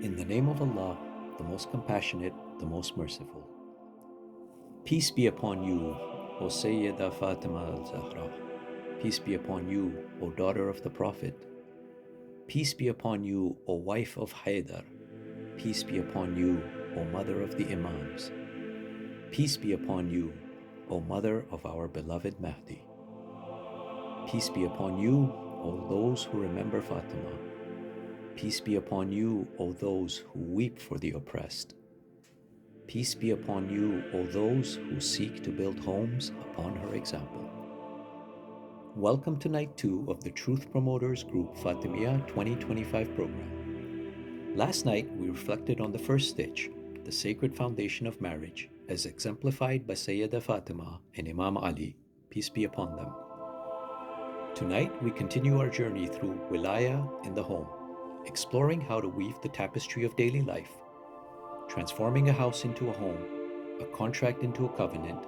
In the name of Allah, the most compassionate, the most merciful. Peace be upon you, O Sayyidah Fatimah al-Zahra. Peace be upon you, O daughter of the Prophet. Peace be upon you, O wife of Haydar. Peace be upon you, O mother of the Imams. Peace be upon you, O mother of our beloved Mahdi. Peace be upon you, O those who remember Fatima. Peace be upon you, O those who weep for the oppressed. Peace be upon you, O those who seek to build homes upon her example. Welcome to Night 2 of the Truth Promoters Group Fatimiyyah 2025 program. Last night, we reflected on the first stitch, the sacred foundation of marriage, as exemplified by Sayyidah Fatimah and Imam Ali, peace be upon them. Tonight, we continue our journey through Wilayah in the home, exploring how to weave the tapestry of daily life, transforming a house into a home, a contract into a covenant,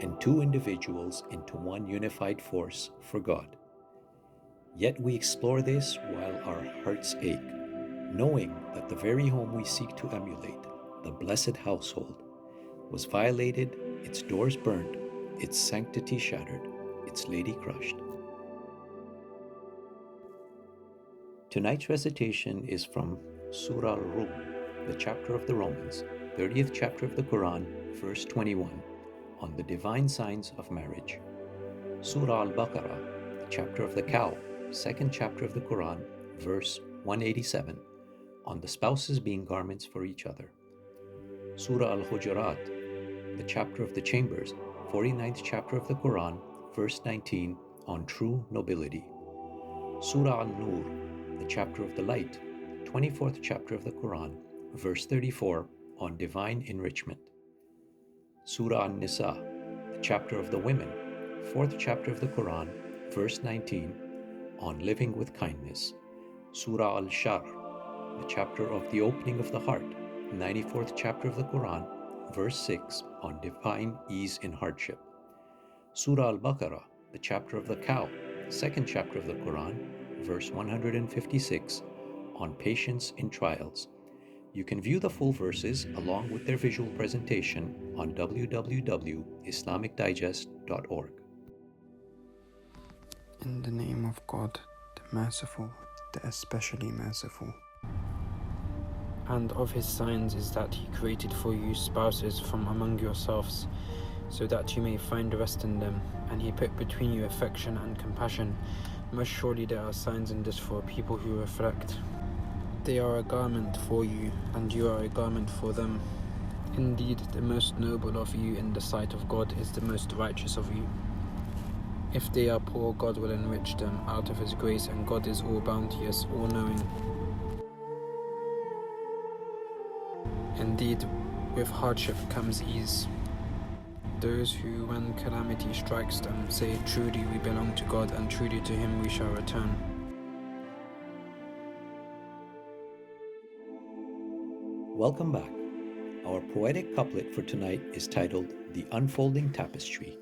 and two individuals into one unified force for God. Yet we explore this while our hearts ache, knowing that the very home we seek to emulate, the blessed household, was violated, its doors burned, its sanctity shattered, its lady crushed. Tonight's recitation is from Surah Al-Rum, the chapter of the Romans, 30th chapter of the Quran, verse 21, on the divine signs of marriage. Surah Al-Baqarah, the chapter of the cow, second chapter of the Quran, verse 187, on the spouses being garments for each other. Surah Al-Hujurat, the chapter of the chambers, 49th chapter of the Quran, verse 19, on true nobility. Surah Al-Nur, the chapter of the light, 24th chapter of the Quran, verse 34, on divine enrichment. Surah An-Nisa, the chapter of the women, 4th chapter of the Quran, verse 19, on living with kindness. Surah Al-Shar, the chapter of the opening of the heart, 94th chapter of the Quran, verse 6, on divine ease in hardship. Surah Al-Baqarah, the chapter of the cow, 2nd chapter of the Quran, verse 156, on patience in trials. You can view the full verses along with their visual presentation on www.islamicdigest.org. In the name of God, the merciful, the especially merciful. And of his signs is that he created for you spouses from among yourselves, so that you may find rest in them, and he put between you affection and compassion. Most surely there are signs in this for people who reflect. They are a garment for you, and you are a garment for them. Indeed, the most noble of you in the sight of God is the most righteous of you. If they are poor, God will enrich them out of his grace, and God is all bounteous, all knowing. Indeed, with hardship comes ease. Those who, when calamity strikes them, say, truly we belong to God, and truly to him we shall return. Welcome back. Our poetic couplet for tonight is titled The Unfolding Tapestry.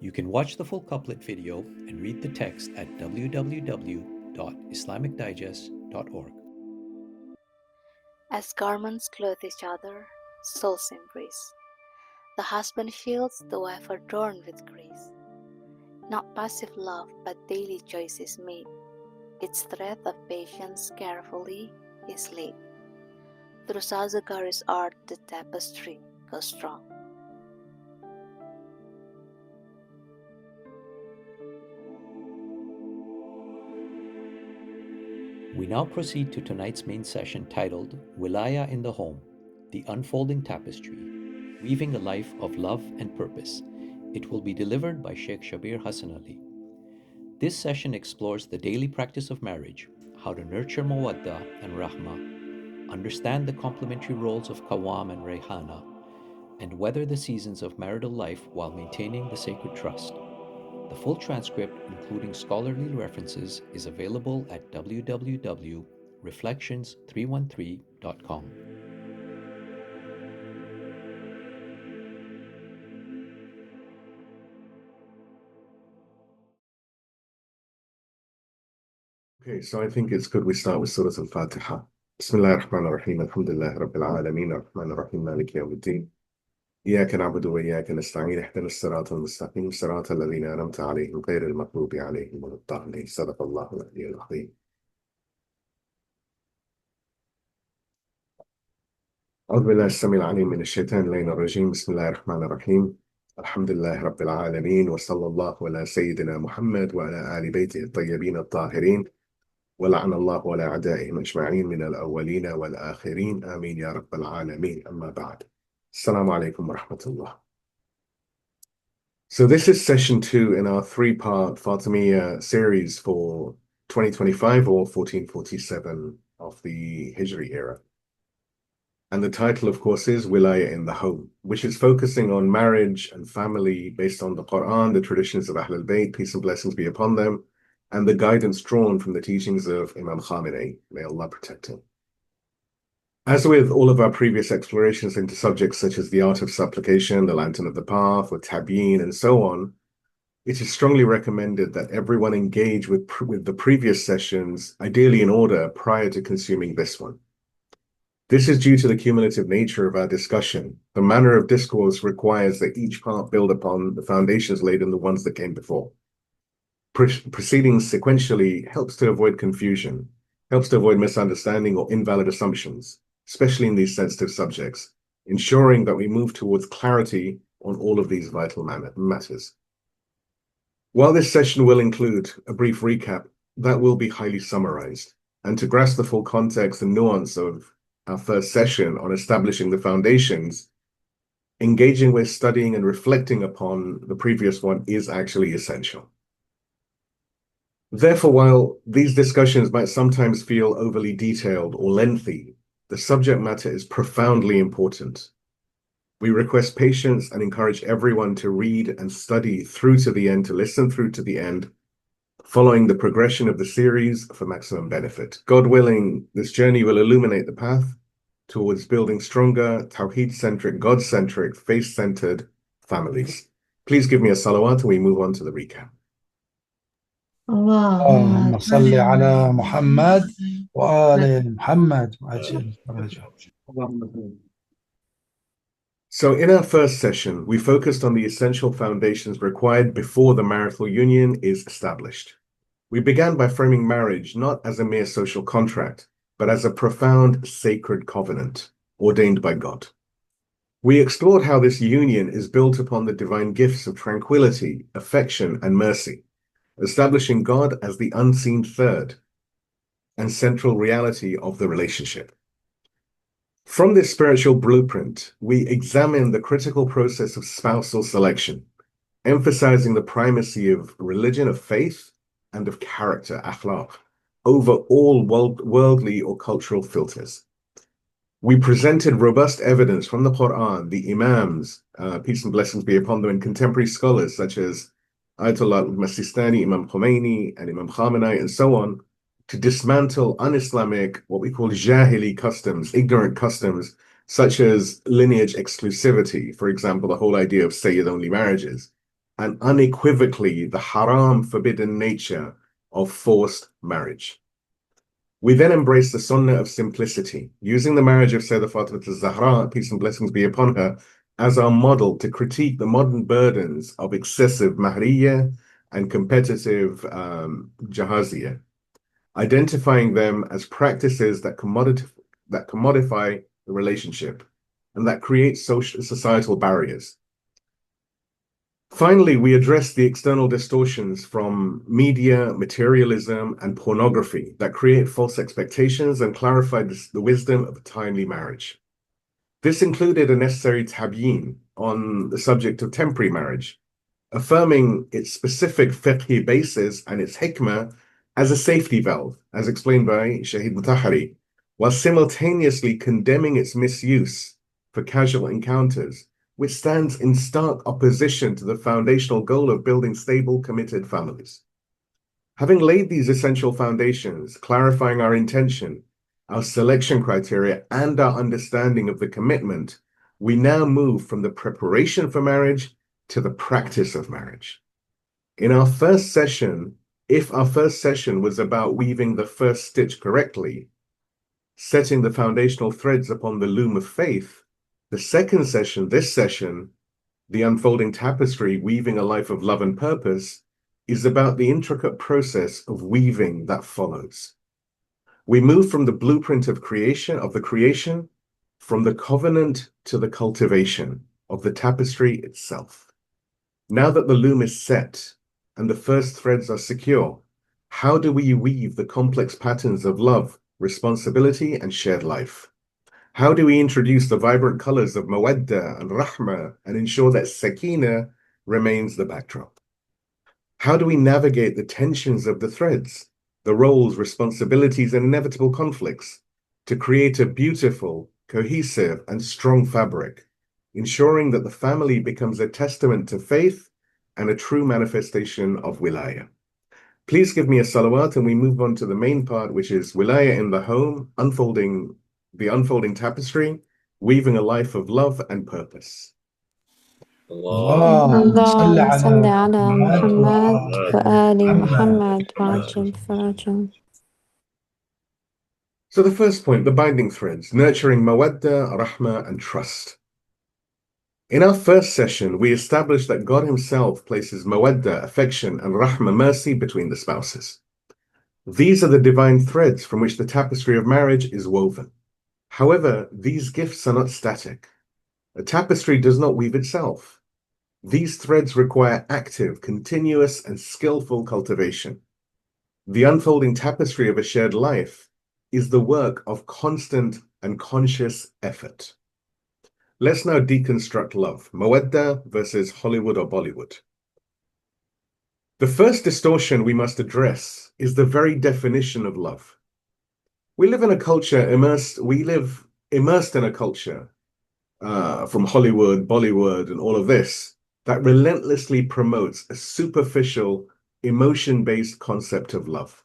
You can watch the full couplet video and read the text at www.islamicdigest.org. As garments clothe each other, souls embrace. The husband shields, the wife adorned with grace. Not passive love, but daily choices made. Its thread of patience carefully is laid. Through Sazagari's art, the tapestry goes strong. We now proceed to tonight's main session titled Wilayah in the Home, the Unfolding Tapestry, Weaving a Life of Love and Purpose. It will be delivered by Sheikh Shabir Hassan Ali. This session explores the daily practice of marriage, how to nurture mawadda and rahmah, understand the complementary roles of Qawwam and Rayhanah, and weather the seasons of marital life while maintaining the sacred trust. The full transcript, including scholarly references, is available at www.reflections313.com. Okay, so I think it's good we start with Surah Al-Fatiha. بسم الله الرحمن الرحيم الحمد لله رب العالمين الرحمن الرحيم مالك يوم الدين إياك نعبد وإياك نستعين اهدنا الصراط المستقيم صراط الذين أنعمت عليهم غير المغضوب عليهم ولا الضالين صدق الله العلي العظيم. أعوذ بالله السميع العليم من الشيطان اللعين الرجيم بسم الله الرحمن الرحيم الحمد لله رب العالمين وصلى الله على سيدنا محمد وعلى آل بيته الطيبين الطاهرين ولعن الله على أعدائهم أجمعين من الأولين والآخرين آمين يا رب العالمين أما بعد السلام عليكم ورحمة الله. So this is session 2 in our 3-part Fatimiyyah series for 2025 or 1447 of the Hijri era. And the title, of course, is Wilayah in the Home, which is focusing on marriage and family based on the Quran, the traditions of Ahlul Bayt, peace and blessings be upon them, and the guidance drawn from the teachings of Imam Khamenei, may Allah protect him. As with all of our previous explorations into subjects such as the art of supplication, the lantern of the path, or tabyin, and so on, it is strongly recommended that everyone engage with the previous sessions, ideally in order, prior to consuming this one. This is due to the cumulative nature of our discussion. The manner of discourse requires that each part build upon the foundations laid in the ones that came before. Proceeding sequentially helps to avoid confusion, helps to avoid misunderstanding or invalid assumptions, especially in these sensitive subjects, ensuring that we move towards clarity on all of these vital matters. While this session will include a brief recap, that will be highly summarized. And to grasp the full context and nuance of our first session on establishing the foundations, engaging with studying and reflecting upon the previous one is actually essential. Therefore, while these discussions might sometimes feel overly detailed or lengthy, the subject matter is profoundly important. We request patience and encourage everyone to read and study through to the end, to listen through to the end, following the progression of the series for maximum benefit. God willing, this journey will illuminate the path towards building stronger, Tawheed-centric, God-centric, faith-centered families. Please give me a salawat and we move on to the recap. اللهم صل على محمد وآل محمد وعجل فرجهم. So in our first session, we focused on the essential foundations required before the marital union is established. We began by framing marriage not as a mere social contract, but as a profound sacred covenant ordained by God. We explored how this union is built upon the divine gifts of tranquility, affection, and mercy, establishing God as the unseen third and central reality of the relationship. From this spiritual blueprint, we examine the critical process of spousal selection, emphasizing the primacy of religion, of faith, and of character, akhlaq, over all worldly or cultural filters. We presented robust evidence from the Quran, the Imams, peace and blessings be upon them, and contemporary scholars such as Ayatollah al-Masistani, Imam Khomeini, and Imam Khamenei, and so on, to dismantle un-Islamic, what we call jahili customs, ignorant customs, such as lineage exclusivity, for example, the whole idea of Sayyid-only marriages, and unequivocally the haram, forbidden nature of forced marriage. We then embrace the sunnah of simplicity, using the marriage of Sayyidah Fatimiyyah Zahra, peace and blessings be upon her, as our model to critique the modern burdens of excessive mahriyah and competitive jahaziyah, identifying them as practices that commodify the relationship and that create societal barriers. Finally, we address the external distortions from media, materialism, and pornography that create false expectations and clarify the wisdom of a timely marriage. This included a necessary tabyin on the subject of temporary marriage, affirming its specific fiqhi basis and its hikmah as a safety valve, as explained by Shahid Mutahari, while simultaneously condemning its misuse for casual encounters, which stands in stark opposition to the foundational goal of building stable, committed families. Having laid these essential foundations, clarifying our intention, our selection criteria, and our understanding of the commitment, we now move from the preparation for marriage to the practice of marriage. In our first session, if our first session was about weaving the first stitch correctly, setting the foundational threads upon the loom of faith, the second session, this session, the Unfolding Tapestry, Weaving a Life of Love and Purpose, is about the intricate process of weaving that follows. We move from the blueprint of creation, from the covenant to the cultivation of the tapestry itself. Now that the loom is set and the first threads are secure, how do we weave the complex patterns of love, responsibility, and shared life? How do we introduce the vibrant colors of mawadda and rahmah and ensure that sakina remains the backdrop? How do we navigate the tensions of the threads, the roles, responsibilities, and inevitable conflicts to create a beautiful, cohesive, and strong fabric, ensuring that the family becomes a testament to faith and a true manifestation of Wilayah? Please give me a salawat and we move on to the main part, which is Wilayah in the home, the unfolding tapestry, weaving a life of love and purpose. اللهم صل اللهم صل على على محمد محمد وآل وآل محمد محمد وعجل فرجهم. So the first point, the binding threads, nurturing mawadda, rahmah, and trust. In our first session, we established that God himself places mawadda, affection, and rahmah, mercy, between the spouses. These are the divine threads from which the tapestry of marriage is woven. However, these gifts are not static. A tapestry does not weave itself. These threads require active, continuous, and skillful cultivation. The unfolding tapestry of a shared life is the work of constant and conscious effort. Let's now deconstruct love, mawadda versus Hollywood or Bollywood. The first distortion we must address is the very definition of love. We live in a culture immersed in a culture from Hollywood, Bollywood, and all of this that relentlessly promotes a superficial, emotion-based concept of love.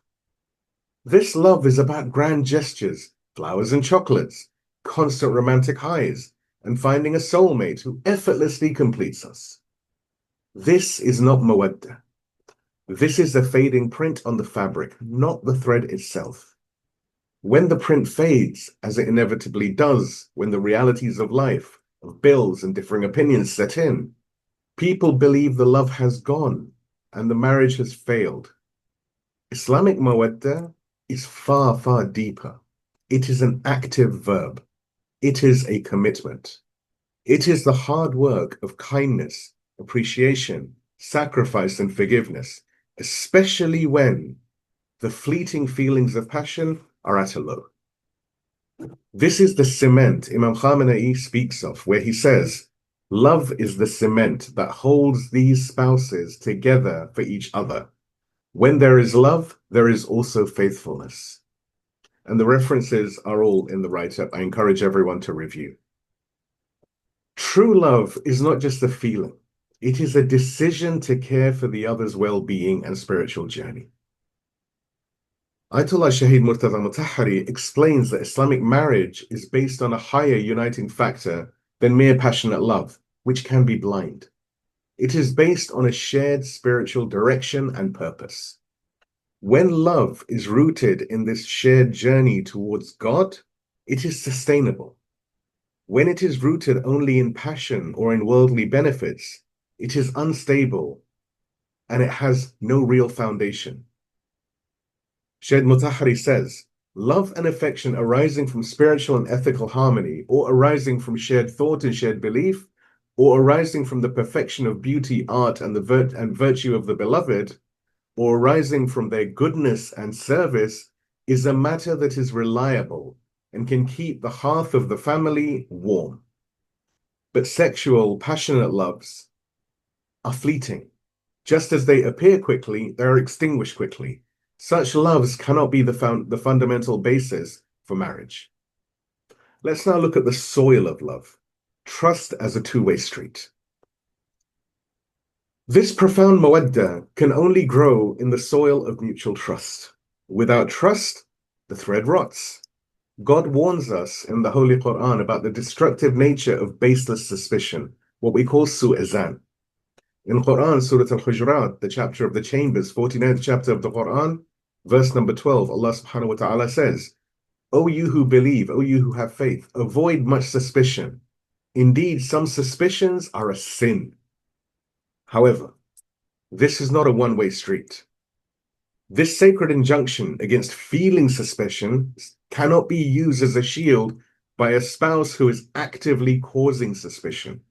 This love is about grand gestures, flowers and chocolates, constant romantic highs, and finding a soulmate who effortlessly completes us. This is not mawadda. This is the fading print on the fabric, not the thread itself. When the print fades, as it inevitably does when the realities of life, of bills and differing opinions set in, people believe the love has gone and the marriage has failed. Islamic mawadda is far, far deeper. It is an active verb. It is a commitment. It is the hard work of kindness, appreciation, sacrifice, and forgiveness, especially when the fleeting feelings of passion are at a low. This is the cement Imam Khamenei speaks of, where he says, love is the cement that holds these spouses together for each other. When there is love, there is also faithfulness. And the references are all in the write-up. I encourage everyone to review. True love is not just a feeling. It is a decision to care for the other's well-being and spiritual journey. Ayatollah Shahid Murtaza Mutahhari explains that Islamic marriage is based on a higher uniting factor than mere passionate love, which can be blind. It is based on a shared spiritual direction and purpose. When love is rooted in this shared journey towards God, it is sustainable. When it is rooted only in passion or in worldly benefits, it is unstable and it has no real foundation. Shaykh Mutahhari says, love and affection arising from spiritual and ethical harmony, or arising from shared thought and shared belief, or arising from the perfection of beauty, art, and virtue of the beloved, or arising from their goodness and service, is a matter that is reliable and can keep the hearth of the family warm. But sexual, passionate loves are fleeting. Just as they appear quickly, they are extinguished quickly. Such loves cannot be the fundamental basis for marriage. Let's now look at the soil of love, trust as a two-way street. This profound mawadda can only grow in the soil of mutual trust. Without trust, the thread rots. God warns us in the Holy Quran about the destructive nature of baseless suspicion, what we call su'izan. In Quran, Surah Al-Hujurat, the chapter of the chambers, 49th chapter of the Quran, verse number 12, Allah subhanahu wa ta'ala says, O you who believe, O you who have faith, avoid much suspicion. Indeed, some suspicions are a sin. However, this is not a one-way street. This sacred injunction against feeling suspicion cannot be used as a shield by a spouse who is actively causing suspicion.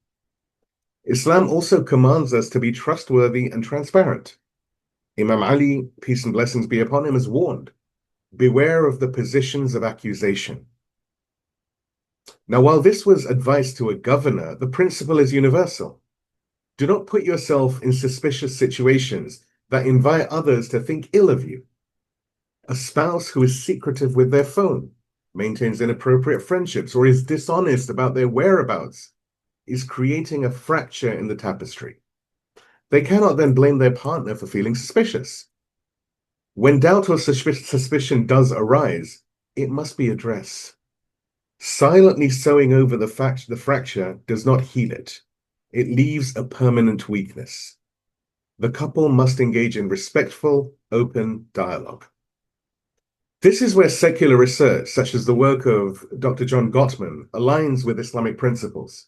Islam also commands us to be trustworthy and transparent. Imam Ali, peace and blessings be upon him, has warned, beware of the positions of accusation. Now, while this was advice to a governor, the principle is universal. Do not put yourself in suspicious situations that invite others to think ill of you. A spouse who is secretive with their phone, maintains inappropriate friendships, or is dishonest about their whereabouts is creating a fracture in the tapestry. They cannot then blame their partner for feeling suspicious. When doubt or suspicion does arise, it must be addressed. Silently sewing over the fracture does not heal it. It leaves a permanent weakness. The couple must engage in respectful, open dialogue. This is where secular research, such as the work of Dr. John Gottman, aligns with Islamic principles.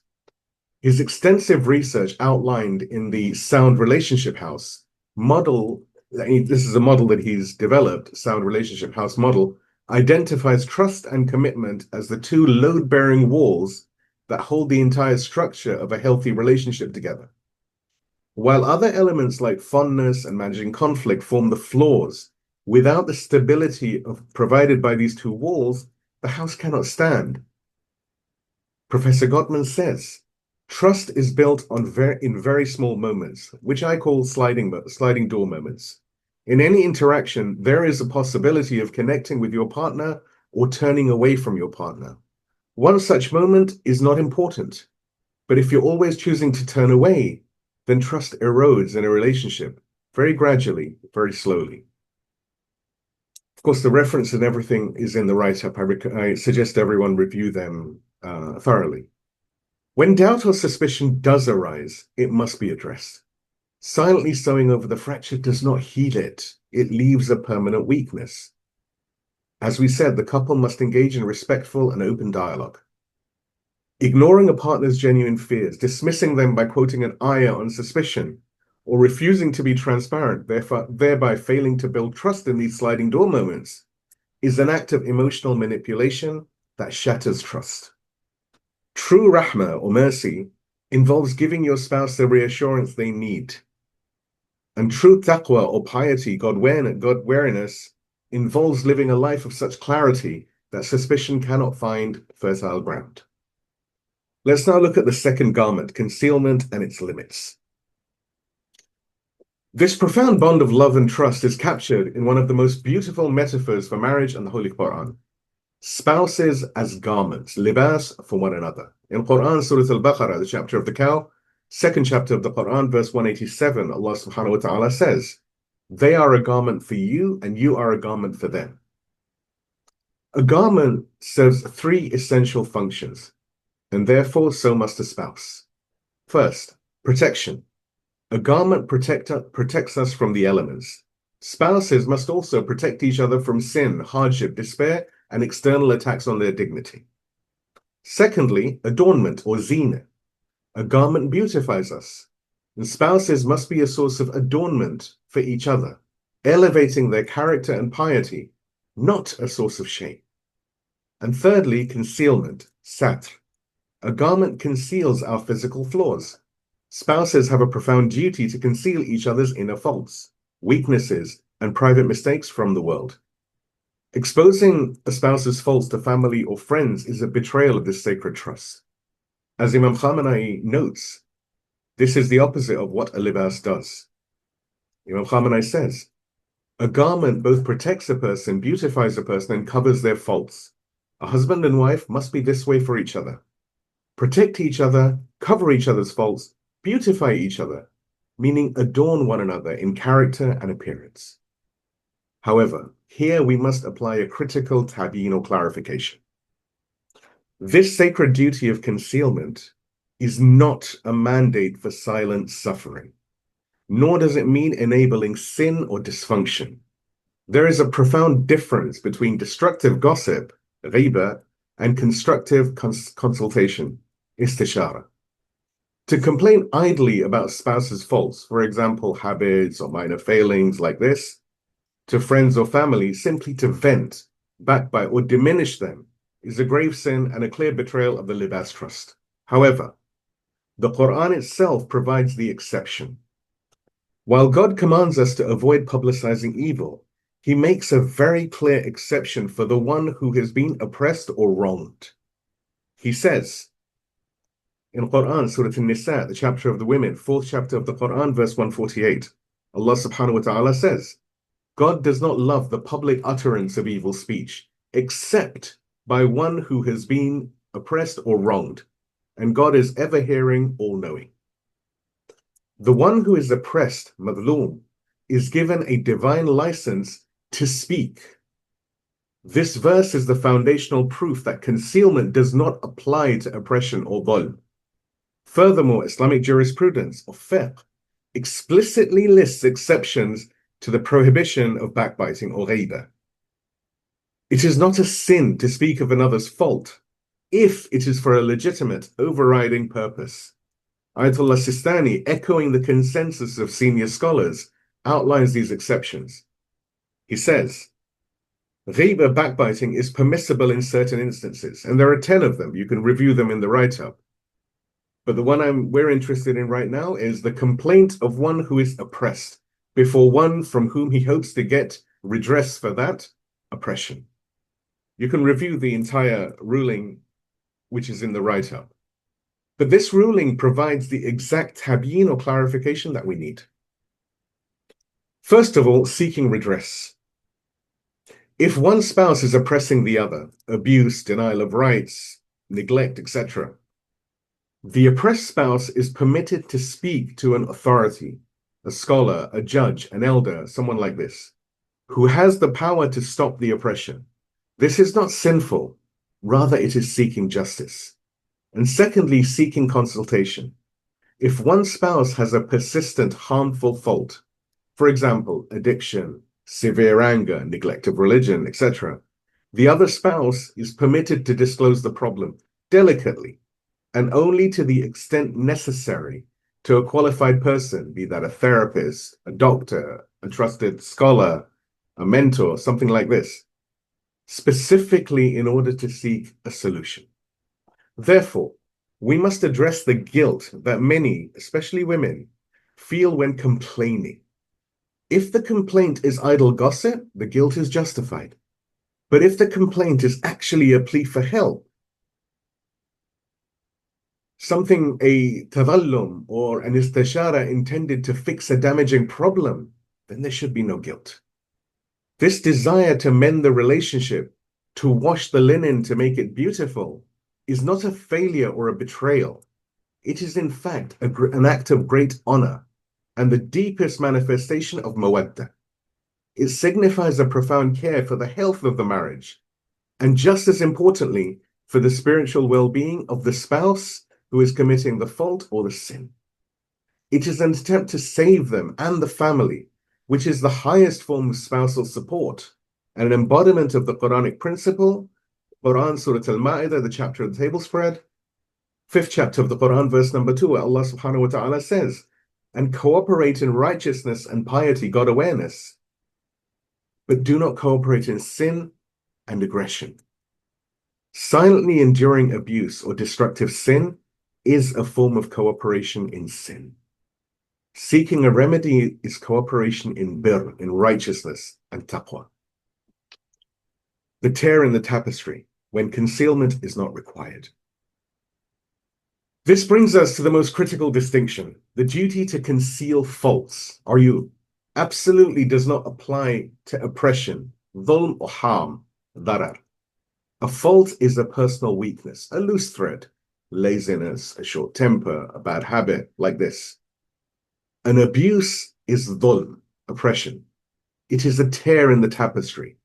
His extensive research outlined in the Sound Relationship House model, this is a model that he's developed, Sound Relationship House model, identifies trust and commitment as the two load-bearing walls that hold the entire structure of a healthy relationship together. While other elements like fondness and managing conflict form the floors, without the stability provided by these two walls, the house cannot stand. Professor Gottman says, trust is built in very small moments, which I call sliding door moments. In any interaction, there is a possibility of connecting with your partner or turning away from your partner. One such moment is not important, but if you're always choosing to turn away, then trust erodes in a relationship very gradually, very slowly. Of course, the reference and everything is in the write-up. I suggest everyone review them thoroughly. When doubt or suspicion does arise, it must be addressed. Silently sewing over the fracture does not heal it. It leaves a permanent weakness. As we said, the couple must engage in respectful and open dialogue. Ignoring a partner's genuine fears, dismissing them by quoting an ayah on suspicion, or refusing to be transparent, thereby failing to build trust in these sliding door moments, is an act of emotional manipulation that shatters trust. True rahmah or mercy involves giving your spouse the reassurance they need. And true taqwa or piety, God-wariness, involves living a life of such clarity that suspicion cannot find fertile ground. Let's now look at the second garment, concealment and its limits. This profound bond of love and trust is captured in one of the most beautiful metaphors for marriage in the Holy Quran. Spouses as garments, libas for one another. In Quran, Surah Al-Baqarah, the chapter of the cow, second chapter of the Quran, verse 187, Allah subhanahu wa ta'ala says, they are a garment for you and you are a garment for them. A garment serves three essential functions, and therefore so must a spouse. First, protection. A garment protects us from the elements. Spouses must also protect each other from sin, hardship, despair, and external attacks on their dignity. Secondly, adornment or zina. A garment beautifies us, and spouses must be a source of adornment for each other, elevating their character and piety, not a source of shame. And thirdly, concealment, satr. A garment conceals our physical flaws. Spouses have a profound duty to conceal each other's inner faults, weaknesses, and private mistakes from the world. Exposing a spouse's faults to family or friends is a betrayal of this sacred trust. As Imam Khamenei notes, this is the opposite of what a libas does. Imam Khamenei says, a garment both protects a person, beautifies a person, and covers their faults. A husband and wife must be this way for each other. Protect each other, cover each other's faults, beautify each other, meaning adorn one another in character and appearance. However, here we must apply a critical tabyin or clarification. This sacred duty of concealment is not a mandate for silent suffering, nor does it mean enabling sin or dysfunction. There is a profound difference between destructive gossip ghibah, and constructive consultation, istishara. To complain idly about spouse's faults, for example, habits or minor failings like this, to friends or family, simply to vent, backbite, or diminish them, is a grave sin and a clear betrayal of the libas trust. However, the Quran itself provides the exception. While God commands us to avoid publicizing evil, He makes a very clear exception for the one who has been oppressed or wronged. He says, in Quran, Surah An-Nisa, the chapter of the women, 4th chapter of the Quran, verse 148, Allah subhanahu wa ta'ala says, God does not love the public utterance of evil speech, except by one who has been oppressed or wronged, and God is ever hearing, all-knowing. The one who is oppressed, madloom, is given a divine license to speak. This verse is the foundational proof that concealment does not apply to oppression or dhulm. Furthermore, Islamic jurisprudence, or fiqh, explicitly lists exceptions to the prohibition of backbiting or ghibah. It is not a sin to speak of another's fault if it is for a legitimate overriding purpose. Ayatollah Sistani, echoing the consensus of senior scholars, outlines these exceptions. He says, ghibah, backbiting, is permissible in certain instances, and there are 10 of them. You can review them in the write-up. But the one we're interested in right now is the complaint of one who is oppressed before one from whom he hopes to get redress for that oppression. You can review the entire ruling, which is in the write-up. But this ruling provides the exact tabyin or clarification that we need. First of all, seeking redress. If one spouse is oppressing the other, abuse, denial of rights, neglect, etc., the oppressed spouse is permitted to speak to an authority, a scholar, a judge, an elder, someone like this, who has the power to stop the oppression. This is not sinful, rather it is seeking justice. And secondly, seeking consultation. If one spouse has a persistent harmful fault, for example, addiction, severe anger, neglect of religion, etc., the other spouse is permitted to disclose the problem delicately and only to the extent necessary to a qualified person, be that a therapist, a doctor, a trusted scholar, a mentor, something like this, specifically in order to seek a solution. Therefore, we must address the guilt that many, especially women, feel when complaining. If the complaint is idle gossip, the guilt is justified. But if the complaint is actually a plea for help, something, a tadallum or an istishara intended to fix a damaging problem, then there should be no guilt. This desire to mend the relationship, to wash the linen to make it beautiful, is not a failure or a betrayal. It is in fact an act of great honor and the deepest manifestation of mawaddah. It signifies a profound care for the health of the marriage, and just as importantly, for the spiritual well-being of the spouse who is committing the fault or the sin. It is an attempt to save them and the family, which is the highest form of spousal support and an embodiment of the Quranic principle. Quran, Surah Al-Ma'idah, the chapter of the table spread, 5th chapter of the Quran, verse number 2, where Allah subhanahu wa ta'ala says, and cooperate in righteousness and piety, God awareness, but do not cooperate in sin and aggression. Silently enduring abuse or destructive sin is a form of cooperation in sin. Seeking a remedy is cooperation in birr, in righteousness and taqwa. The tear in the tapestry, when concealment is not required. This brings us to the most critical distinction. The duty to conceal faults, absolutely does not apply to oppression, dhulm or harm, darar. A fault is a personal weakness, a loose thread, laziness, a short temper, a bad habit, like this. An abuse is dhulm, oppression. It is a tear in the tapestry.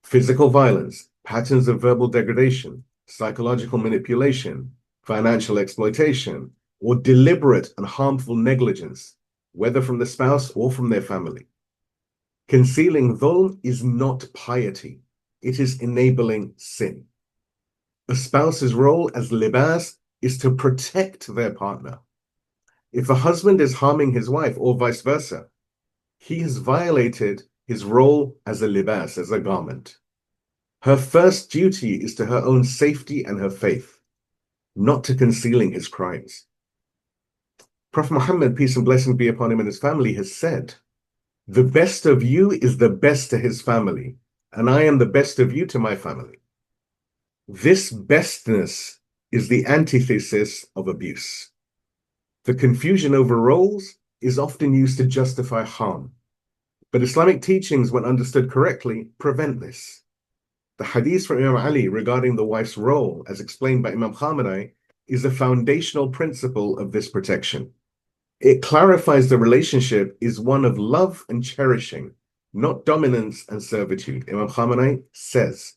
Physical violence, patterns of verbal degradation, psychological manipulation, financial exploitation, or deliberate and harmful negligence, whether from the spouse or from their family. Concealing dhulm is not piety. it is enabling sin. A spouse's role as libas is to protect their partner. If a husband is harming his wife or vice versa, he has violated his role as a libas, as a garment. Her first duty is to her own safety and her faith, not to concealing his crimes. Prophet Muhammad, peace and blessings be upon him and his family, has said, "The best of you is the best to his family, and I am the best of you to my family." This bestness is the antithesis of abuse. The confusion over roles is often used to justify harm, but Islamic teachings, when understood correctly, prevent this. The hadith from Imam Ali regarding the wife's role, as explained by Imam Khamenei, is a foundational principle of this protection. It clarifies the relationship is one of love and cherishing, not dominance and servitude. Imam Khamenei says,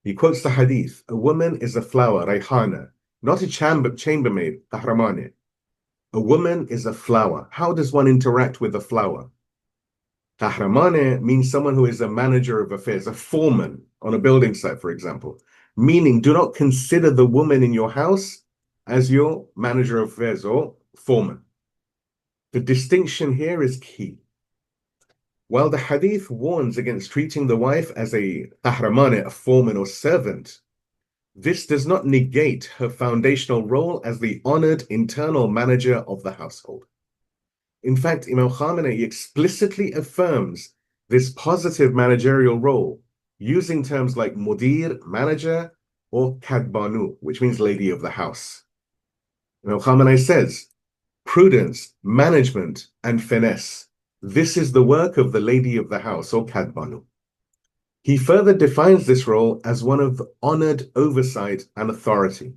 he quotes the hadith, "A woman is a flower, Rayhanah, not a chambermaid, Qahramani. A woman is a flower." How does one interact with a flower? Qahramani means someone who is a manager of affairs, a foreman on a building site, for example. Meaning, do not consider the woman in your house as your manager of affairs or foreman. The distinction here is key. While the hadith warns against treating the wife as a qahramani, a foreman or servant, this does not negate her foundational role as the honored internal manager of the household. In fact, Imam Khamenei explicitly affirms this positive managerial role using terms like mudir, manager, or kadbanu, which means lady of the house. Imam Khamenei says, prudence, management, and finesse. This is the work of the lady of the house, or kadbanu. He further defines this role as one of honored oversight and authority.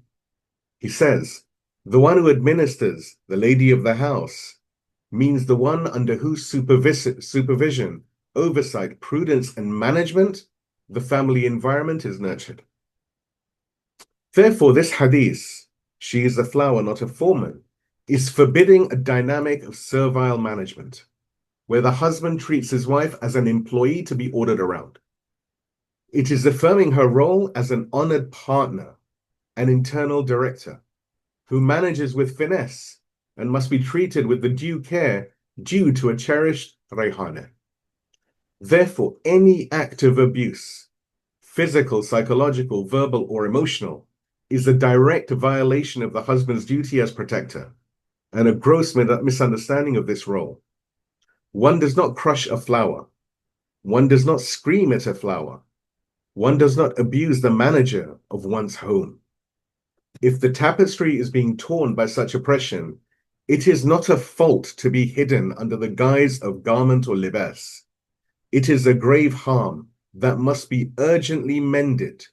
He says, the one who administers, the lady of the house, means the one under whose supervision, oversight, prudence, and management the family environment is nurtured. Therefore, this hadith, she is a flower, not a foreman, is forbidding a dynamic of servile management, where the husband treats his wife as an employee to be ordered around. It is affirming her role as an honored partner, an internal director, who manages with finesse and must be treated with the due care due to a cherished Rayhanah. Therefore, any act of abuse, physical, psychological, verbal, or emotional, is a direct violation of the husband's duty as protector and a gross misunderstanding of this role. One does not crush a flower. One does not scream at a flower. One does not abuse the manager of one's home. If the tapestry is being torn by such oppression, it is not a fault to be hidden under the guise of garment or libas. It is a grave harm that must be urgently mended,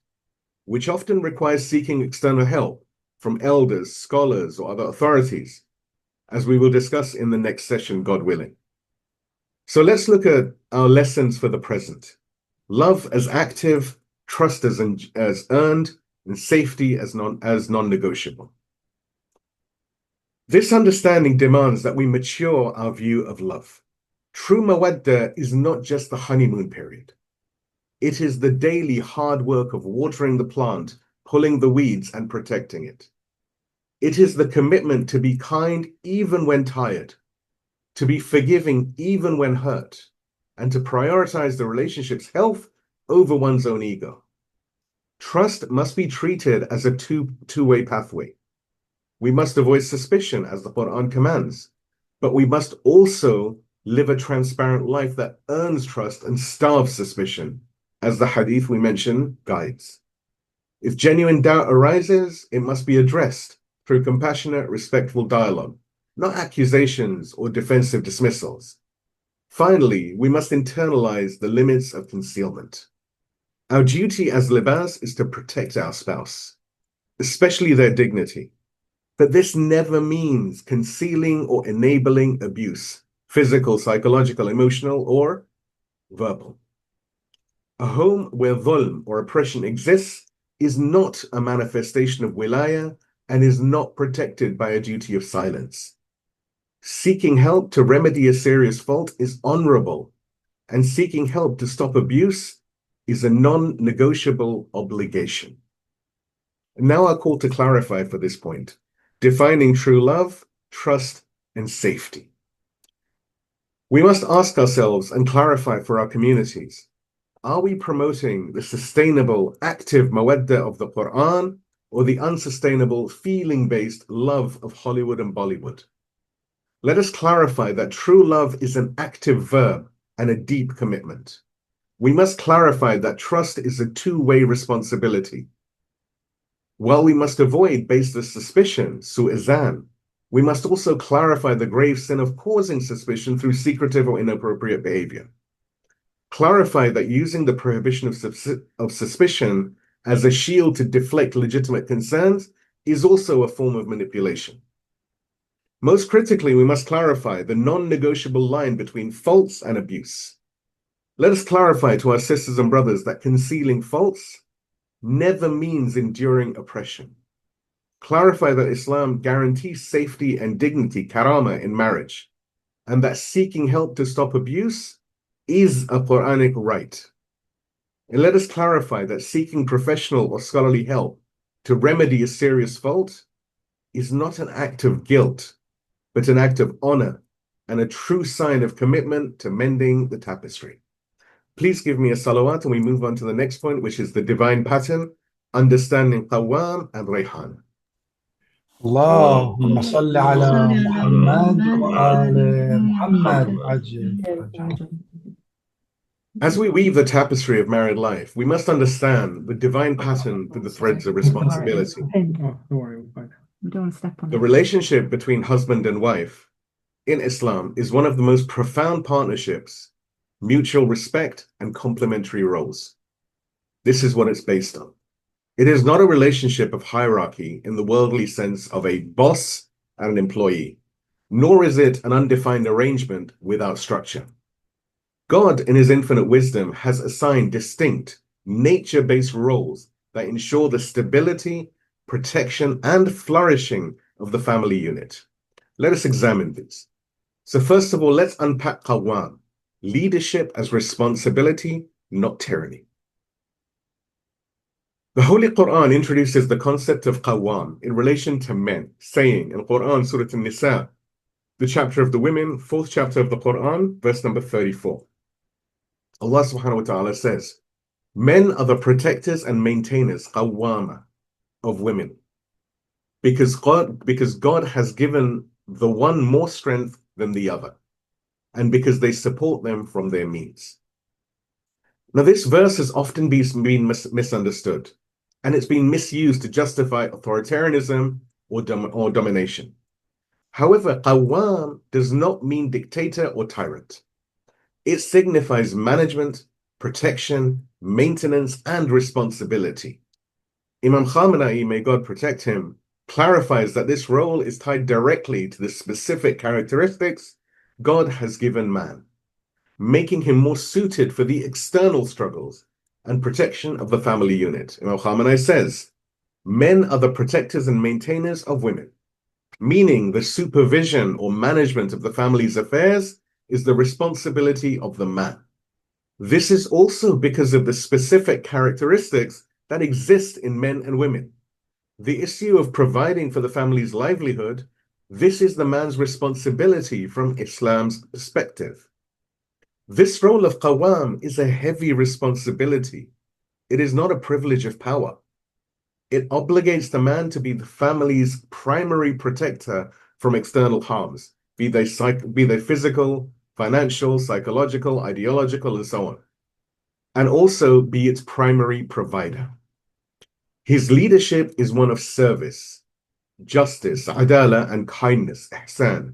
which often requires seeking external help from elders, scholars, or other authorities, as we will discuss in the next session, God willing. So let's look at our lessons for the present. Love as active, trust as earned, and safety as non-negotiable. This understanding demands that we mature our view of love. True mawadda is not just the honeymoon period. It is the daily hard work of watering the plant, pulling the weeds, and protecting it. It is the commitment to be kind even when tired, to be forgiving even when hurt, and to prioritize the relationship's health over one's own ego. Trust must be treated as a two-way pathway. We must avoid suspicion, as the Quran commands, but we must also live a transparent life that earns trust and starves suspicion, as the hadith we mentioned guides. If genuine doubt arises, it must be addressed through compassionate, respectful dialogue, not accusations or defensive dismissals. Finally, we must internalize the limits of concealment. Our duty as libas is to protect our spouse, especially their dignity. But this never means concealing or enabling abuse, physical, psychological, emotional, or verbal. A home where dhulm or oppression exists is not a manifestation of wilayah and is not protected by a duty of silence. Seeking help to remedy a serious fault is honorable, and seeking help to stop abuse is a non-negotiable obligation. Now our call to clarify for this point, defining true love, trust, and safety. We must ask ourselves and clarify for our communities, are we promoting the sustainable, active mawadda of the Quran or the unsustainable, feeling-based love of Hollywood and Bollywood? Let us clarify that true love is an active verb and a deep commitment. We must clarify that trust is a two-way responsibility. While we must avoid baseless suspicion, su'izan, we must also clarify the grave sin of causing suspicion through secretive or inappropriate behavior. Clarify that using the prohibition of suspicion as a shield to deflect legitimate concerns is also a form of manipulation. Most critically, we must clarify the non-negotiable line between faults and abuse. Let us clarify to our sisters and brothers that concealing faults never means enduring oppression. Clarify that Islam guarantees safety and dignity, karama, in marriage, and that seeking help to stop abuse is a Quranic right. And let us clarify that seeking professional or scholarly help to remedy a serious fault is not an act of guilt, but an act of honor and a true sign of commitment to mending the tapestry. Please give me a salawat and we move on to the next point, which is the divine pattern, understanding Qawwam and Rayhanah. اللهم صل على محمد وآل محمد عجل. As we weave the tapestry of married life, we must understand the divine pattern through the threads of responsibility. The relationship between husband and wife in Islam is one of the most profound partnerships, mutual respect, and complementary roles. This is what it's based on. It is not a relationship of hierarchy in the worldly sense of a boss and an employee, nor is it an undefined arrangement without structure. God, in his infinite wisdom, has assigned distinct, nature-based roles that ensure the stability, protection, and flourishing of the family unit. Let us examine these. So first of all, let's unpack Qawwam, leadership as responsibility, not tyranny. The Holy Quran introduces the concept of Qawwam in relation to men, saying in Quran, Surah An-Nisa, the chapter of the women, 4th chapter of the Quran, verse number 34. Allah subhanahu wa ta'ala says, men are the protectors and maintainers, Qawwama, of women, because God has given the one more strength than the other, and because they support them from their means. Now, this verse has often been misunderstood, and it's been misused to justify authoritarianism or domination. However, Qawwam does not mean dictator or tyrant. It signifies management, protection, maintenance, and responsibility. Imam Khamenei, may God protect him, clarifies that this role is tied directly to the specific characteristics God has given man, making him more suited for the external struggles and protection of the family unit. Imam Khamenei says, men are the protectors and maintainers of women, meaning the supervision or management of the family's affairs is the responsibility of the man. This is also because of the specific characteristics that exist in men and women. The issue of providing for the family's livelihood, this is the man's responsibility from Islam's perspective. This role of Qawwam is a heavy responsibility. It is not a privilege of power. It obligates the man to be the family's primary protector from external harms, be they physical, financial, psychological, ideological, and so on, and also be its primary provider. His leadership is one of service, justice, adala, and kindness, ihsan.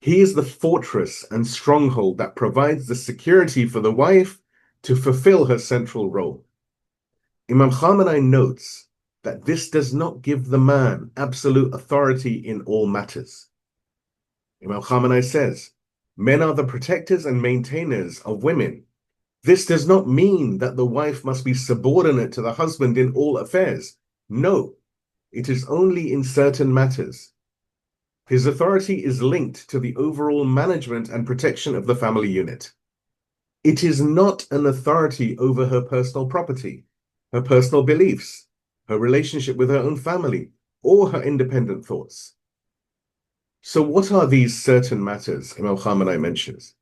He is the fortress and stronghold that provides the security for the wife to fulfill her central role. Imam Khamenei notes that this does not give the man absolute authority in all matters. Imam Khamenei says, men are the protectors and maintainers of women. This does not mean that the wife must be subordinate to the husband in all affairs. No, it is only in certain matters. His authority is linked to the overall management and protection of the family unit. It is not an authority over her personal property, her personal beliefs, her relationship with her own family, or her independent thoughts. So what are these certain matters Imam Khamenei mentions?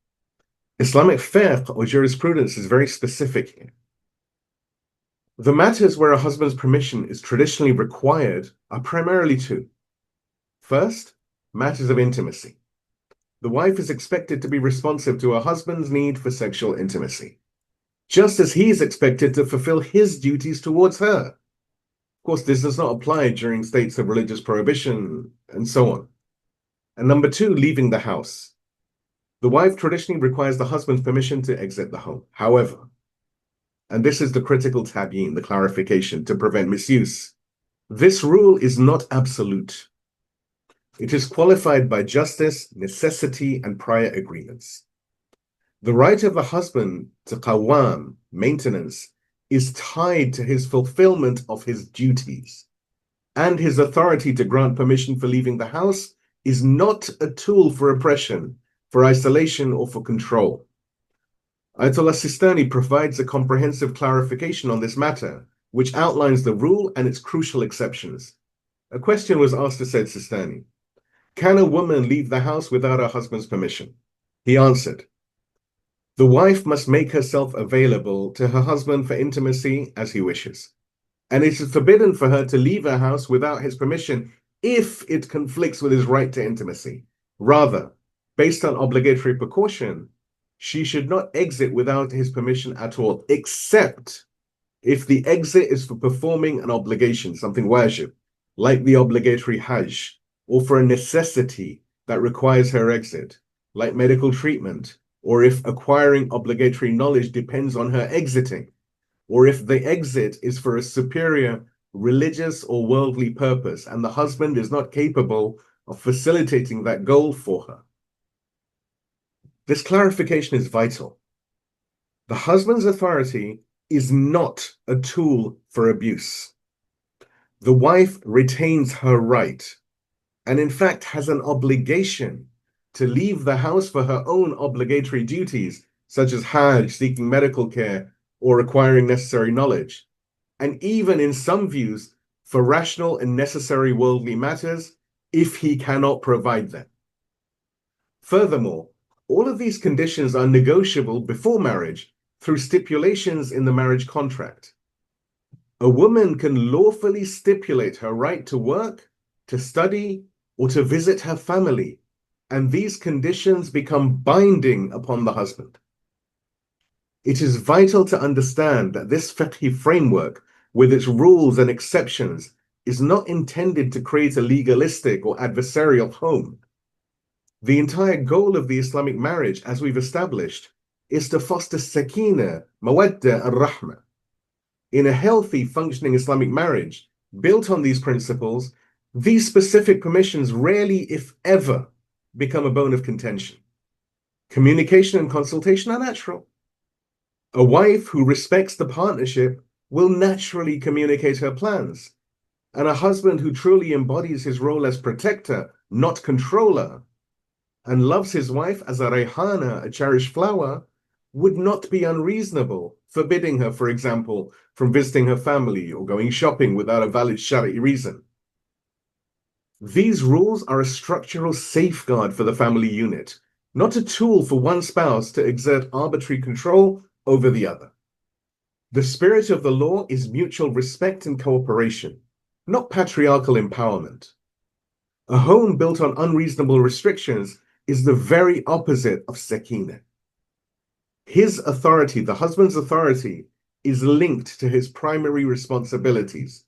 Islamic fiqh or jurisprudence is very specific here. The matters where a husband's permission is traditionally required are primarily two. First, matters of intimacy. The wife is expected to be responsive to her husband's need for sexual intimacy, just as he is expected to fulfill his duties towards her. Of course, this does not apply during states of religious prohibition and so on. And number two, leaving the house. The wife traditionally requires the husband's permission to exit the home. However, and this is the critical tabyin, the clarification to prevent misuse, this rule is not absolute. It is qualified by justice, necessity, and prior agreements. The right of the husband to Qawwam, maintenance, is tied to his fulfillment of his duties, and his authority to grant permission for leaving the house is not a tool for oppression, for isolation, or for control. Ayatollah Sistani provides a comprehensive clarification on this matter, which outlines the rule and its crucial exceptions. A question was asked to said Sistani, can a woman leave the house without her husband's permission? He answered, the wife must make herself available to her husband for intimacy as he wishes, and it is forbidden for her to leave her house without his permission if it conflicts with his right to intimacy. Rather, based on obligatory precaution, she should not exit without his permission at all, except if the exit is for performing an obligation, something wajib, like the obligatory hajj, or for a necessity that requires her exit, like medical treatment, or if acquiring obligatory knowledge depends on her exiting, or if the exit is for a superior religious or worldly purpose and the husband is not capable of facilitating that goal for her. This clarification is vital. The husband's authority is not a tool for abuse. The wife retains her right, and in fact has an obligation to leave the house for her own obligatory duties, such as hajj, seeking medical care, or acquiring necessary knowledge, and even in some views, for rational and necessary worldly matters, if he cannot provide them. Furthermore, all of these conditions are negotiable before marriage through stipulations in the marriage contract. A woman can lawfully stipulate her right to work, to study, or to visit her family, and these conditions become binding upon the husband. It is vital to understand that this fiqhi framework, with its rules and exceptions, is not intended to create a legalistic or adversarial home. The entire goal of the Islamic marriage, as we've established, is to foster sakina, mawadda, and rahmah. In a healthy, functioning Islamic marriage, built on these principles, these specific permissions rarely, if ever, become a bone of contention. Communication and consultation are natural. A wife who respects the partnership will naturally communicate her plans, and a husband who truly embodies his role as protector, not controller, and loves his wife as a Rayhanah, a cherished flower, would not be unreasonable, forbidding her, for example, from visiting her family or going shopping without a valid Shari reason. These rules are a structural safeguard for the family unit, not a tool for one spouse to exert arbitrary control over the other. The spirit of the law is mutual respect and cooperation, not patriarchal empowerment. A home built on unreasonable restrictions is the very opposite of sakina. His authority, the husband's authority, is linked to his primary responsibilities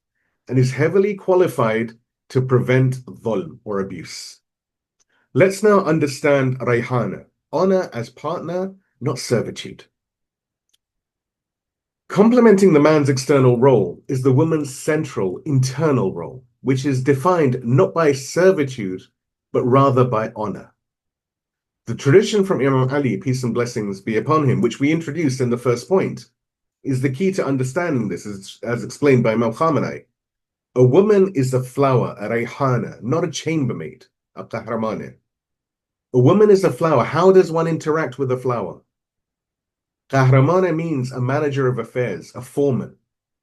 and is heavily qualified to prevent dhulm or abuse. Let's now understand Rayhanah, honor as partner, not servitude. Complementing the man's external role is the woman's central internal role, which is defined not by servitude, but rather by honor. The tradition from Imam Ali, peace and blessings be upon him, which we introduced in the first point, is the key to understanding this, as explained by Imam Khamenei. A woman is a flower, a Rayhanah, not a chambermaid, a qahramane. A woman is a flower. How does one interact with a flower? Qahramana means a manager of affairs, a foreman,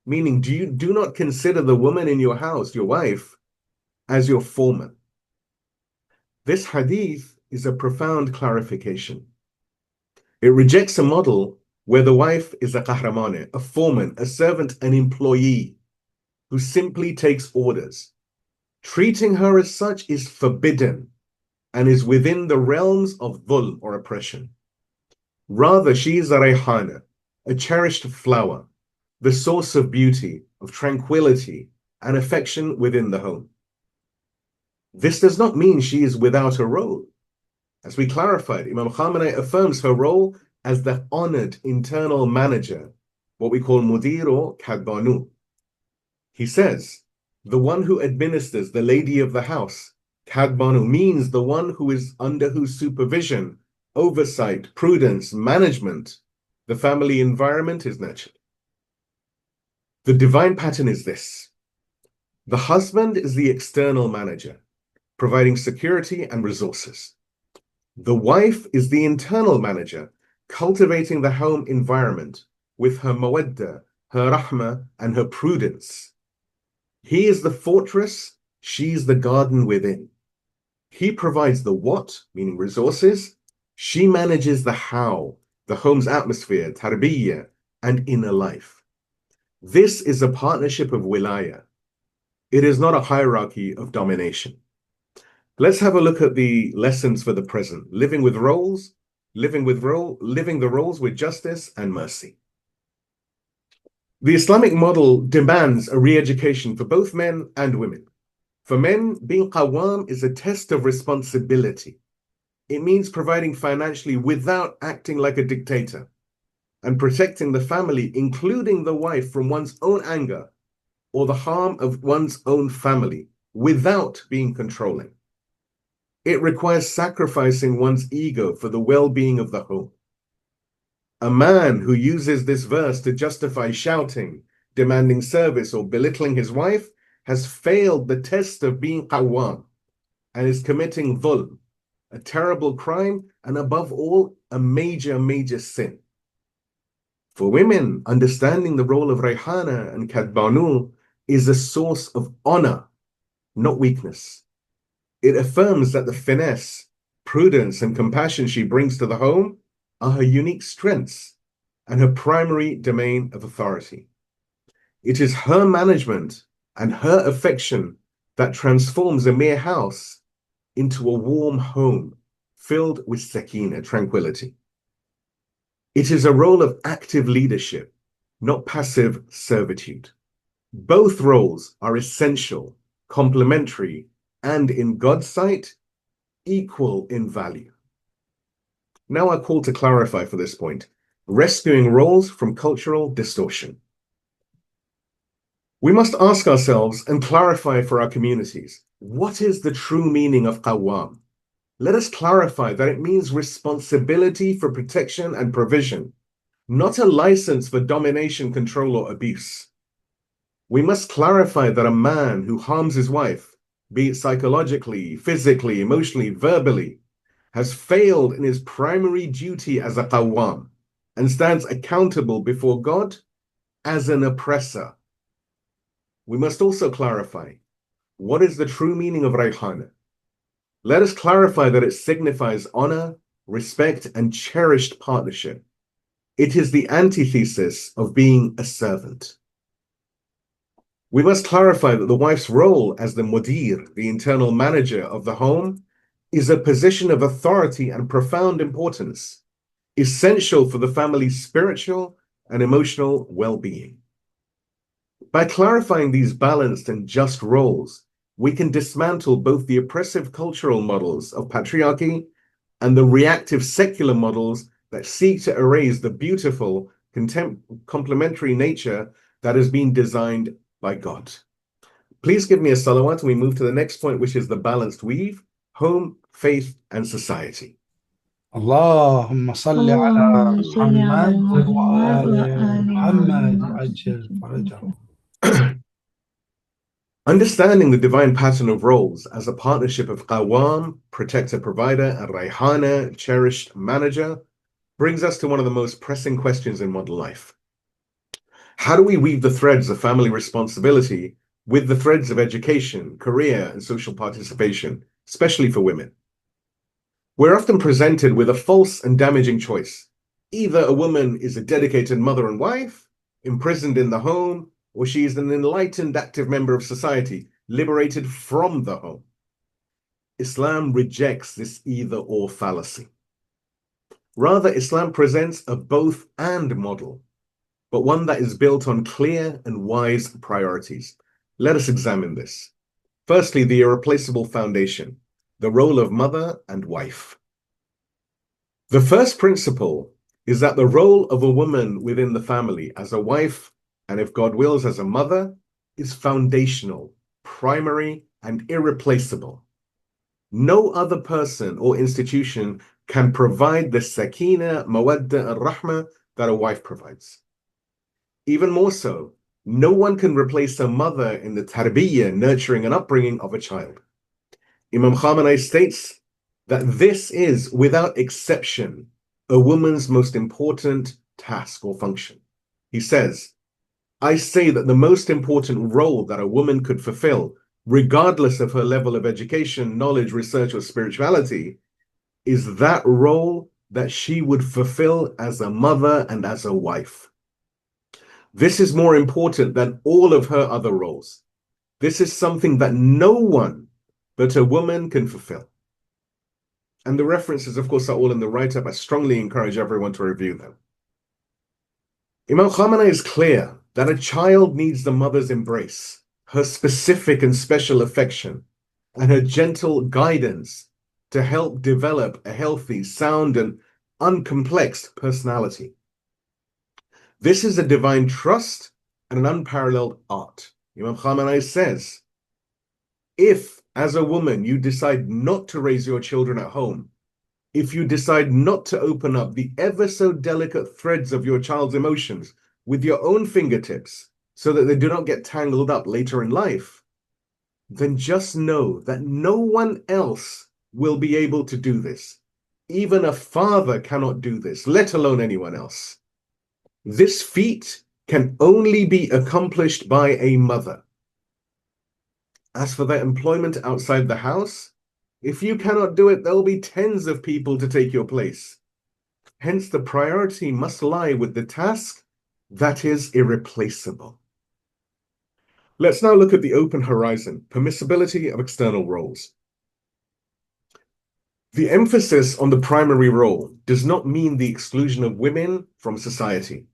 meaning do not consider the woman in your house, your wife, as your foreman. This hadith is a profound clarification. It rejects a model where the wife is a qahramana, a foreman, a servant, an employee who simply takes orders. Treating her as such is forbidden and is within the realms of dhulm or oppression. Rather, she is a Rayhanah, a cherished flower, the source of beauty, of tranquility, and affection within the home. This does not mean she is without a role. As we clarified, Imam Khamenei affirms her role as the honored internal manager, what we call mudir or kadbanu. He says, the one who administers, the lady of the house, kadbanu, means the one who is under whose supervision, oversight, prudence, management, the family environment is nurtured. The divine pattern is this. The husband is the external manager, providing security and resources. The wife is the internal manager, cultivating the home environment with her mawadda, her rahmah, and her prudence. He is the fortress, she is the garden within. He provides the what, meaning resources. She manages the how, the home's atmosphere, tarbiyyah, and inner life. This is a partnership of wilayah. It is not a hierarchy of domination. Let's have a look at the lessons for the present. Living the roles with justice and mercy. The Islamic model demands a re-education for both men and women. For men, being Qawwam is a test of responsibility. It means providing financially without acting like a dictator and protecting the family, including the wife, from one's own anger or the harm of one's own family without being controlling. It requires sacrificing one's ego for the well-being of the home. A man who uses this verse to justify shouting, demanding service, or belittling his wife has failed the test of being Qawwam and is committing dhulm, a terrible crime, and above all, a major, major sin. For women, understanding the role of Rayhanah and Kadbanu is a source of honor, not weakness. It affirms that the finesse, prudence, and compassion she brings to the home are her unique strengths and her primary domain of authority. It is her management and her affection that transforms a mere house into a warm home filled with sakina, tranquility. It is a role of active leadership, not passive servitude. Both roles are essential, complementary, and in God's sight, equal in value. Now I call to clarify for this point, rescuing roles from cultural distortion. We must ask ourselves and clarify for our communities, what is the true meaning of Qawwam? Let us clarify that it means responsibility for protection and provision, not a license for domination, control, or abuse. We must clarify that a man who harms his wife, be it psychologically, physically, emotionally, verbally, has failed in his primary duty as a Qawwam and stands accountable before God as an oppressor. We must also clarify, what is the true meaning of Rayhanah? Let us clarify that it signifies honor, respect, and cherished partnership. It is the antithesis of being a servant. We must clarify that the wife's role as the mudir, the internal manager of the home, is a position of authority and profound importance, essential for the family's spiritual and emotional well-being. By clarifying these balanced and just roles, we can dismantle both the oppressive cultural models of patriarchy and the reactive secular models that seek to erase the beautiful, complementary nature that has been designed by God. Please give me a salawat and we move to the next point, which is the balanced weave, home, faith, and society. اللهم صل على محمد وآل محمد عجل فرجهم. Understanding the divine pattern of roles as a partnership of Qawwam, protector, provider, and Rayhanah, cherished manager, brings us to one of the most pressing questions in modern life. How do we weave the threads of family responsibility with the threads of education, career, and social participation, especially for women? We're often presented with a false and damaging choice. Either a woman is a dedicated mother and wife, imprisoned in the home, or she is an enlightened, active member of society, liberated from the home. Islam rejects this either-or fallacy. Rather, Islam presents a both-and model, but one that is built on clear and wise priorities. Let us examine this. Firstly, the irreplaceable foundation, the role of mother and wife. The first principle is that the role of a woman within the family as a wife, and if God wills, as a mother, is foundational, primary, and irreplaceable. No other person or institution can provide the sakina, mawadda, and rahmah that a wife provides. Even more so, no one can replace a mother in the tarbiyyah, nurturing and upbringing of a child. Imam Khamenei states that this is, without exception, a woman's most important task or function. He says, I say that the most important role that a woman could fulfill, regardless of her level of education, knowledge, research, or spirituality, is that role that she would fulfill as a mother and as a wife. This is more important than all of her other roles. This is something that no one but a woman can fulfill. And the references, of course, are all in the write-up. I strongly encourage everyone to review them. Imam Khamenei is clear that a child needs the mother's embrace, her specific and special affection, and her gentle guidance to help develop a healthy, sound, and uncomplexed personality. This is a divine trust and an unparalleled art. Imam Khamenei says, if, as a woman, you decide not to raise your children at home, if you decide not to open up the ever so delicate threads of your child's emotions with your own fingertips so that they do not get tangled up later in life, then just know that no one else will be able to do this. Even a father cannot do this, let alone anyone else. This feat can only be accomplished by a mother. As for their employment outside the house, if you cannot do it, there will be tens of people to take your place. Hence, the priority must lie with the task that is irreplaceable. Let's now look at the open horizon, permissibility of external roles. The emphasis on the primary role does not mean the exclusion of women from society.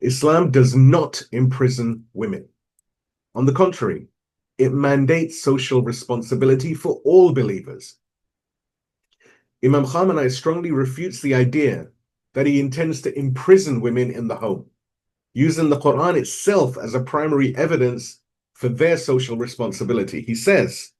Islam does not imprison women. On the contrary, it mandates social responsibility for all believers. Imam Khamenei strongly refutes the idea that he intends to imprison women in the home, using the Quran itself as a primary evidence for their social responsibility. He says,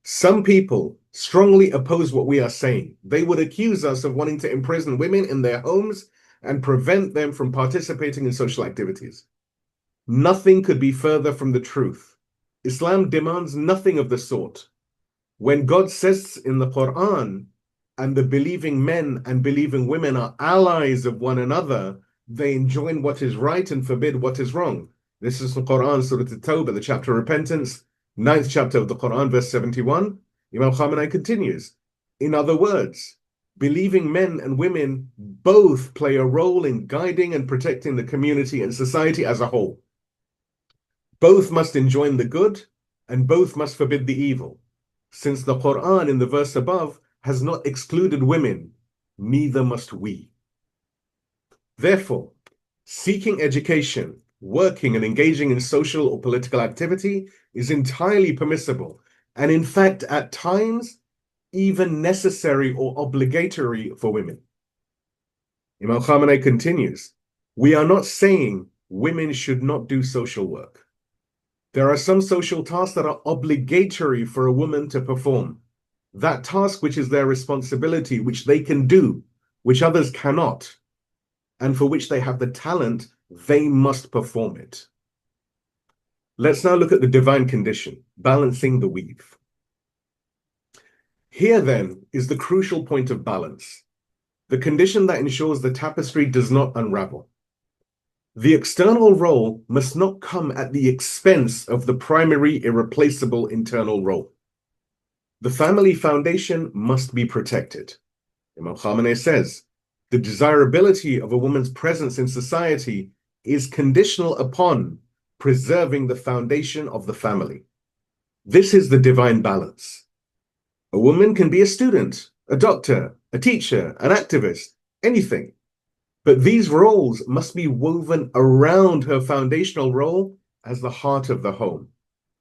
some people strongly oppose what we are saying. They would accuse us of wanting to imprison women in their homes and prevent them from participating in social activities. Nothing could be further from the truth. Islam demands nothing of the sort. When God says in the Quran, and the believing men and believing women are allies of one another, they enjoin what is right and forbid what is wrong. This is the Quran, Surah At-Tawbah, the chapter of repentance, 9th chapter of the Quran, verse 71. Imam Khamenei continues, in other words, believing men and women both play a role in guiding and protecting the community and society as a whole. Both must enjoin the good and both must forbid the evil. Since the Quran in the verse above has not excluded women, neither must we. Therefore, seeking education, working and engaging in social or political activity is entirely permissible, and in fact, at times, even necessary or obligatory for women. Imam Khamenei continues, we are not saying women should not do social work. There are some social tasks that are obligatory for a woman to perform. That task which is their responsibility, which they can do, which others cannot, and for which they have the talent, they must perform it. Let's now look at the divine condition, balancing the weave. Here then is the crucial point of balance. the condition that ensures the tapestry does not unravel. The external role must not come at the expense of the primary irreplaceable internal role. The family foundation must be protected. Imam Khamenei says, the desirability of a woman's presence in society is conditional upon preserving the foundation of the family. This is the divine balance. A woman can be a student, a doctor, a teacher, an activist, anything. But these roles must be woven around her foundational role as the heart of the home,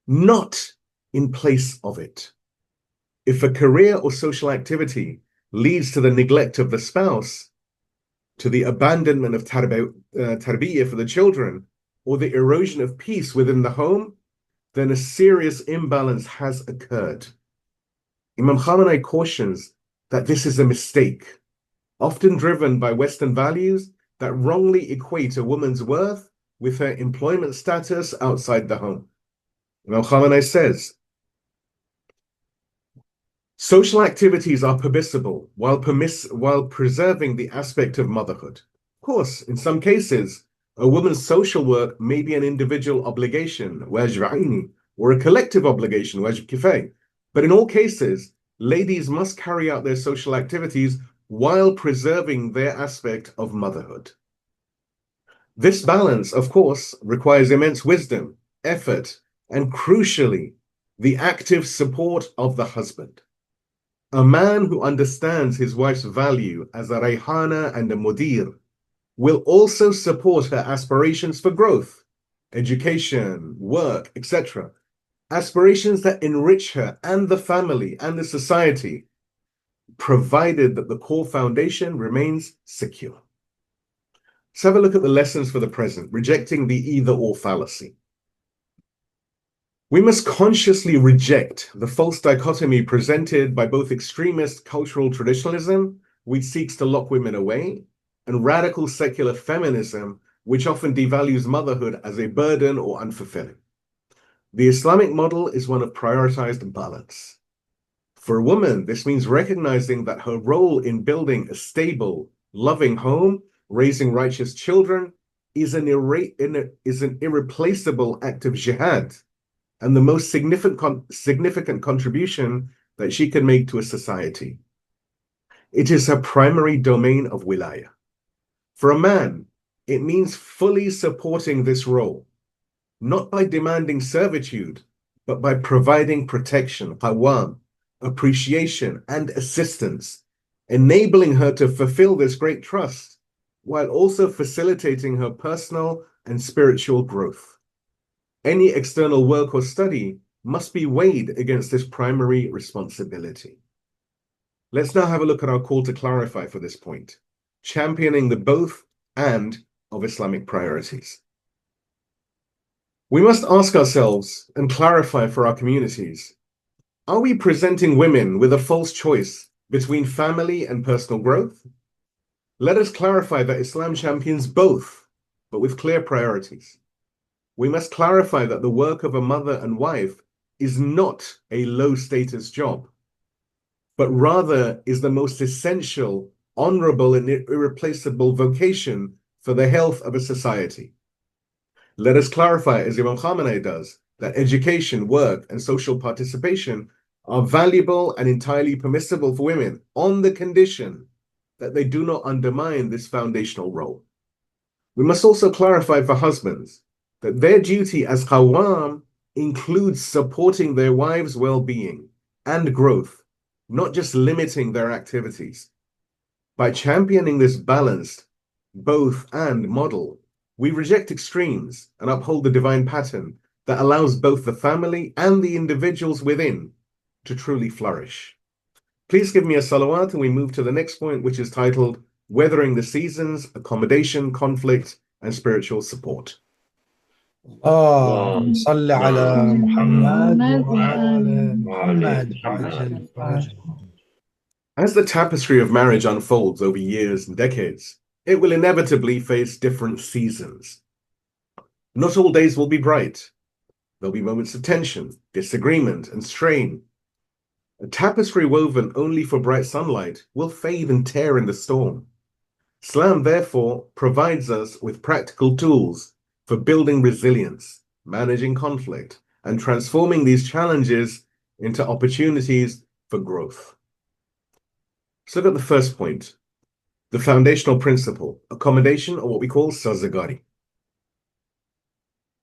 not in place of it. If a career or social activity leads to the neglect of the spouse, to the abandonment of tarbiyyah for the children, or the erosion of peace within the home, then a serious imbalance has occurred. Imam Khamenei cautions that this is a mistake, often driven by Western values that wrongly equate a woman's worth with her employment status outside the home. Imam Khamenei says, social activities are permissible while preserving the aspect of motherhood. Of course, in some cases, a woman's social work may be an individual obligation, wajib aini, or a collective obligation, wajib kifay. But in all cases, ladies must carry out their social activities while preserving their aspect of motherhood. This balance, of course, requires immense wisdom, effort, and crucially, the active support of the husband. A man who understands his wife's value as a Rayhanah and a mudir will also support her aspirations for growth, education, work, etc. Aspirations that enrich her and the family and the society, provided that the core foundation remains secure. Let's have a look at the lessons for the present, rejecting the either-or fallacy. We must consciously reject the false dichotomy presented by both extremist cultural traditionalism, which seeks to lock women away, and radical secular feminism, which often devalues motherhood as a burden or unfulfilling. The Islamic model is one of prioritized balance. For a woman, this means recognizing that her role in building a stable, loving home, raising righteous children, is an irreplaceable act of jihad, and the most significant contribution that she can make to a society. It is her primary domain of Wilayah. For a man, it means fully supporting this role, not by demanding servitude, but by providing protection, Qawwam, appreciation, and assistance, enabling her to fulfill this great trust, while also facilitating her personal and spiritual growth. Any external work or study must be weighed against this primary responsibility. Let's now have a look at our call to clarify for this point, championing the both and of Islamic priorities. We must ask ourselves and clarify for our communities, are we presenting women with a false choice between family and personal growth? Let us clarify that Islam champions both, but with clear priorities. We must clarify that the work of a mother and wife is not a low-status job, but rather is the most essential, honorable, and irreplaceable vocation for the health of a society. Let us clarify, as Imam Khamenei does, that education, work, and social participation are valuable and entirely permissible for women on the condition that they do not undermine this foundational role. We must also clarify for husbands that their duty as Qawwam includes supporting their wives' well-being and growth, not just limiting their activities. By championing this balanced both and model, we reject extremes and uphold the divine pattern that allows both the family and the individuals within to truly flourish. Please give me a salawat and we move to the next point, which is titled Weathering the Seasons, Accommodation, Conflict, and Spiritual Support. اللهم صل على محمد وآل محمد وعجل فرجهم. As the tapestry of marriage unfolds over years and decades, it will inevitably face different seasons. Not all days will be bright. There'll be moments of tension, disagreement, and strain. A tapestry woven only for bright sunlight will fade and tear in the storm. Islam, therefore, provides us with practical tools for building resilience, managing conflict, and transforming these challenges into opportunities for growth. Let's look at the first point, the foundational principle, accommodation, or what we call sazagari.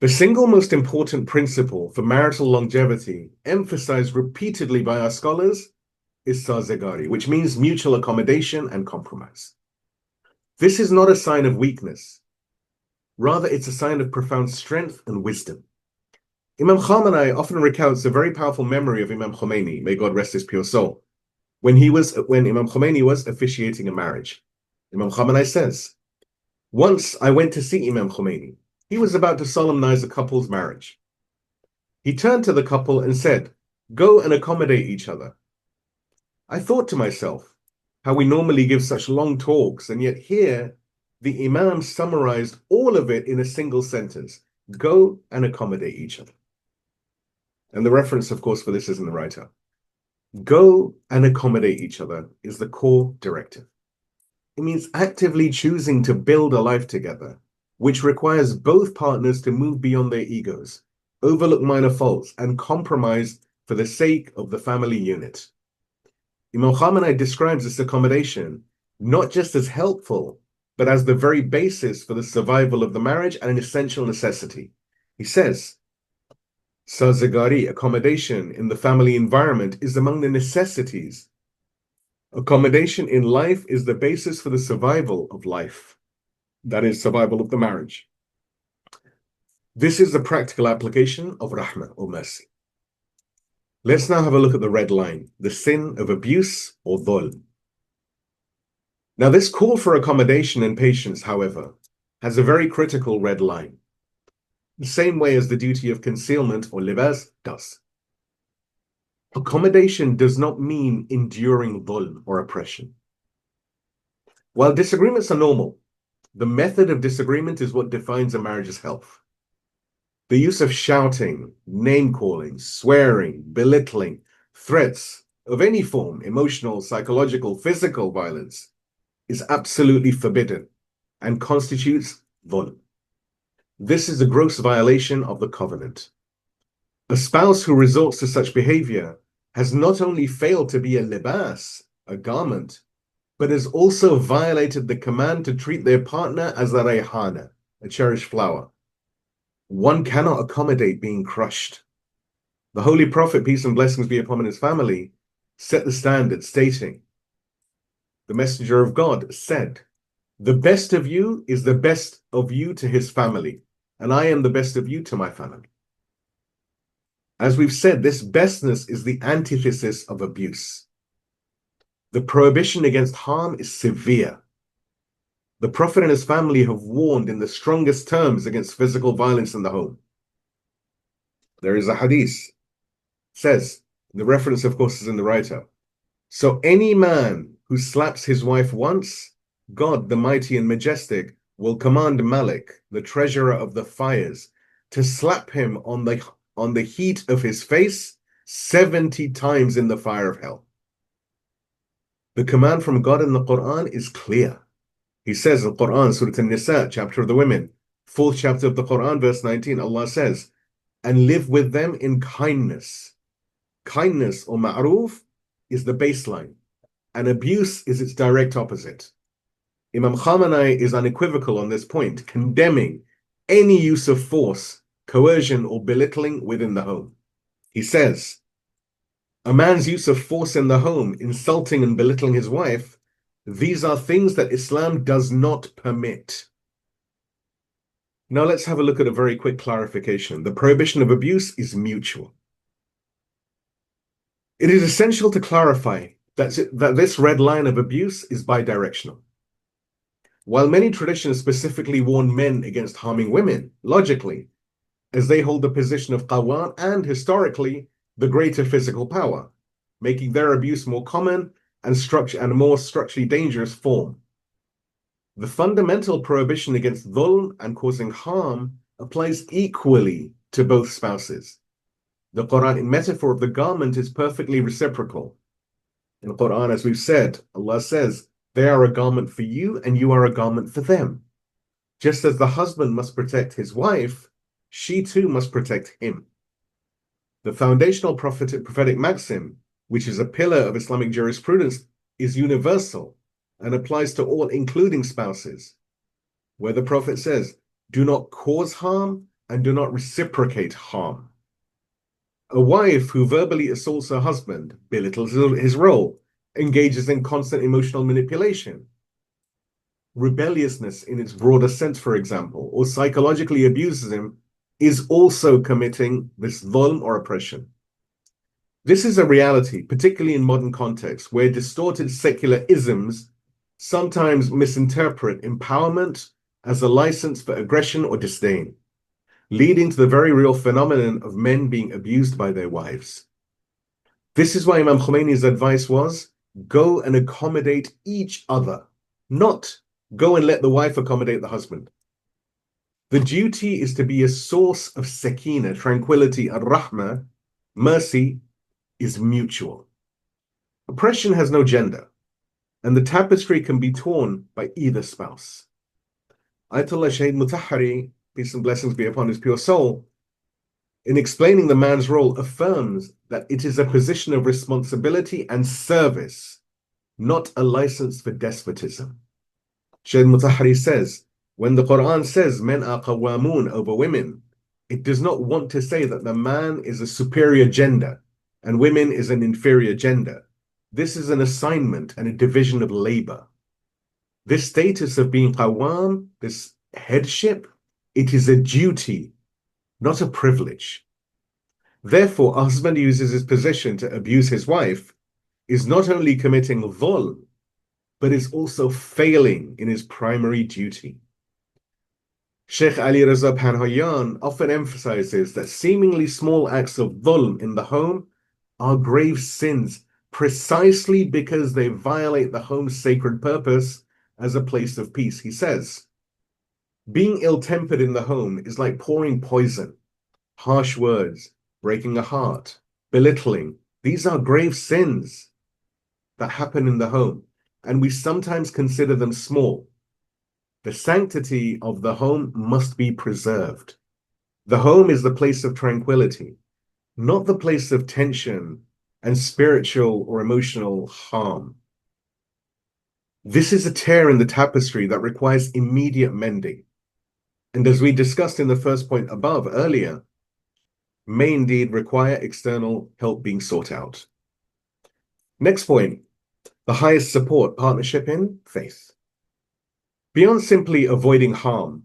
The single most important principle for marital longevity, emphasized repeatedly by our scholars, is sazagari, which means mutual accommodation and compromise. This is not a sign of weakness. Rather, it's a sign of profound strength and wisdom. Imam Khamenei often recounts a very powerful memory of Imam Khomeini, may God rest his pure soul, when Imam Khomeini was officiating a marriage. Imam Khamenei says, "Once I went to see Imam Khomeini. He was about to solemnize a couple's marriage. He turned to the couple and said, 'Go and accommodate each other.' I thought to myself, how we normally give such long talks, and yet here the Imam summarized all of it in a single sentence. Go and accommodate each other." And the reference, of course, for this is in the write-up. Go and accommodate each other is the core directive. It means actively choosing to build a life together, which requires both partners to move beyond their egos, overlook minor faults, and compromise for the sake of the family unit. Imam Khamenei describes this accommodation not just as helpful, but as the very basis for the survival of the marriage and an essential necessity. He says, Sazagari, accommodation in the family environment, is among the necessities. Accommodation in life is the basis for the survival of life. That is, survival of the marriage. This is the practical application of rahmah, or mercy. Let's now have a look at the red line, the sin of abuse or dhulm. Now, this call for accommodation and patience, however, has a very critical red line, the same way as the duty of concealment or libas does. Accommodation does not mean enduring dhulm or oppression. While disagreements are normal, the method of disagreement is what defines a marriage's health. The use of shouting, name-calling, swearing, belittling, threats of any form, emotional, psychological, physical violence, is absolutely forbidden and constitutes dhulm. This is a gross violation of the covenant. A spouse who resorts to such behavior has not only failed to be a libas, a garment, but has also violated the command to treat their partner as a Rayhanah, a cherished flower. One cannot accommodate being crushed. The Holy Prophet, peace and blessings be upon his family, set the standard, stating, the Messenger of God said, "The best of you is the best of you to his family, and I am the best of you to my family." As we've said, this bestness is the antithesis of abuse. The prohibition against harm is severe. The Prophet and his family have warned in the strongest terms against physical violence in the home. There is a hadith, says, the reference of course is in the write-up, "So any man who slaps his wife once, God the mighty and majestic will command Malik, the treasurer of the fires, to slap him on the heat of his face 70 times in the fire of hell." The command from God in the Quran is clear. He says in Quran, Surah An-Nisa, chapter of the women, 4th chapter of the Quran, verse 19, Allah says, "And live with them in kindness." Kindness, or ma'roof, is the baseline, and abuse is its direct opposite. Imam Khamenei is unequivocal on this point, condemning any use of force, coercion, or belittling within the home. He says, a man's use of force in the home, insulting and belittling his wife, these are things that Islam does not permit. Now let's have a look at a very quick clarification. The prohibition of abuse is mutual. It is essential to clarify that this red line of abuse is bidirectional. While many traditions specifically warn men against harming women, logically, as they hold the position of Qawwam and, historically, the greater physical power, making their abuse more common and a more structurally dangerous form. The fundamental prohibition against dhulm and causing harm applies equally to both spouses. The Quranic metaphor of the garment is perfectly reciprocal. In the Quran, as we've said, Allah says, they are a garment for you and you are a garment for them. Just as the husband must protect his wife, she too must protect him. The foundational prophetic maxim, which is a pillar of Islamic jurisprudence, is universal and applies to all, including spouses, where the Prophet says, do not cause harm and do not reciprocate harm. A wife who verbally assaults her husband, belittles his role, engages in constant emotional manipulation, rebelliousness in its broader sense, for example, or psychologically abuses him, is also committing this dhulm or oppression. This is a reality, particularly in modern contexts, where distorted secular isms sometimes misinterpret empowerment as a license for aggression or disdain, leading to the very real phenomenon of men being abused by their wives. This is why Imam Khomeini's advice was, go and accommodate each other, not go and let the wife accommodate the husband. The duty is to be a source of sakina, tranquility, and rahmah. Mercy is mutual. Oppression has no gender, and the tapestry can be torn by either spouse. Ayatollah Shahid Mutahhari, peace and blessings be upon his pure soul, in explaining the man's role, affirms that it is a position of responsibility and service, not a license for despotism. Shahid Mutahhari says, when the Quran says men are qawwamun over women, it does not want to say that the man is a superior gender and women is an inferior gender. This is an assignment and a division of labor. This status of being qawwam, this headship, it is a duty, not a privilege. Therefore, a husband who uses his position to abuse his wife is not only committing dhulm, but is also failing in his primary duty. Sheikh Ali Raza Panhoyan often emphasizes that seemingly small acts of dhulm in the home are grave sins precisely because they violate the home's sacred purpose as a place of peace. He says, being ill-tempered in the home is like pouring poison, harsh words, breaking a heart, belittling. These are grave sins that happen in the home, and we sometimes consider them small. The sanctity of the home must be preserved. The home is the place of tranquility, not the place of tension and spiritual or emotional harm. This is a tear in the tapestry that requires immediate mending. And as we discussed in the first point above earlier, may indeed require external help being sought out. Next point, the highest support, partnership in faith. Beyond simply avoiding harm,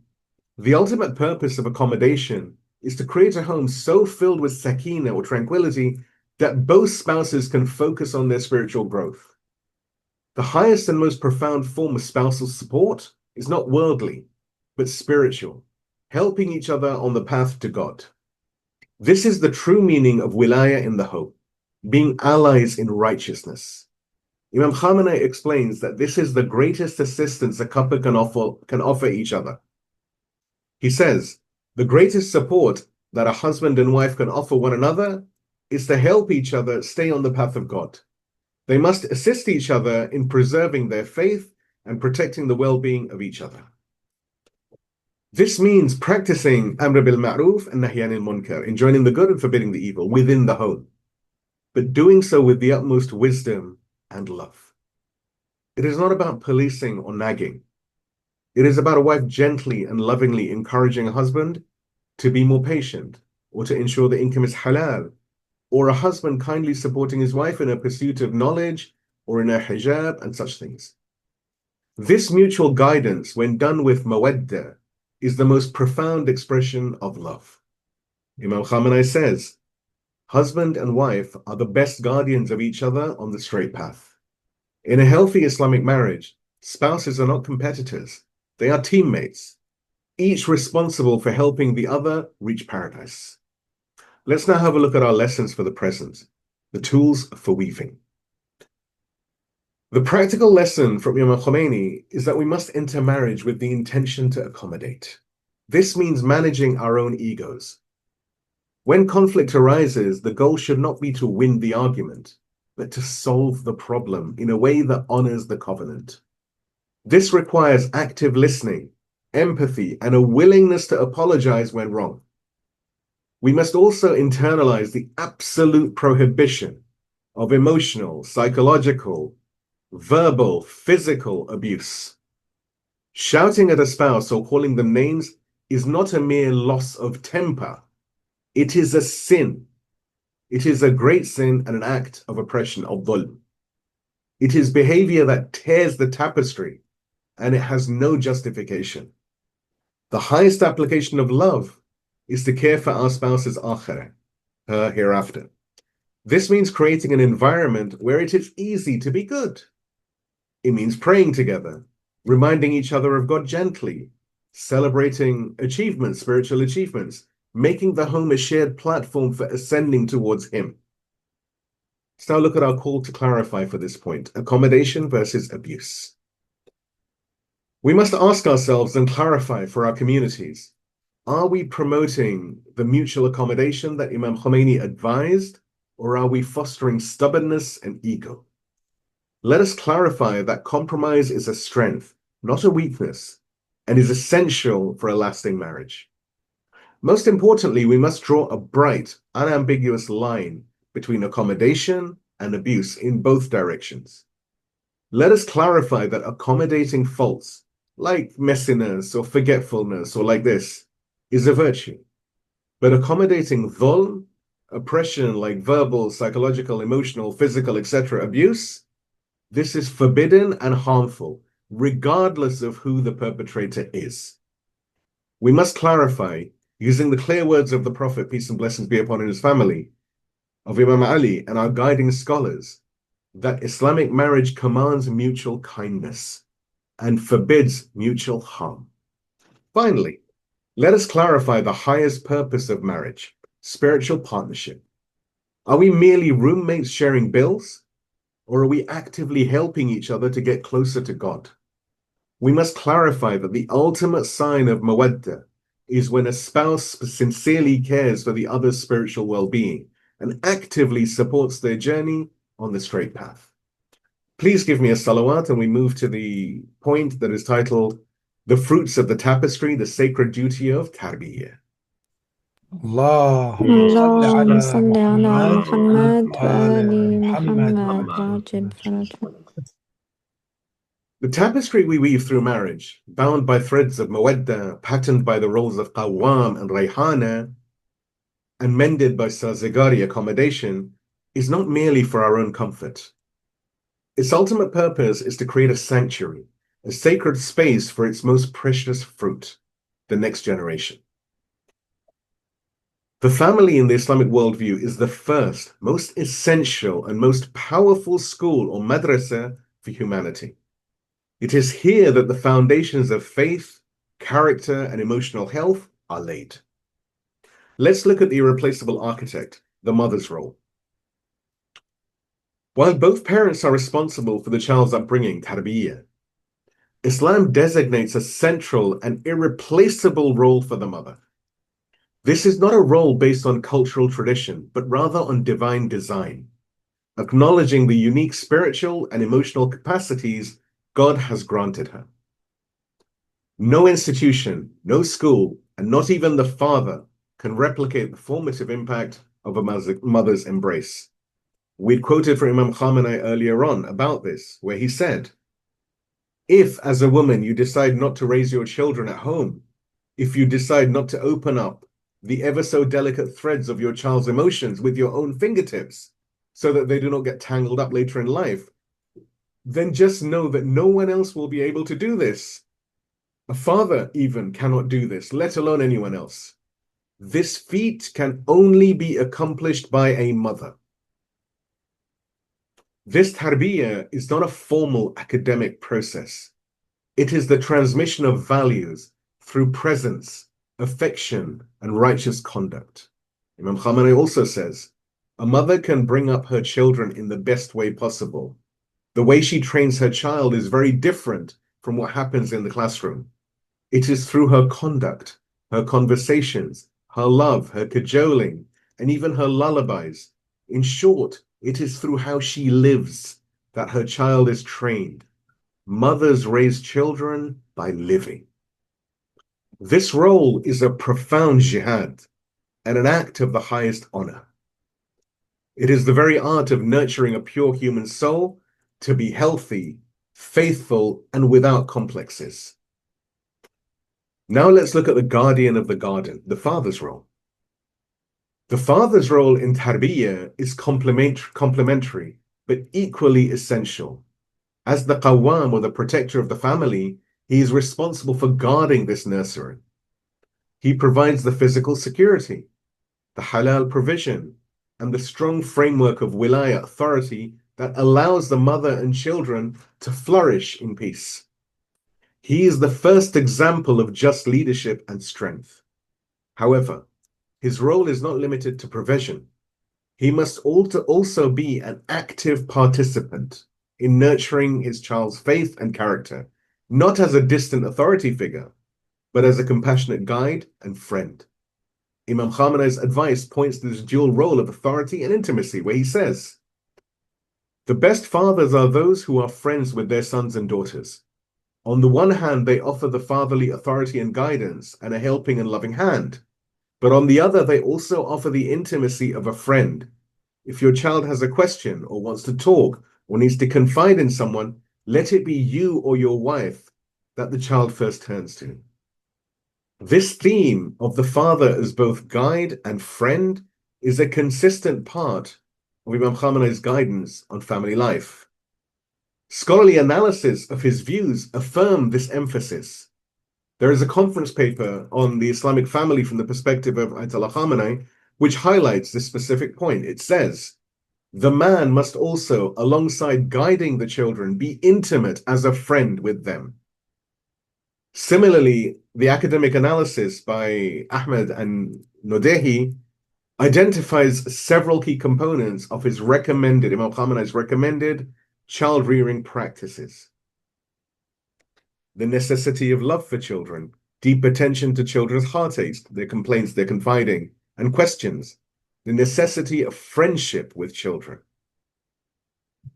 the ultimate purpose of accommodation is to create a home so filled with sakina or tranquility that both spouses can focus on their spiritual growth. The highest and most profound form of spousal support is not worldly, but spiritual, helping each other on the path to God. This is the true meaning of Wilayah in the home, being allies in righteousness. Imam Khamenei explains that this is the greatest assistance a couple can offer each other. He says, the greatest support that a husband and wife can offer one another is to help each other stay on the path of God. They must assist each other in preserving their faith and protecting the well-being of each other. This means practicing Amr bil Ma'ruf and Nahy anil Munkar, enjoining the good and forbidding the evil within the home, but doing so with the utmost wisdom and love. It is not about policing or nagging. It is about a wife gently and lovingly encouraging a husband to be more patient or to ensure the income is halal, or a husband kindly supporting his wife in her pursuit of knowledge or in her hijab and such things. This mutual guidance, when done with mawaddah, is the most profound expression of love. Imam Khamenei says, husband and wife are the best guardians of each other on the straight path. In a healthy Islamic marriage, spouses are not competitors. They are teammates, each responsible for helping the other reach paradise. Let's now have a look at our lessons for the present, the tools for weaving. The practical lesson from Imam Khomeini is that we must enter marriage with the intention to accommodate. This means managing our own egos. When conflict arises, the goal should not be to win the argument, but to solve the problem in a way that honors the covenant. This requires active listening, empathy, and a willingness to apologize when wrong. We must also internalize the absolute prohibition of emotional, psychological, verbal, physical abuse. Shouting at a spouse or calling them names is not a mere loss of temper. It is a sin. It is a great sin and an act of oppression, of dhulm. It is behavior that tears the tapestry, and it has no justification. The highest application of love is to care for our spouse's akhirah, her hereafter. This means creating an environment where it is easy to be good. It means praying together, reminding each other of God gently, celebrating achievements, spiritual achievements, making the home a shared platform for ascending towards Him. Let's now look at our call to clarify for this point, accommodation versus abuse. We must ask ourselves and clarify for our communities, are we promoting the mutual accommodation that Imam Khomeini advised, or are we fostering stubbornness and ego? Let us clarify that compromise is a strength, not a weakness, and is essential for a lasting marriage. Most importantly, we must draw a bright, unambiguous line between accommodation and abuse in both directions. Let us clarify that accommodating faults, like messiness or forgetfulness or like this, is a virtue. But accommodating dhulm, oppression like verbal, psychological, emotional, physical, etc. abuse, this is forbidden and harmful, regardless of who the perpetrator is. We must clarify, using the clear words of the Prophet, peace and blessings be upon him and his family, of Imam Ali and our guiding scholars, that Islamic marriage commands mutual kindness and forbids mutual harm. Finally, let us clarify the highest purpose of marriage, spiritual partnership. Are we merely roommates sharing bills, or are we actively helping each other to get closer to God? We must clarify that the ultimate sign of mawadda is when a spouse sincerely cares for the other's spiritual well-being and actively supports their journey on the straight path. Please give me a salawat, and we move to the point that is titled, The Fruits of the Tapestry, the Sacred Duty of Tarbiyyah. اللهم صل على محمد وآل محمد عاجل فرجهم. The tapestry we weave through marriage, bound by threads of mawadda, patterned by the roles of Qawwam and Rayhanah, and mended by sazigari accommodation, is not merely for our own comfort. Its ultimate purpose is to create a sanctuary, a sacred space for its most precious fruit, the next generation. The family in the Islamic worldview is the first, most essential, and most powerful school or madrasa for humanity. It is here that the foundations of faith, character, and emotional health are laid. Let's look at the irreplaceable architect, the mother's role. While both parents are responsible for the child's upbringing, tarbiyyah, Islam designates a central and irreplaceable role for the mother. This is not a role based on cultural tradition, but rather on divine design, acknowledging the unique spiritual and emotional capacities God has granted her. No institution, no school, and not even the father can replicate the formative impact of a mother's embrace. We'd quoted from Imam Khamenei earlier on about this, where he said, if as a woman you decide not to raise your children at home, if you decide not to open up the ever so delicate threads of your child's emotions with your own fingertips so that they do not get tangled up later in life, then just know that no one else will be able to do this. A father even cannot do this, let alone anyone else. This feat can only be accomplished by a mother. This tarbiyyah is not a formal academic process. It is the transmission of values through presence, affection, and righteous conduct. Imam Khamenei also says, a mother can bring up her children in the best way possible. The way she trains her child is very different from what happens in the classroom. It is through her conduct, her conversations, her love, her cajoling, and even her lullabies. In short, it is through how she lives that her child is trained. Mothers raise children by living. This role is a profound jihad and an act of the highest honor. It is the very art of nurturing a pure human soul to be healthy, faithful, and without complexes. Now let's look at the guardian of the garden, the father's role. The father's role in Tarbiyyah is complementary, but equally essential. As the Qawwam, or the protector of the family, he is responsible for guarding this nursery. He provides the physical security, the halal provision, and the strong framework of Wilayah authority that allows the mother and children to flourish in peace. He is the first example of just leadership and strength. However, his role is not limited to provision. He must also be an active participant in nurturing his child's faith and character, not as a distant authority figure, but as a compassionate guide and friend. Imam Khamenei's advice points to this dual role of authority and intimacy, where he says, "The best fathers are those who are friends with their sons and daughters. On the one hand, they offer the fatherly authority and guidance and a helping and loving hand. But on the other, they also offer the intimacy of a friend. If your child has a question or wants to talk or needs to confide in someone, let it be you or your wife that the child first turns to." This theme of the father as both guide and friend is a consistent part of Imam Khamenei's guidance on family life. Scholarly analysis of his views affirm this emphasis. There is a conference paper on the Islamic family from the perspective of Ayatollah Khamenei, which highlights this specific point. It says, "The man must also, alongside guiding the children, be intimate as a friend with them." Similarly, the academic analysis by Ahmed and Nohe identifies several key components of his recommended, Imam Khamenei's recommended child rearing practices. The necessity of love for children, deep attention to children's heartaches, their complaints, their confiding, and questions. The necessity of friendship with children.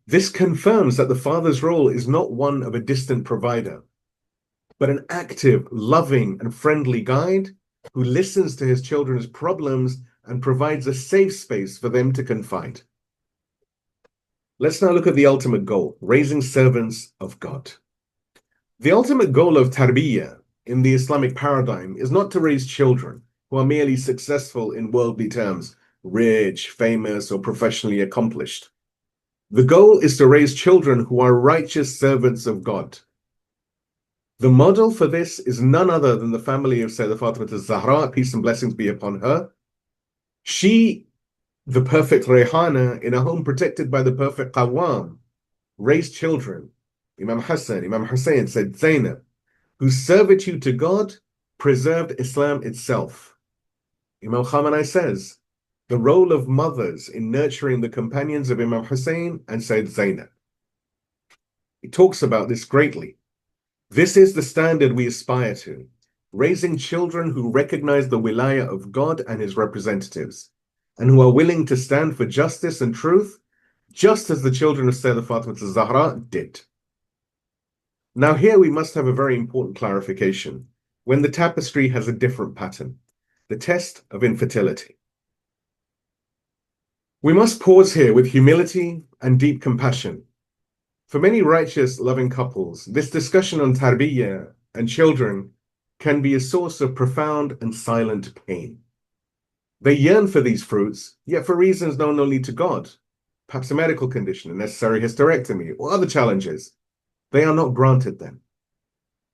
This confirms that the father's role is not one of a distant provider, but an active, loving, and friendly guide who listens to his children's problems and provides a safe space for them to confide. Let's now look at the ultimate goal, raising servants of God. The ultimate goal of Tarbiyyah in the Islamic paradigm is not to raise children who are merely successful in worldly terms, rich, famous, or professionally accomplished. The goal is to raise children who are righteous servants of God. The model for this is none other than the family of Sayyidah Fatimiyyah Zahra, peace and blessings be upon her. She, the perfect Rayhanah, in a home protected by the perfect Qawwam, raised children, Imam Hassan, Imam Hussein, said Zainab, whose servitude to God preserved Islam itself. Imam Khamenei says, the role of mothers in nurturing the companions of Imam Hussein and Sayyid Zainab. He talks about this greatly. This is the standard we aspire to, raising children who recognize the Wilayah of God and his representatives, and who are willing to stand for justice and truth, just as the children of Sayyidah Fatimiyyah Zahra did. Now here we must have a very important clarification, when the tapestry has a different pattern, the test of infertility. We must pause here with humility and deep compassion. For many righteous, loving couples, this discussion on Tarbiyyah and children can be a source of profound and silent pain. They yearn for these fruits, yet for reasons known only to God, perhaps a medical condition, a necessary hysterectomy, or other challenges, they are not granted them.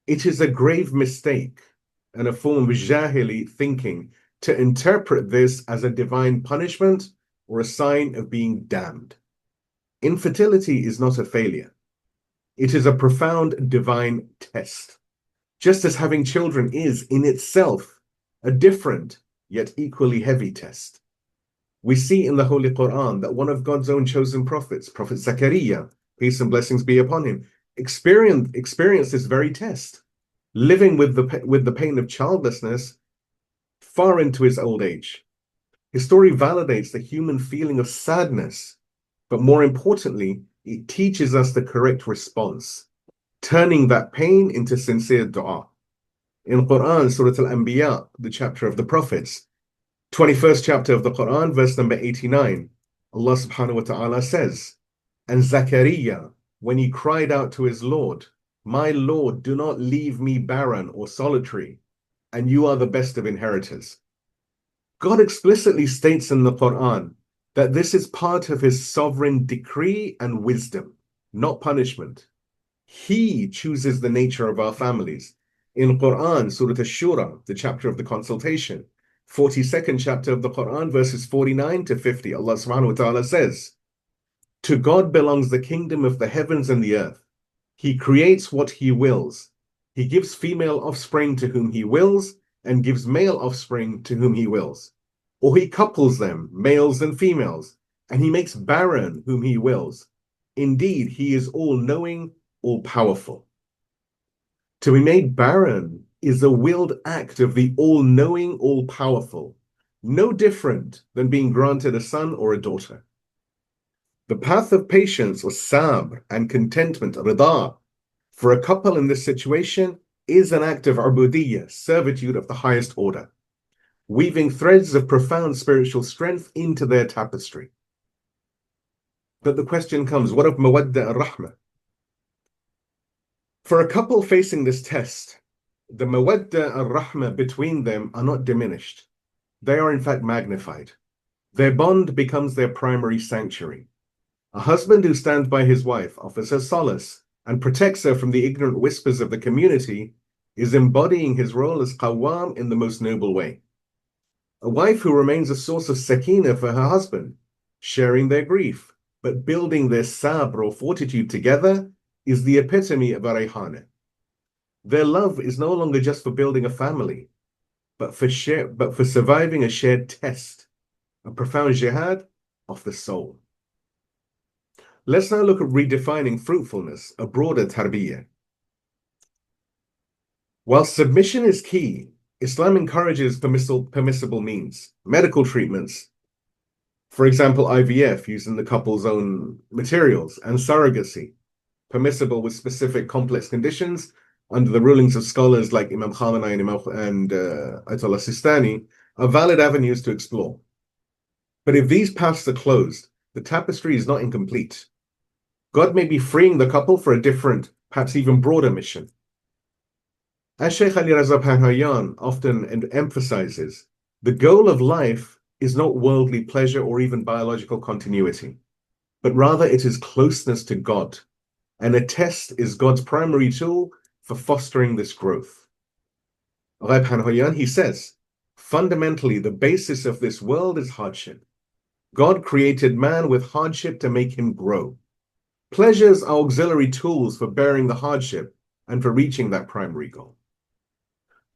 It is a grave mistake and a form of jahili thinking to interpret this as a divine punishment or a sign of being damned. Infertility is not a failure. It is a profound divine test, just as having children is in itself a different yet equally heavy test. We see in the Holy Quran that one of God's own chosen prophets, Prophet Zakaria, peace and blessings be upon him, experienced this very test, living with the pain of childlessness far into his old age. His story validates the human feeling of sadness, but more importantly, it teaches us the correct response, turning that pain into sincere dua. In Quran, Surah Al-Anbiya, the chapter of the prophets, 21st chapter of the Quran, verse number 89, Allah subhanahu wa ta'ala says, and Zachariah, when he cried out to his Lord, my Lord, do not leave me barren or solitary, and you are the best of inheritors. God explicitly states in the Quran that this is part of his sovereign decree and wisdom, not punishment. He chooses the nature of our families. In Quran, Surah Ash-Shura, the chapter of the consultation, 42nd chapter of the Quran, verses 49 to 50, Allah subhanahu wa ta'ala says, to God belongs the kingdom of the heavens and the earth. He creates what he wills. He gives female offspring to whom he wills, and gives male offspring to whom he wills. Or he couples them, males and females, and he makes barren whom he wills. Indeed, he is all-knowing, all-powerful. To be made barren is a willed act of the all-knowing, all-powerful, no different than being granted a son or a daughter. The path of patience or sabr and contentment, rida, for a couple in this situation is an act of ubudiyyah, servitude of the highest order, weaving threads of profound spiritual strength into their tapestry. But the question comes, what of mawadda and rahmah? For a couple facing this test, the mawadda and rahmah between them are not diminished. They are in fact magnified. Their bond becomes their primary sanctuary. A husband who stands by his wife, offers her solace, and protects her from the ignorant whispers of the community is embodying his role as Qawwam in the most noble way. A wife who remains a source of sakina for her husband, sharing their grief, but building their sabr or fortitude together, is the epitome of a Rayhanah. Their love is no longer just for building a family, but for surviving a shared test, a profound jihad of the soul. Let's now look at redefining fruitfulness, a broader tarbiyyah. While submission is key, Islam encourages permissible means, medical treatments, for example, IVF using the couple's own materials, and surrogacy, permissible with specific complex conditions under the rulings of scholars like Imam Khamenei and Ayatollah Sistani, are valid avenues to explore. But if these paths are closed, the tapestry is not incomplete. God may be freeing the couple for a different, perhaps even broader mission. As Shaykh Ali Raza Panhayan often emphasizes, the goal of life is not worldly pleasure or even biological continuity, but rather it is closeness to God, and a test is God's primary tool for fostering this growth. Raib Panhayan, he says, fundamentally, the basis of this world is hardship. God created man with hardship to make him grow. Pleasures are auxiliary tools for bearing the hardship and for reaching that primary goal.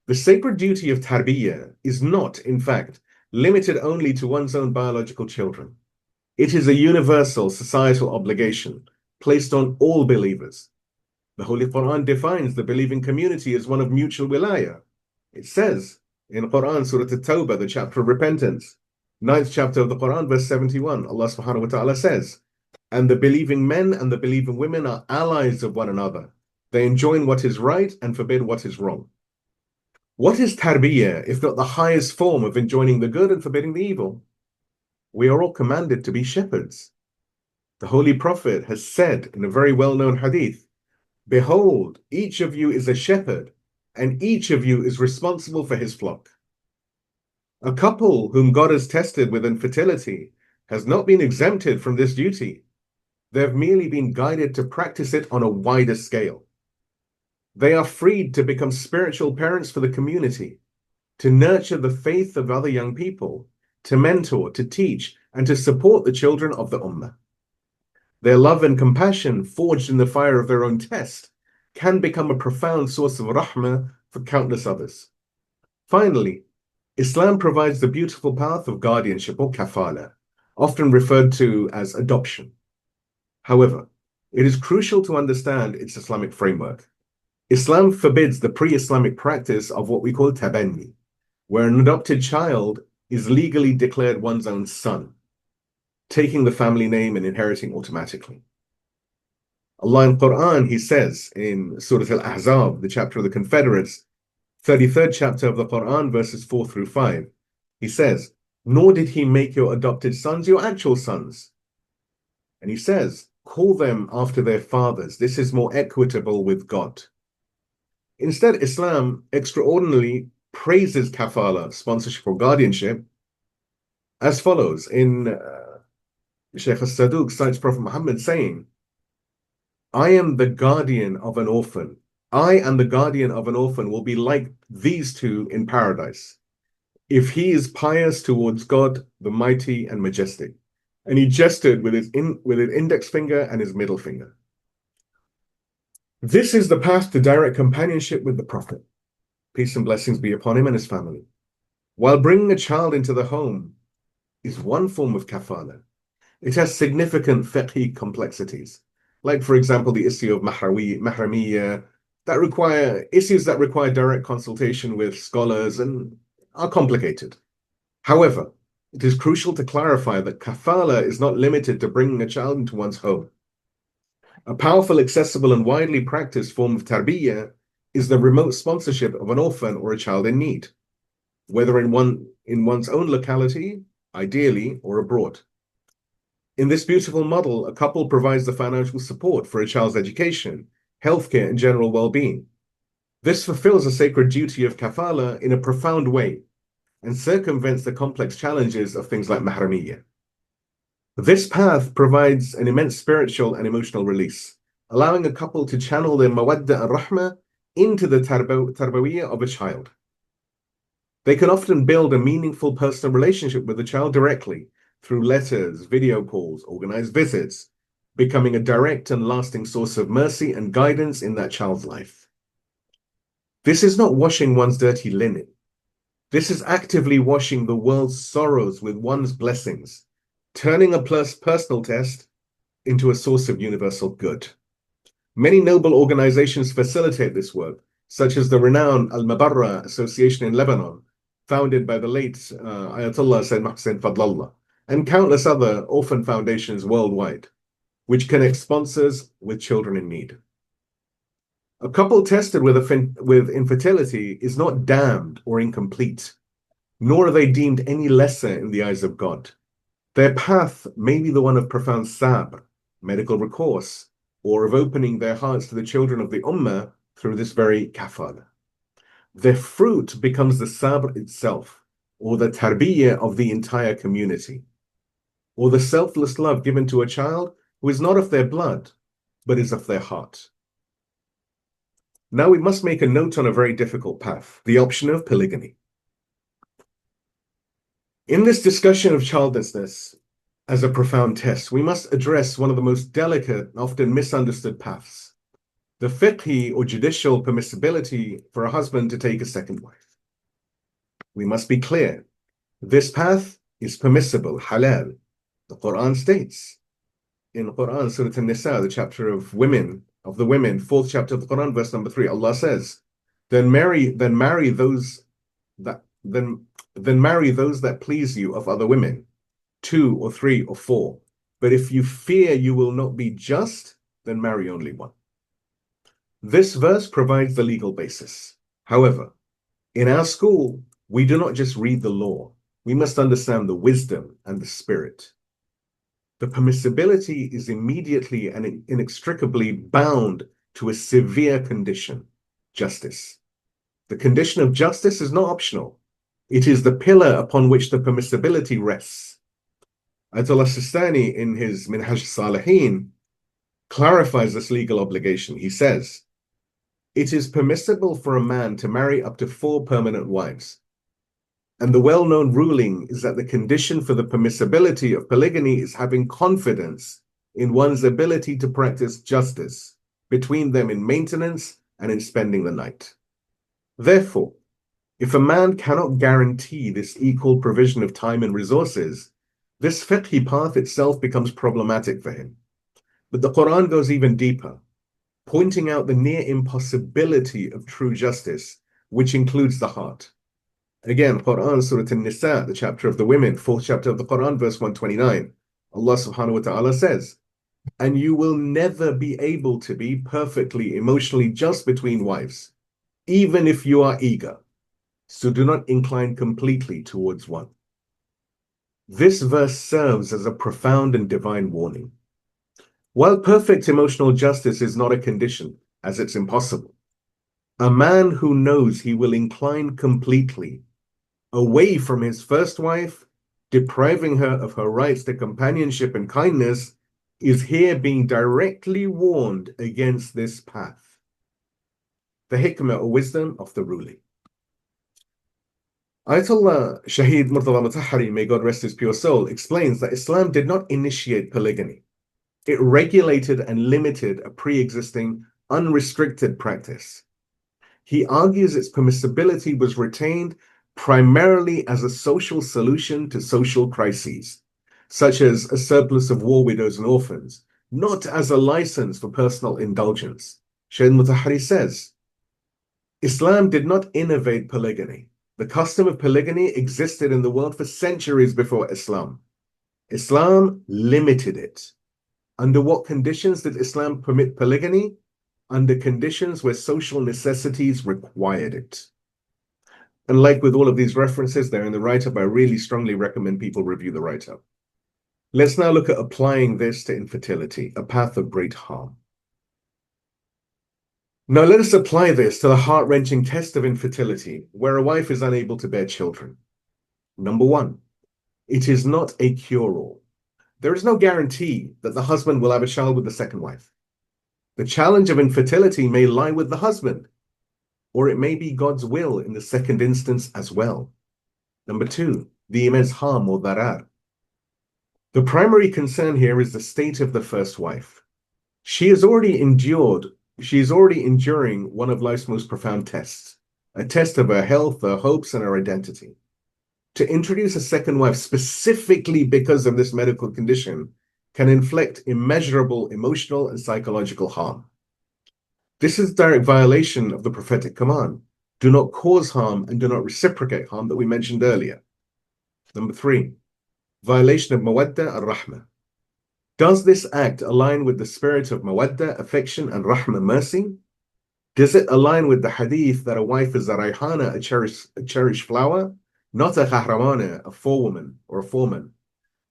The sacred duty of tarbiyyah is not, in fact, limited only to one's own biological children. It is a universal societal obligation placed on all believers. The Holy Quran defines the believing community as one of mutual wilayah. It says in Quran, Surah At-Tawbah, the chapter of repentance, 9th chapter of the Quran, verse 71, Allah subhanahu wa ta'ala says, and the believing men and the believing women are allies of one another. They enjoin what is right and forbid what is wrong. What is tarbiyyah if not the highest form of enjoining the good and forbidding the evil? We are all commanded to be shepherds. The Holy Prophet has said in a very well-known hadith, behold, each of you is a shepherd, and each of you is responsible for his flock. A couple whom God has tested with infertility has not been exempted from this duty. They have merely been guided to practice it on a wider scale. They are freed to become spiritual parents for the community, to nurture the faith of other young people, to mentor, to teach, and to support the children of the Ummah. Their love and compassion, forged in the fire of their own test, can become a profound source of rahmah for countless others. Finally, Islam provides the beautiful path of guardianship or kafala, often referred to as adoption. However, it is crucial to understand its Islamic framework. Islam forbids the pre-Islamic practice of what we call tabanni, where an adopted child is legally declared one's own son, taking the family name and inheriting automatically. Allah in Quran, He says in Surah Al-Ahzab, the chapter of the Confederates, 33rd chapter of the Quran, verses 4 through 5, He says, "Nor did He make your adopted sons your actual sons." And He says, "Call them after their fathers. This is more equitable with God." Instead, Islam extraordinarily praises kafala, sponsorship or guardianship, as follows. In Shaykh al-Saduq cites Prophet Muhammad saying, "I am the guardian of an orphan. I and the guardian of an orphan will be like these two in paradise, if he is pious towards God, the mighty and majestic." And he gestured with his index finger and his middle finger. This is the path to direct companionship with the Prophet, peace and blessings be upon him and his family. While bringing a child into the home is one form of kafala, it has significant fiqhi complexities, like, for example, the issue of Mahramiyah, issues that require direct consultation with scholars and are complicated. However, it is crucial to clarify that kafala is not limited to bringing a child into one's home. A powerful, accessible, and widely practiced form of tarbiyyah is the remote sponsorship of an orphan or a child in need, whether in one's own locality, ideally, or abroad. In this beautiful model, a couple provides the financial support for a child's education, healthcare, and general well-being. This fulfills a sacred duty of kafala in a profound way and circumvents the complex challenges of things like mahramiyah. This path provides an immense spiritual and emotional release, allowing a couple to channel their mawadda and rahmah into the tarbawiyah of a child. They can often build a meaningful personal relationship with the child directly through letters, video calls, organized visits, becoming a direct and lasting source of mercy and guidance in that child's life. This is not washing one's dirty linen. This is actively washing the world's sorrows with one's blessings, turning a personal test into a source of universal good. Many noble organizations facilitate this work, such as the renowned Al-Mabarra Association in Lebanon, founded by the late Ayatollah Sayyid Mohsen Fadlallah, and countless other orphan foundations worldwide, which connect sponsors with children in need. A couple tested with infertility is not damned or incomplete, nor are they deemed any lesser in the eyes of God. Their path may be the one of profound sabr, medical recourse, or of opening their hearts to the children of the ummah through this very kafala. Their fruit becomes the sabr itself, or the tarbiyyah of the entire community, or the selfless love given to a child who is not of their blood, but is of their heart. Now we must make a note on a very difficult path, the option of polygamy. In this discussion of childlessness as a profound test, we must address one of the most delicate and often misunderstood paths, the fiqhi or judicial permissibility for a husband to take a second wife. We must be clear, this path is permissible, halal. The Quran states in Quran, Surah An-Nisa, the chapter of the women, 4th chapter of the Quran, verse number 3, Allah says, then marry those that please you of other women, 2 or 3 or 4. But if you fear you will not be just, then marry only one. This verse provides the legal basis. However, in our school, we do not just read the law. We must understand the wisdom and the spirit. The permissibility is immediately and inextricably bound to a severe condition, justice. The condition of justice is not optional. It is the pillar upon which the permissibility rests. Ayatollah Sistani, in his Minhaj Salihin, clarifies this legal obligation. He says, it is permissible for a man to marry up to 4 permanent wives. And the well-known ruling is that the condition for the permissibility of polygamy is having confidence in one's ability to practice justice between them in maintenance and in spending the night. Therefore, if a man cannot guarantee this equal provision of time and resources, this fiqhi path itself becomes problematic for him. But the Quran goes even deeper, pointing out the near impossibility of true justice, which includes the heart. Again, Quran, Surah An-Nisa, the chapter of the women, 4th chapter of the Quran, verse 129. Allah subhanahu wa ta'ala says, and you will never be able to be perfectly emotionally just between wives, even if you are eager. So do not incline completely towards one. This verse serves as a profound and divine warning. While perfect emotional justice is not a condition, as it's impossible, a man who knows he will incline completely away from his first wife, depriving her of her rights to companionship and kindness, is here being directly warned against this path. The hikmah or wisdom of the ruling. Ayatollah Shaheed Murtala Mutahari, may God rest his pure soul, explains that Islam did not initiate polygamy. It regulated and limited a pre-existing, unrestricted practice. He argues its permissibility was retained primarily as a social solution to social crises, such as a surplus of war widows and orphans, not as a license for personal indulgence. Shaykh Mutahari says, Islam did not innovate polygamy. The custom of polygamy existed in the world for centuries before Islam. Islam limited it. Under what conditions did Islam permit polygamy? Under conditions where social necessities required it. And like with all of these references, they're in the write-up. I really strongly recommend people review the write-up. Let's now look at applying this to infertility, a path of great harm. Now let us apply this to the heart-wrenching test of infertility, where a wife is unable to bear children. Number one, it is not a cure-all. There is no guarantee that the husband will have a child with the second wife. The challenge of infertility may lie with the husband, or it may be God's will in the second instance as well. Number two, the immense harm or darar. The primary concern here is the state of the first wife. She is already enduring one of life's most profound tests, a test of her health, her hopes, and her identity. To introduce a second wife specifically because of this medical condition can inflict immeasurable emotional and psychological harm. This is direct violation of the prophetic command. Do not cause harm and do not reciprocate harm that we mentioned earlier. Number three, violation of mawadda and rahmah. Does this act align with the spirit of mawadda, affection, and rahmah, mercy? Does it align with the hadith that a wife is a Rayhanah, a cherished flower, not a kahramana, a forewoman or a foreman?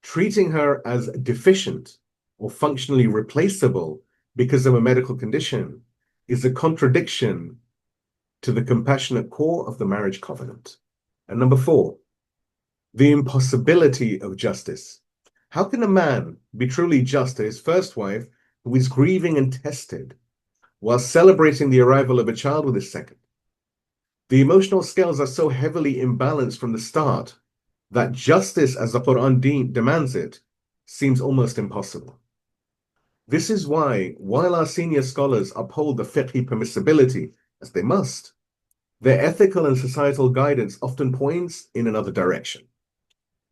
Treating her as deficient or functionally replaceable because of a medical condition is a contradiction to the compassionate core of the marriage covenant. And number four, the impossibility of justice. How can a man be truly just to his first wife who is grieving and tested while celebrating the arrival of a child with his second? The emotional scales are so heavily imbalanced from the start that justice as the Quran demands it seems almost impossible. This is why, while our senior scholars uphold the fiqhi permissibility, as they must, their ethical and societal guidance often points in another direction.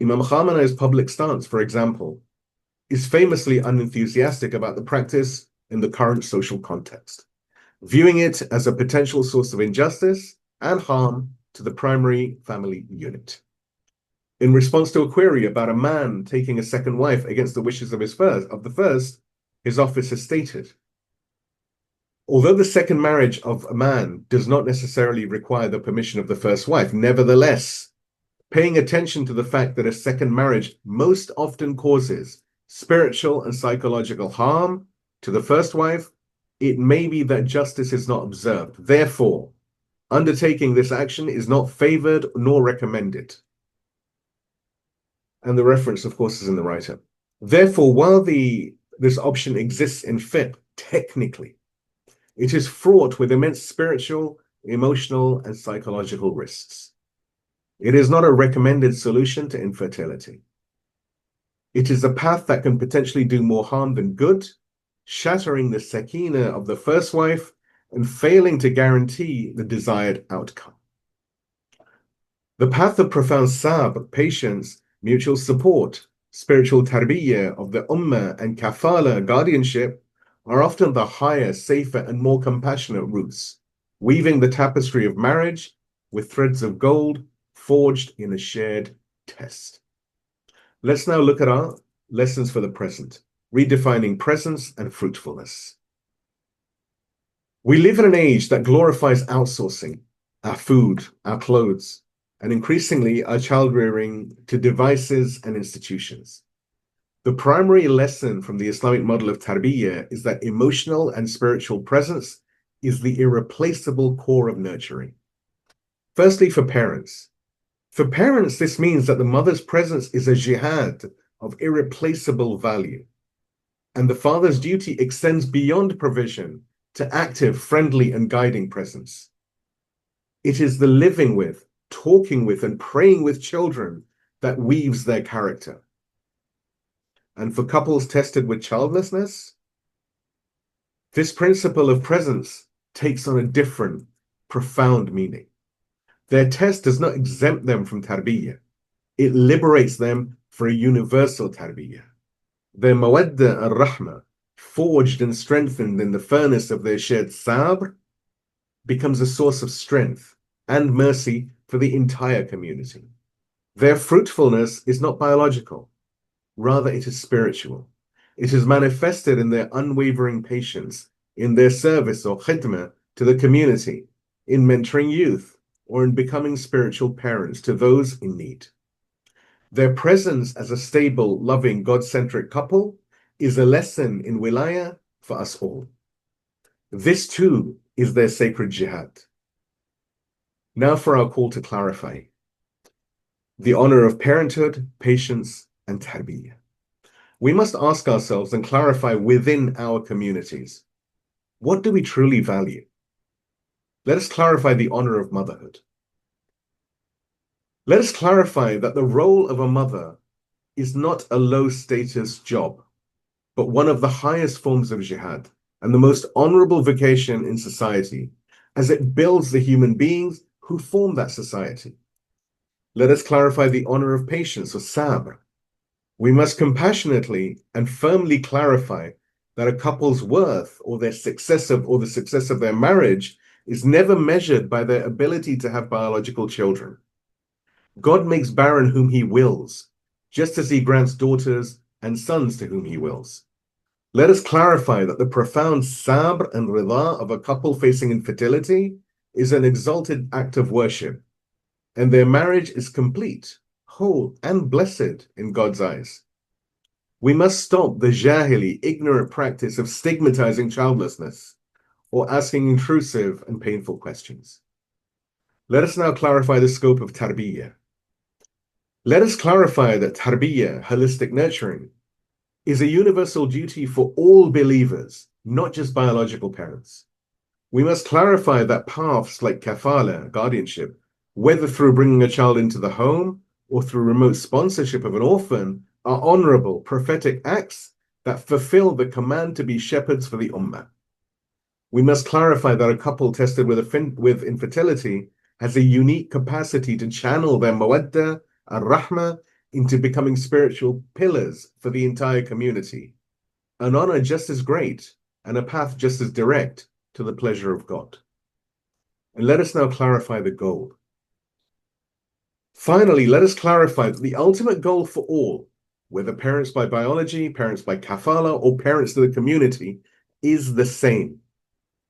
Imam Khamenei's public stance, for example, is famously unenthusiastic about the practice in the current social context, viewing it as a potential source of injustice and harm to the primary family unit. In response to a query about a man taking a second wife against the wishes of the first, his office has stated, although the second marriage of a man does not necessarily require the permission of the first wife, nevertheless, paying attention to the fact that a second marriage most often causes spiritual and psychological harm to the first wife, it may be that justice is not observed. Therefore, undertaking this action is not favored nor recommended. And the reference, of course, is in the write-up. Therefore, while this option exists in fiqh, technically, it is fraught with immense spiritual, emotional, and psychological risks. It is not a recommended solution to infertility. It is a path that can potentially do more harm than good, shattering the sakina of the first wife and failing to guarantee the desired outcome. The path of profound sabr, patience, mutual support, spiritual tarbiyyah of the ummah, and kafala, guardianship, are often the higher, safer, and more compassionate routes, weaving the tapestry of marriage with threads of gold, forged in a shared test. Let's now look at our lessons for the present, redefining presence and fruitfulness. We live in an age that glorifies outsourcing, our food, our clothes, and increasingly our child rearing to devices and institutions. The primary lesson from the Islamic model of tarbiyah is that emotional and spiritual presence is the irreplaceable core of nurturing. Firstly, for parents. For parents, this means that the mother's presence is a jihad of irreplaceable value, and the father's duty extends beyond provision to active, friendly, and guiding presence. It is the living with, talking with, and praying with children that weaves their character. And for couples tested with childlessness, this principle of presence takes on a different, profound meaning. Their test does not exempt them from tarbiyah. It liberates them for a universal tarbiyah. Their mawadda and rahmah, forged and strengthened in the furnace of their shared sabr, becomes a source of strength and mercy for the entire community. Their fruitfulness is not biological. Rather, it is spiritual. It is manifested in their unwavering patience, in their service or khidmah to the community, in mentoring youth, or in becoming spiritual parents to those in need. Their presence as a stable, loving, God-centric couple is a lesson in Wilayah for us all. This too is their sacred jihad. Now for our call to clarify the honor of parenthood, patience, and tarbiyah. We must ask ourselves and clarify within our communities, what do we truly value? Let us clarify the honor of motherhood. Let us clarify that the role of a mother is not a low-status job, but one of the highest forms of jihad and the most honorable vocation in society, as it builds the human beings who form that society. Let us clarify the honor of patience or sabr. We must compassionately and firmly clarify that a couple's worth or the success of their marriage is never measured by their ability to have biological children. God makes barren whom he wills, just as he grants daughters and sons to whom he wills. Let us clarify that the profound sabr and rida of a couple facing infertility is an exalted act of worship, and their marriage is complete, whole, and blessed in God's eyes. We must stop the jahili, ignorant practice of stigmatizing childlessness or asking intrusive and painful questions. Let us now clarify the scope of tarbiyah. Let us clarify that tarbiyah, holistic nurturing, is a universal duty for all believers, not just biological parents. We must clarify that paths like kafala, guardianship, whether through bringing a child into the home or through remote sponsorship of an orphan, are honorable, prophetic acts that fulfill the command to be shepherds for the ummah. We must clarify that a couple tested with infertility has a unique capacity to channel their mawadda and rahmah into becoming spiritual pillars for the entire community, an honor just as great and a path just as direct to the pleasure of God. And let us now clarify the goal. Finally, let us clarify that the ultimate goal for all, whether parents by biology, parents by kafala, or parents to the community, is the same: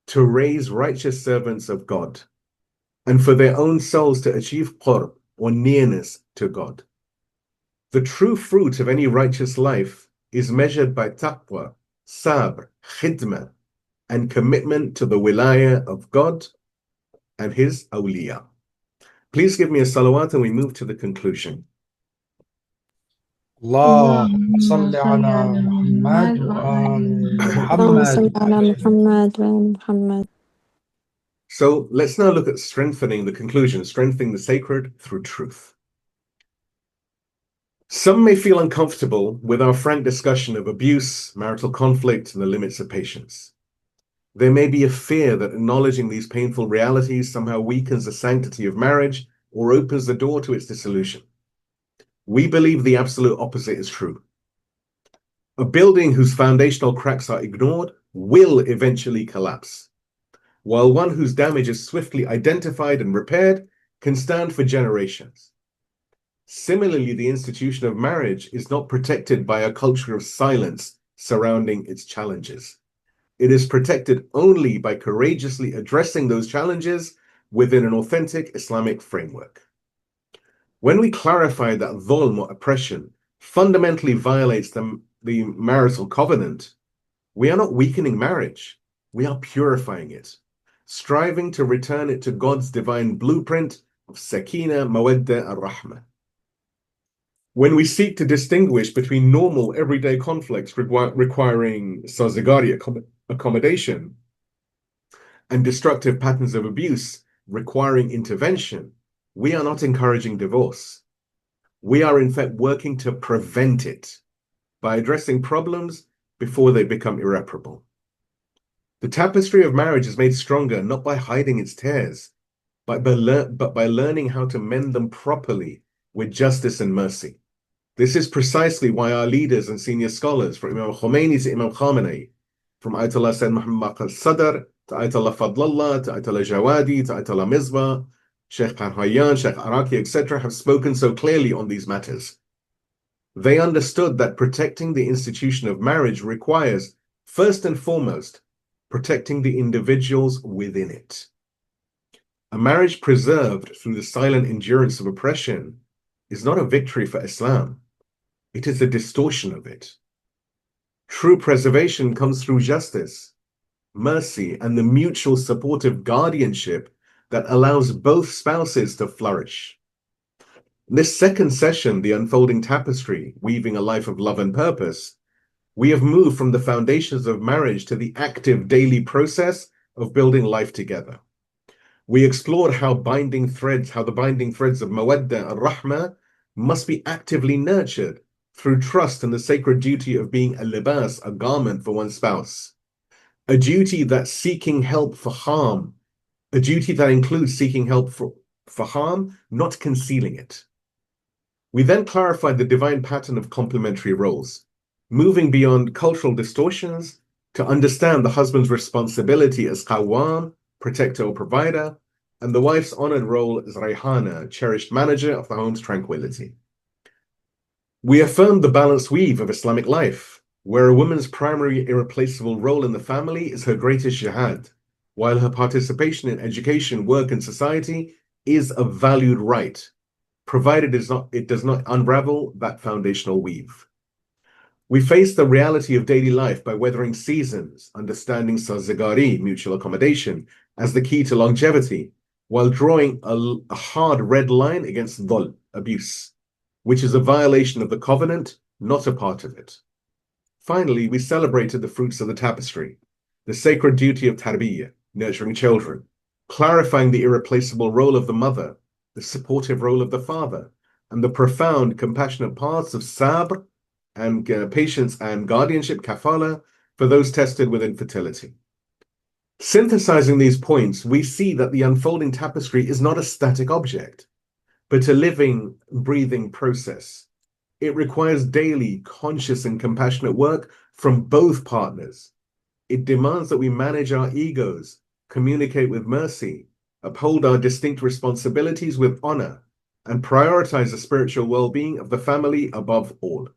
to raise righteous servants of God, and for their own souls to achieve qurb, or nearness to God. The true fruit of any righteous life is measured by taqwa, sabr, khidmah, and commitment to the wilayah of God and his awliya. Please give me a salawat and we move to the conclusion. اللهم صل على محمد وآل محمد. So let's now look at strengthening the conclusion, strengthening the sacred through truth. Some may feel uncomfortable with our frank discussion of abuse, marital conflict, and the limits of patience. There may be a fear that acknowledging these painful realities somehow weakens the sanctity of marriage or opens the door to its dissolution. We believe the absolute opposite is true. A building whose foundational cracks are ignored will eventually collapse, while one whose damage is swiftly identified and repaired can stand for generations. Similarly, the institution of marriage is not protected by a culture of silence surrounding its challenges. It is protected only by courageously addressing those challenges within an authentic Islamic framework. When we clarify that dhulm or oppression fundamentally violates the marital covenant, we are not weakening marriage, we are purifying it, striving to return it to God's divine blueprint of sakina, mawadda, and rahmah. When we seek to distinguish between normal everyday conflicts requiring sazigari accommodation and destructive patterns of abuse requiring intervention, we are not encouraging divorce. We are in fact working to prevent it by addressing problems before they become irreparable. The tapestry of marriage is made stronger not by hiding its tears, but by learning how to mend them properly with justice and mercy. This is precisely why our leaders and senior scholars, from Imam Khomeini to Imam Khamenei, from Ayatollah Sayyid Muhammad Maqtal Sadr to Ayatollah Fadlallah to Ayatollah Jawadi to Ayatollah Misbah, Sheikh Parhayan, Sheikh Araki, etc., have spoken so clearly on these matters. They understood that protecting the institution of marriage requires, first and foremost, protecting the individuals within it. A marriage preserved through the silent endurance of oppression is not a victory for Islam. It is a distortion of it. True preservation comes through justice, mercy, and the mutual supportive guardianship that allows both spouses to flourish. In this second session, The Unfolding Tapestry, Weaving a Life of Love and Purpose, we have moved from the foundations of marriage to the active daily process of building life together. We explored how the binding threads of mawadda and rahmah must be actively nurtured through trust and the sacred duty of being a libas, a garment for one's spouse, a duty that seeking help for harm, a duty that includes seeking help for harm, not concealing it. We then clarified the divine pattern of complementary roles, moving beyond cultural distortions to understand the husband's responsibility as Qawwam, protector or provider, and the wife's honored role as Rayhanah, cherished manager of the home's tranquility. We affirmed the balanced weave of Islamic life, where a woman's primary irreplaceable role in the family is her greatest jihad, while her participation in education, work, and society is a valued right, provided it does not unravel that foundational weave. We face the reality of daily life by weathering seasons, understanding sazigari, mutual accommodation, as the key to longevity, while drawing a hard red line against dhul, abuse, which is a violation of the covenant, not a part of it. Finally, we celebrated the fruits of the tapestry, the sacred duty of tarbiyyah, nurturing children, clarifying the irreplaceable role of the mother, the supportive role of the father, and the profound, compassionate paths of sabr and patience and guardianship, kafala, for those tested with infertility. Synthesizing these points, we see that the unfolding tapestry is not a static object, but a living, breathing process. It requires daily, conscious, and compassionate work from both partners. It demands that we manage our egos, communicate with mercy, uphold our distinct responsibilities with honor, and prioritize the spiritual well-being of the family above all.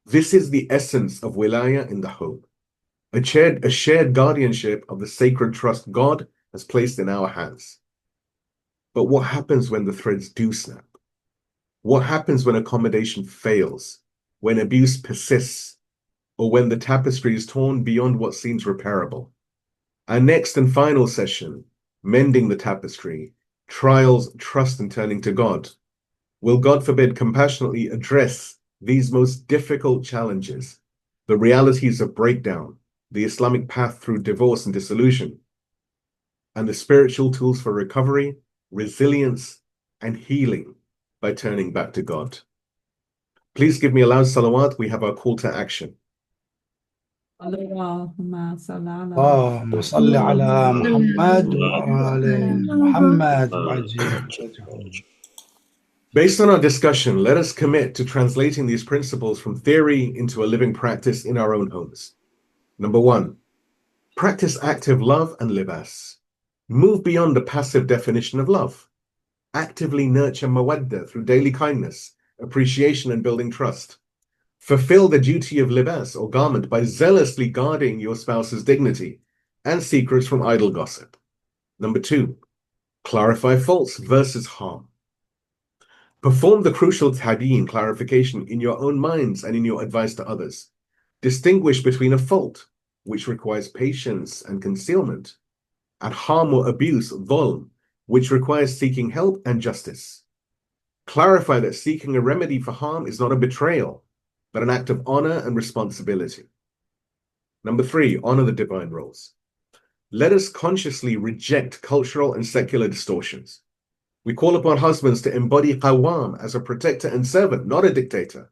This is the essence of Wilayah in the home, a shared guardianship of the sacred trust God has placed in our hands. But what happens when the threads do snap? What happens when accommodation fails, when abuse persists, or when the tapestry is torn beyond what seems repairable? Our next and final session, Mending the Tapestry, Trials, Trust, and Turning to God, will, God forbid, compassionately address these most difficult challenges, the realities of breakdown, the Islamic path through divorce and dissolution, and the spiritual tools for recovery, resilience, and healing by turning back to God. Please give me a loud salawat. We have our call to action. اللهم صل على محمد وآل محمد وعجل. Based on our discussion, let us commit to translating these principles from theory into a living practice in our own homes. Number 1, practice active love and libas. Move beyond the passive definition of love. Actively nurture mawadda through daily kindness, appreciation, and building trust. Fulfill the duty of libas or garment by zealously guarding your spouse's dignity and secrets from idle gossip. Number 2, clarify faults versus harm. Perform the crucial tabeen clarification in your own minds and in your advice to others. Distinguish between a fault, which requires patience and concealment, and harm or abuse, dhulm, which requires seeking help and justice. Clarify that seeking a remedy for harm is not a betrayal, but an act of honor and responsibility. Number 3, honor the divine roles. Let us consciously reject cultural and secular distortions. We call upon husbands to embody Qawwam as a protector and servant, not a dictator.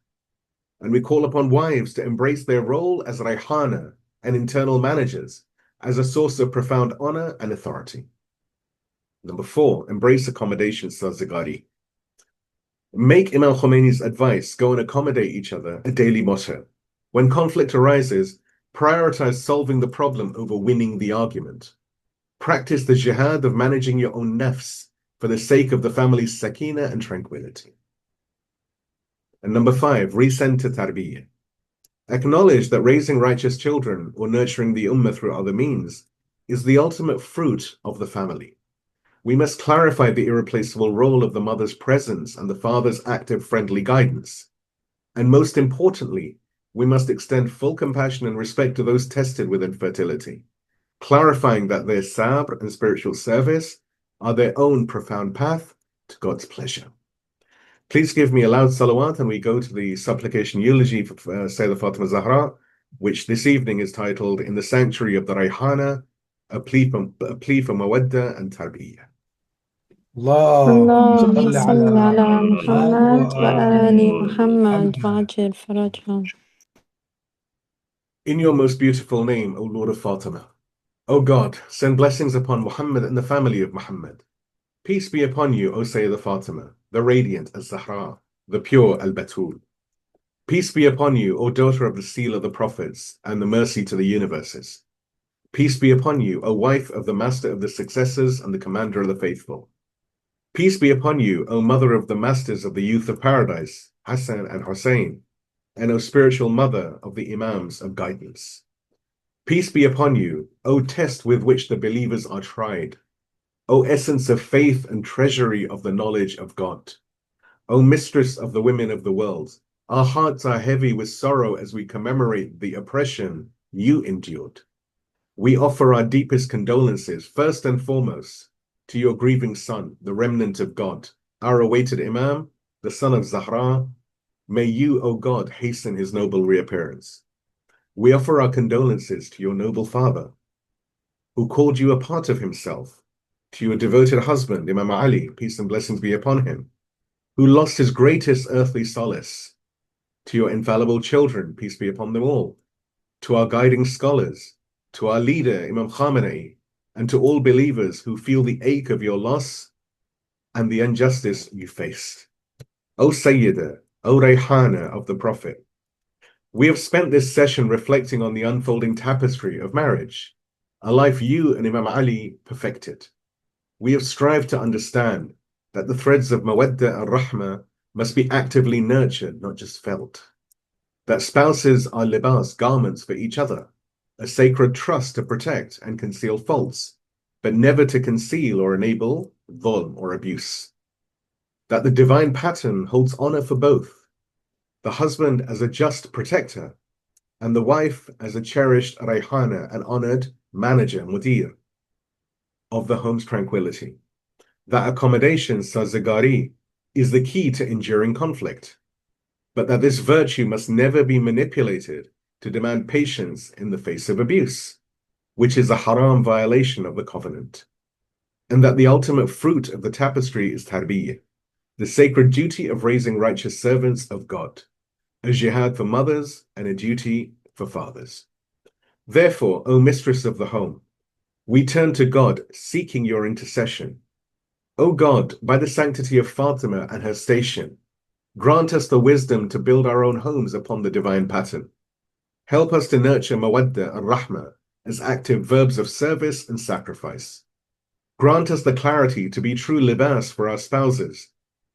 And we call upon wives to embrace their role as Rayhanah and internal managers as a source of profound honor and authority. Number 4, embrace accommodation, Zagari. Make Imam Khomeini's advice, go and accommodate each other, a daily motto. When conflict arises, prioritize solving the problem over winning the argument. Practice the jihad of managing your own nafs for the sake of the family's sakina and tranquility. And number 5, recenter tarbiyyah. Acknowledge that raising righteous children or nurturing the ummah through other means is the ultimate fruit of the family. We must clarify the irreplaceable role of the mother's presence and the father's active friendly guidance. And most importantly, we must extend full compassion and respect to those tested with infertility, clarifying that their sabr and spiritual service are their own profound path to God's pleasure. Please give me a loud salawat, and we go to the supplication eulogy for Sayyidah Fatimah Zahra, which this evening is titled In the Sanctuary of the Rayhanah, a plea for mawadda and tarbiyyah. اللهم صل على محمد وآل محمد وعجل فرجهم. In your most beautiful name, O Lord of Fatimah, O God, send blessings upon Muhammad and the family of Muhammad. Peace be upon you, O Sayyidah Fatimah, the radiant Zahra, the pure Al-Batul. Peace be upon you, O daughter of the seal of the prophets and the mercy to the universes. Peace be upon you, O wife of the master of the successors and the commander of the faithful. Peace be upon you, O mother of the masters of the youth of paradise, Hassan and Hussein, and O spiritual mother of the imams of guidance. Peace be upon you, O test with which the believers are tried, O essence of faith and treasury of the knowledge of God. O mistress of the women of the world, our hearts are heavy with sorrow as we commemorate the oppression you endured. We offer our deepest condolences, first and foremost, to your grieving son, the remnant of God, our awaited Imam, the son of Zahra. May you, O God, hasten his noble reappearance. We offer our condolences to your noble father, who called you a part of himself, to your devoted husband, Imam Ali, peace and blessings be upon him, who lost his greatest earthly solace, to your infallible children, peace be upon them all, to our guiding scholars, to our leader, Imam Khamenei, and to all believers who feel the ache of your loss and the injustice you faced. O Sayyidah, O Rayhanah of the Prophet, we have spent this session reflecting on the unfolding tapestry of marriage, a life you and Imam Ali perfected. We have strived to understand that the threads of mawadda and rahmah must be actively nurtured, not just felt. That spouses are libas, garments for each other, a sacred trust to protect and conceal faults, but never to conceal or enable dhulm or abuse. That the divine pattern holds honor for both, the husband as a just protector, and the wife as a cherished Rayhanah and honored manager, mudir, of the home's tranquility. That accommodation, sazagari, is the key to enduring conflict, but that this virtue must never be manipulated to demand patience in the face of abuse, which is a haram violation of the covenant. And that the ultimate fruit of the tapestry is tarbiyyah, the sacred duty of raising righteous servants of God, a jihad for mothers and a duty for fathers. Therefore, O mistress of the home, we turn to God seeking your intercession. O God, by the sanctity of Fatimah and her station, grant us the wisdom to build our own homes upon the divine pattern. Help us to nurture mawadda and rahmah as active verbs of service and sacrifice. Grant us the clarity to be true libas for our spouses,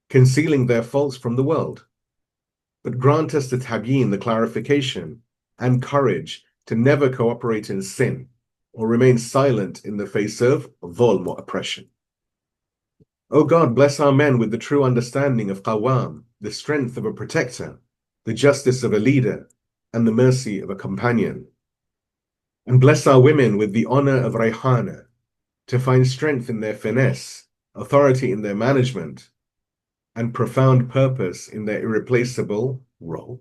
concealing their faults from the world. But grant us the tabyin, the clarification, and courage to never cooperate in sin or remain silent in the face of dhulm or oppression. O God, bless our men with the true understanding of Qawwam, the strength of a protector, the justice of a leader, and the mercy of a companion. And bless our women with the honor of Rayhanah, to find strength in their finesse, authority in their management, and profound purpose in their irreplaceable role.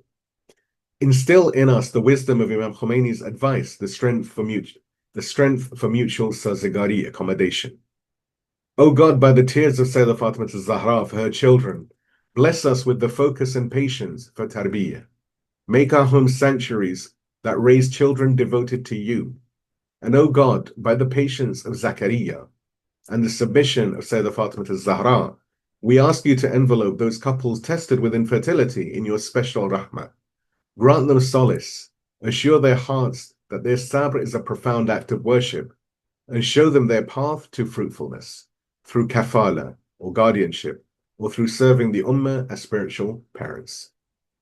Instill in us the wisdom of Imam Khomeini's advice, the strength for mutual sazigari accommodation. O God, by the tears of Sayyidah Fatimah Zahra for her children, bless us with the focus and patience for tarbiyyah. Make our homes sanctuaries that raise children devoted to you. And O God, by the patience of Zakaria and the submission of Sayyidah Fatimah Zahra, we ask you to envelope those couples tested with infertility in your special rahmah. Grant them solace, assure their hearts that their sabr is a profound act of worship, and show them their path to fruitfulness through kafala or guardianship, or through serving the ummah as spiritual parents.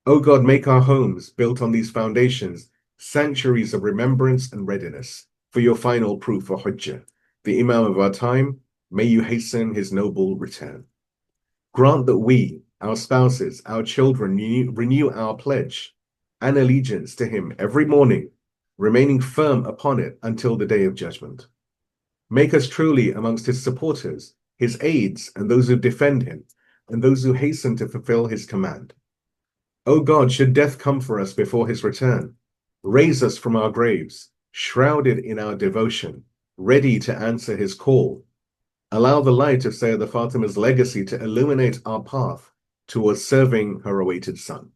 O God, make our homes built on these foundations sanctuaries of remembrance and readiness for your final proof for Hujjah, the Imam of our time. May you hasten his noble return. Grant that we, our spouses, our children, renew our pledge and allegiance to him every morning, remaining firm upon it until the day of judgment. Make us truly amongst his supporters, his aides, and those who defend him, and those who hasten to fulfill his command. O God, should death come for us before his return, raise us from our graves, shrouded in our devotion, ready to answer his call. Allow the light of Sayyidah Fatima's legacy to illuminate our path towards serving her awaited son.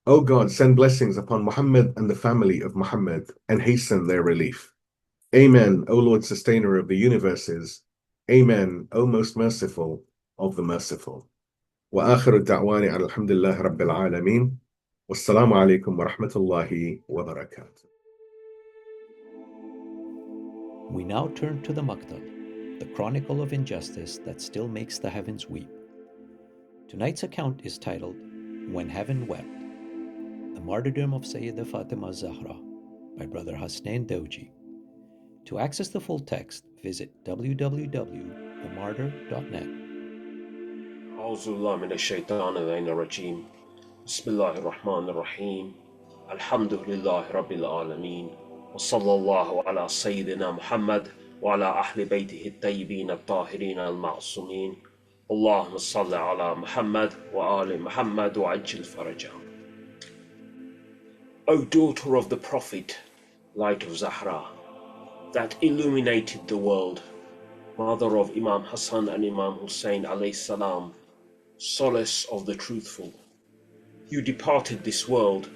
O God, send blessings upon Muhammad and the family of Muhammad and hasten their relief. Amen, O Lord, sustainer of the universes. Amen, O most merciful of the merciful. Wa akhiru da'wani alhamdulillah rabbil alameen. Wassalamu alaikum wa rahmatullahi wa barakatuh. We now turn to the Maqtal, the chronicle of injustice that still makes the heavens weep. Tonight's account is titled, When Heaven Wept, the martyrdom of Sayyidah Fatimah Zahra by Brother Hasnain Dawji. To access the full text, visit www.themartyr.net. أعوذ بالله من الشيطان الرجيم بسم الله الرحمن الرحيم الحمد لله رب العالمين وصلى الله على سيدنا محمد وعلى أهل بيته الطيبين الطاهرين المعصومين اللهم صل على محمد وآل محمد وعجل فرجهم. O daughter of the Prophet, light of Zahra, that illuminated the world, mother of Imam Hassan and Imam Hussein alayhi salam, solace of the truthful, you departed this world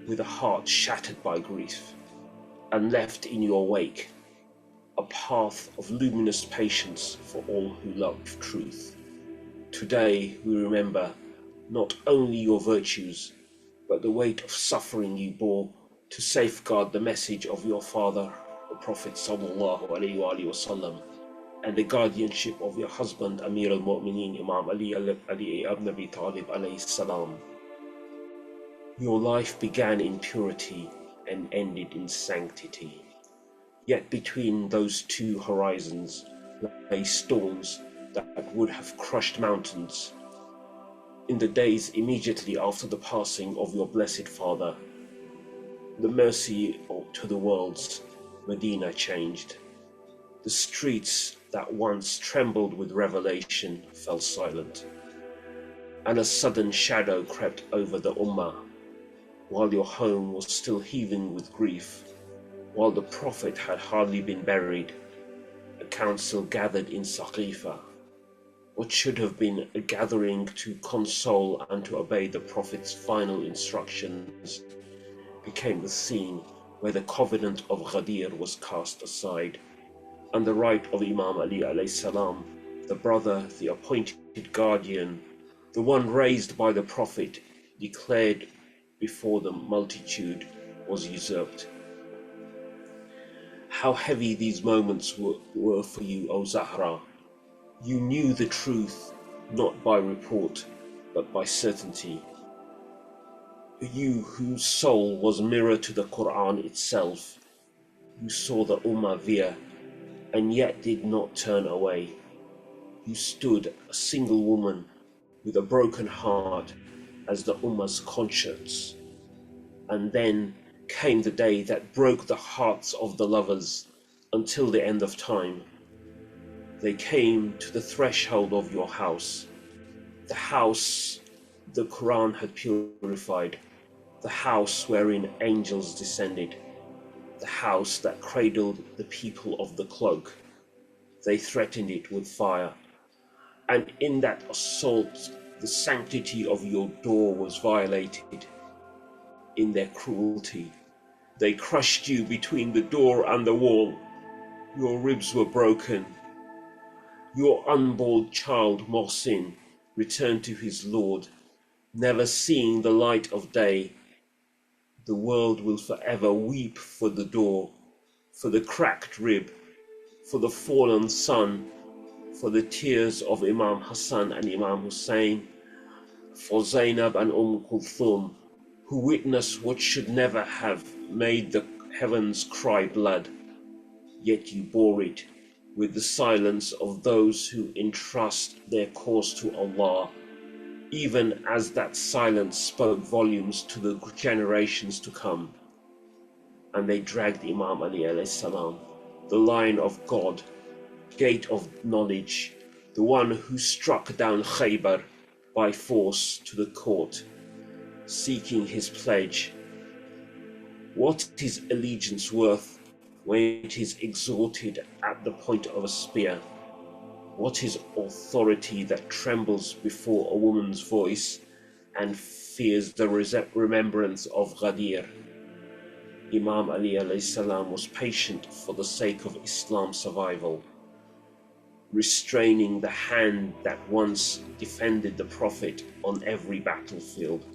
with a heart shattered by grief, and left in your wake a path of luminous patience for all who love truth. Today we remember not only your virtues, but the weight of suffering you bore to safeguard the message of your father, the Prophet sallallahu alaihi wasallam, and the guardianship of your husband, Amir al-Mu'mineen, Imam Ali ibn Abi Talib alayhi salam. Your life began in purity and ended in sanctity. Yet between those two horizons lay storms that would have crushed mountains. In the days immediately after the passing of your blessed father, the mercy to the worlds, Medina changed. The streets that once trembled with revelation fell silent, and a sudden shadow crept over the Ummah, while your home was still heaving with grief, while the Prophet had hardly been buried. A council gathered in Saqifa. What should have been a gathering to console and to obey the Prophet's final instructions became the scene where the covenant of Ghadir was cast aside, and the right of Imam Ali alayhi salam, the brother, the appointed guardian, the one raised by the Prophet, declared before the multitude, was usurped. how heavy these moments were for you, O Zahra. You knew the truth not by report, but by certainty. You whose soul was mirror to the Quran itself, you saw the Ummah veer, and yet did not turn away. You stood a single woman with a broken heart as the Ummah's conscience. And then came the day that broke the hearts of the lovers until the end of time. They came to the threshold of your house, the house the Quran had purified, the house wherein angels descended, the house that cradled the people of the cloak. They threatened it with fire, and in that assault the sanctity of your door was violated. In their cruelty, they crushed you between the door and the wall. Your ribs were broken. Your unborn child, Mohsin, returned to his Lord, never seeing the light of day. The world will forever weep for the door, for the cracked rib, for the fallen son, for the tears of Imam Hassan and Imam Hussein, for Zainab and Kulthum, who witnessed what should never have made the heavens cry blood. Yet you bore it with the silence of those who entrust their cause to Allah, even as that silence spoke volumes to the generations to come. And they dragged Imam Ali alayhi salam, the Lion of God, Gate of Knowledge, the one who struck down Khaybar by force, to the court, seeking his pledge. What is allegiance worth when it is exalted at the point of a spear? What is authority that trembles before a woman's voice and fears the remembrance of Ghadir? Imam Ali alayhi salam was patient for the sake of Islam's survival, restraining the hand that once defended the Prophet on every battlefield,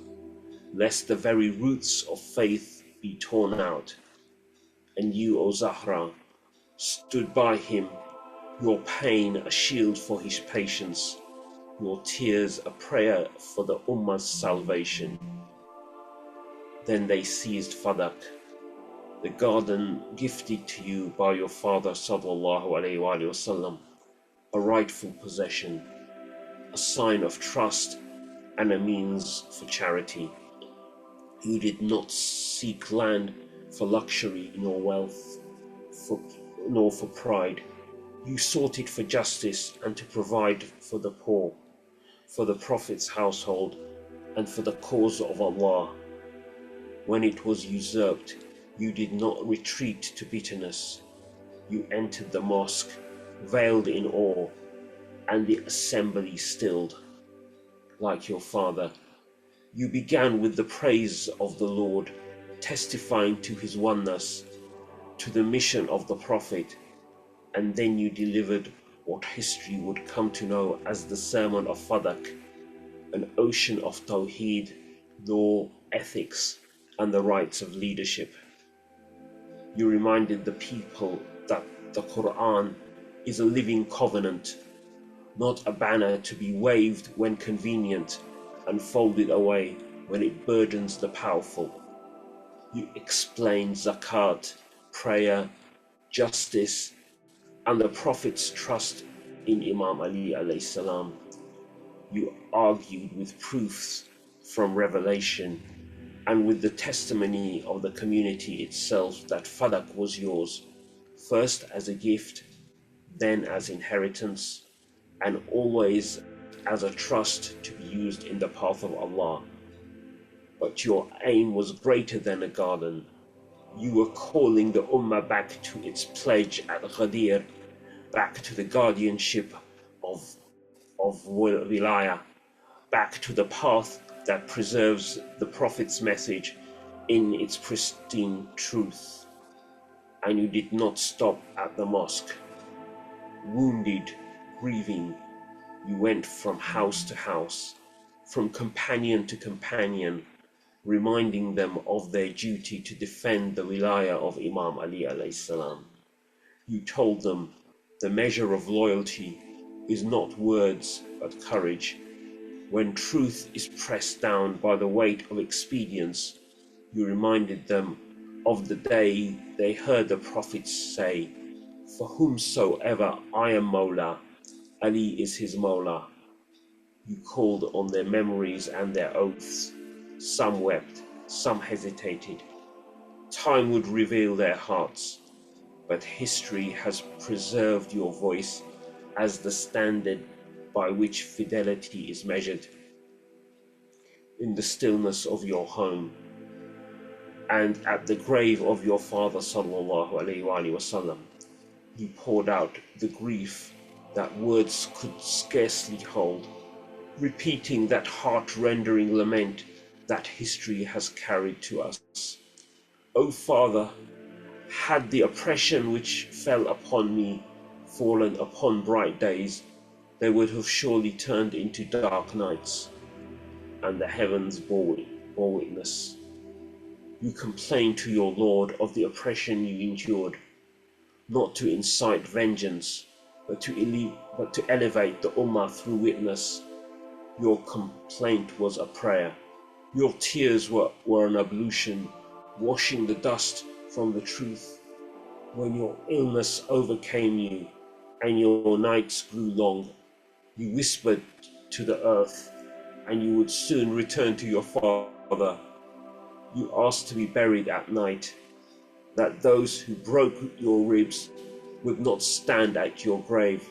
lest the very roots of faith be torn out. And you, O Zahra, stood by him, your pain a shield for his patience, your tears a prayer for the Ummah's salvation. Then they seized Fadak, the garden gifted to you by your father sallallahu alaihi wasallam, a rightful possession, a sign of trust and a means for charity. You did not seek land for luxury nor wealth, nor for pride. You sought it for justice and to provide for the poor, for the Prophet's household, and for the cause of Allah. When it was usurped, you did not retreat to bitterness. You entered the mosque, veiled in awe, and the assembly stilled. Like your father, you began with the praise of the Lord, testifying to his oneness, to the mission of the Prophet, and then you delivered what history would come to know as the Sermon of Fadak, an ocean of Tawheed, law, ethics, and the rights of leadership. You reminded the people that the Quran is a living covenant, not a banner to be waved when convenient and folded away when it burdens the powerful. You explained zakat, prayer, justice, and the Prophet's trust in Imam Ali alayhi salam. You argued with proofs from revelation and with the testimony of the community itself that Fadak was yours, first as a gift, then as inheritance, and always as a trust to be used in the path of Allah. But your aim was greater than a garden. You were calling the Ummah back to its pledge at Ghadir, back to the guardianship of Wilayah, back to the path that preserves the Prophet's message in its pristine truth. And you did not stop at the mosque. Wounded, grieving, you went from house to house, from companion to companion, reminding them of their duty to defend the Wilayah of Imam Ali alayhi salam. You told them the measure of loyalty is not words but courage. When truth is pressed down by the weight of expedience, you reminded them of the day they heard the prophets say, "For whomsoever I am Mawla, Ali is his Mawla." You called on their memories and their oaths. Some wept, some hesitated. Time would reveal their hearts, but history has preserved your voice as the standard by which fidelity is measured. In the stillness of your home and at the grave of your father sallallahu alaihi wasallam, you poured out the grief that words could scarcely hold, repeating that heart-rendering lament that history has carried to us. O Father, had the oppression which fell upon me fallen upon bright days, they would have surely turned into dark nights, and the heavens bore witness. You complained to your Lord of the oppression you endured, not to incite vengeance, but to elevate the Ummah through witness. Your complaint was a prayer. Your tears were an ablution, washing the dust from the truth. When your illness overcame you and your nights grew long, you whispered to the earth, and you would soon return to your Father. You asked to be buried at night, that those who broke your ribs would not stand at your grave,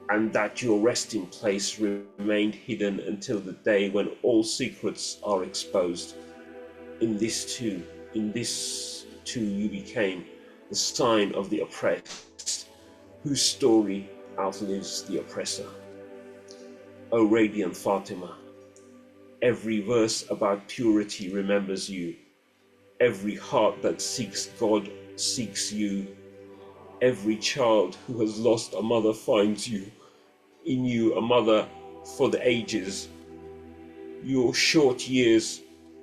and that your resting place remained hidden until the day when all secrets are exposed. In this too you became the sign of the oppressed, whose story outlives the oppressor. O radiant Fatimah, every verse about purity remembers you. Every heart that seeks God seeks you. Every child who has lost a mother finds you. In you a mother for the ages. Your short years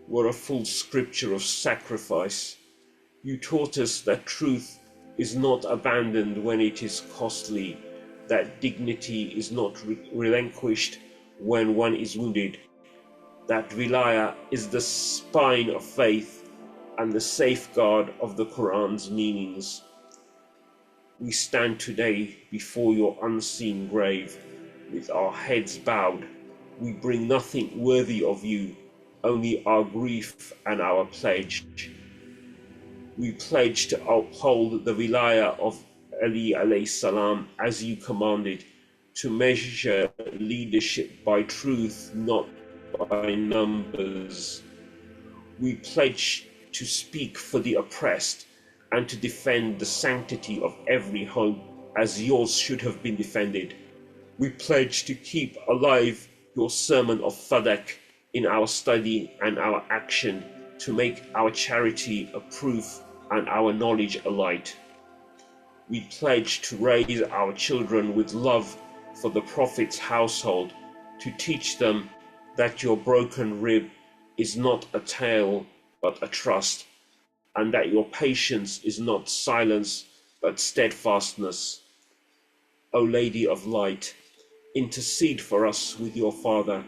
were a full scripture of sacrifice. You taught us that truth is not abandoned when it is costly, that dignity is not relinquished when one is wounded, that Wilayah is the spine of faith and the safeguard of the Quran's meanings. We stand today before your unseen grave with our heads bowed. We bring nothing worthy of you, only our grief and our pledge. We pledge to uphold the Wilayah of Ali alayhi salam as you commanded, to measure leadership by truth, not by numbers. We pledge to speak for the oppressed and to defend the sanctity of every home as yours should have been defended. We pledge to keep alive your sermon of Fadak in our study and our action, to make our charity a proof and our knowledge a light. We pledge to raise our children with love for the Prophet's household, to teach them that your broken rib is not a tale but a trust, and that your patience is not silence but steadfastness. O Lady of Light, intercede for us with your Father,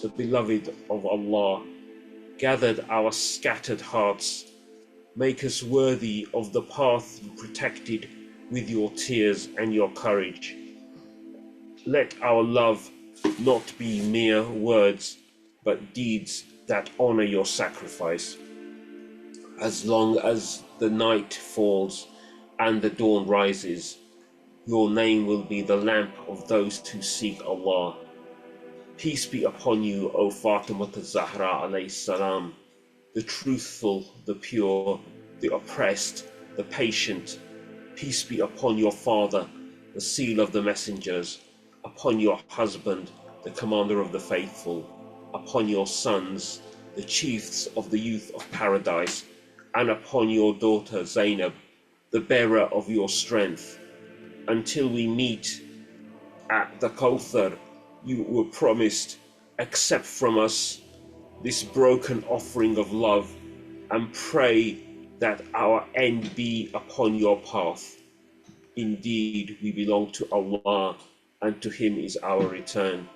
the beloved of Allah. Gathered our scattered hearts, make us worthy of the path you protected with your tears and your courage. Let our love not be mere words, but deeds that honor your sacrifice. As long as the night falls and the dawn rises, your name will be the lamp of those who seek Allah. Peace be upon you, O Fatimiyyah Zahra alayhi salam, the truthful, the pure, the oppressed, the patient. Peace be upon your father, the seal of the messengers, upon your husband, the commander of the faithful, upon your sons, the chiefs of the youth of paradise, and upon your daughter Zainab, the bearer of your strength. Until we meet at the Kawthar, you were promised, accept from us this broken offering of love, and pray that our end be upon your path. Indeed, we belong to Allah, and to Him is our return.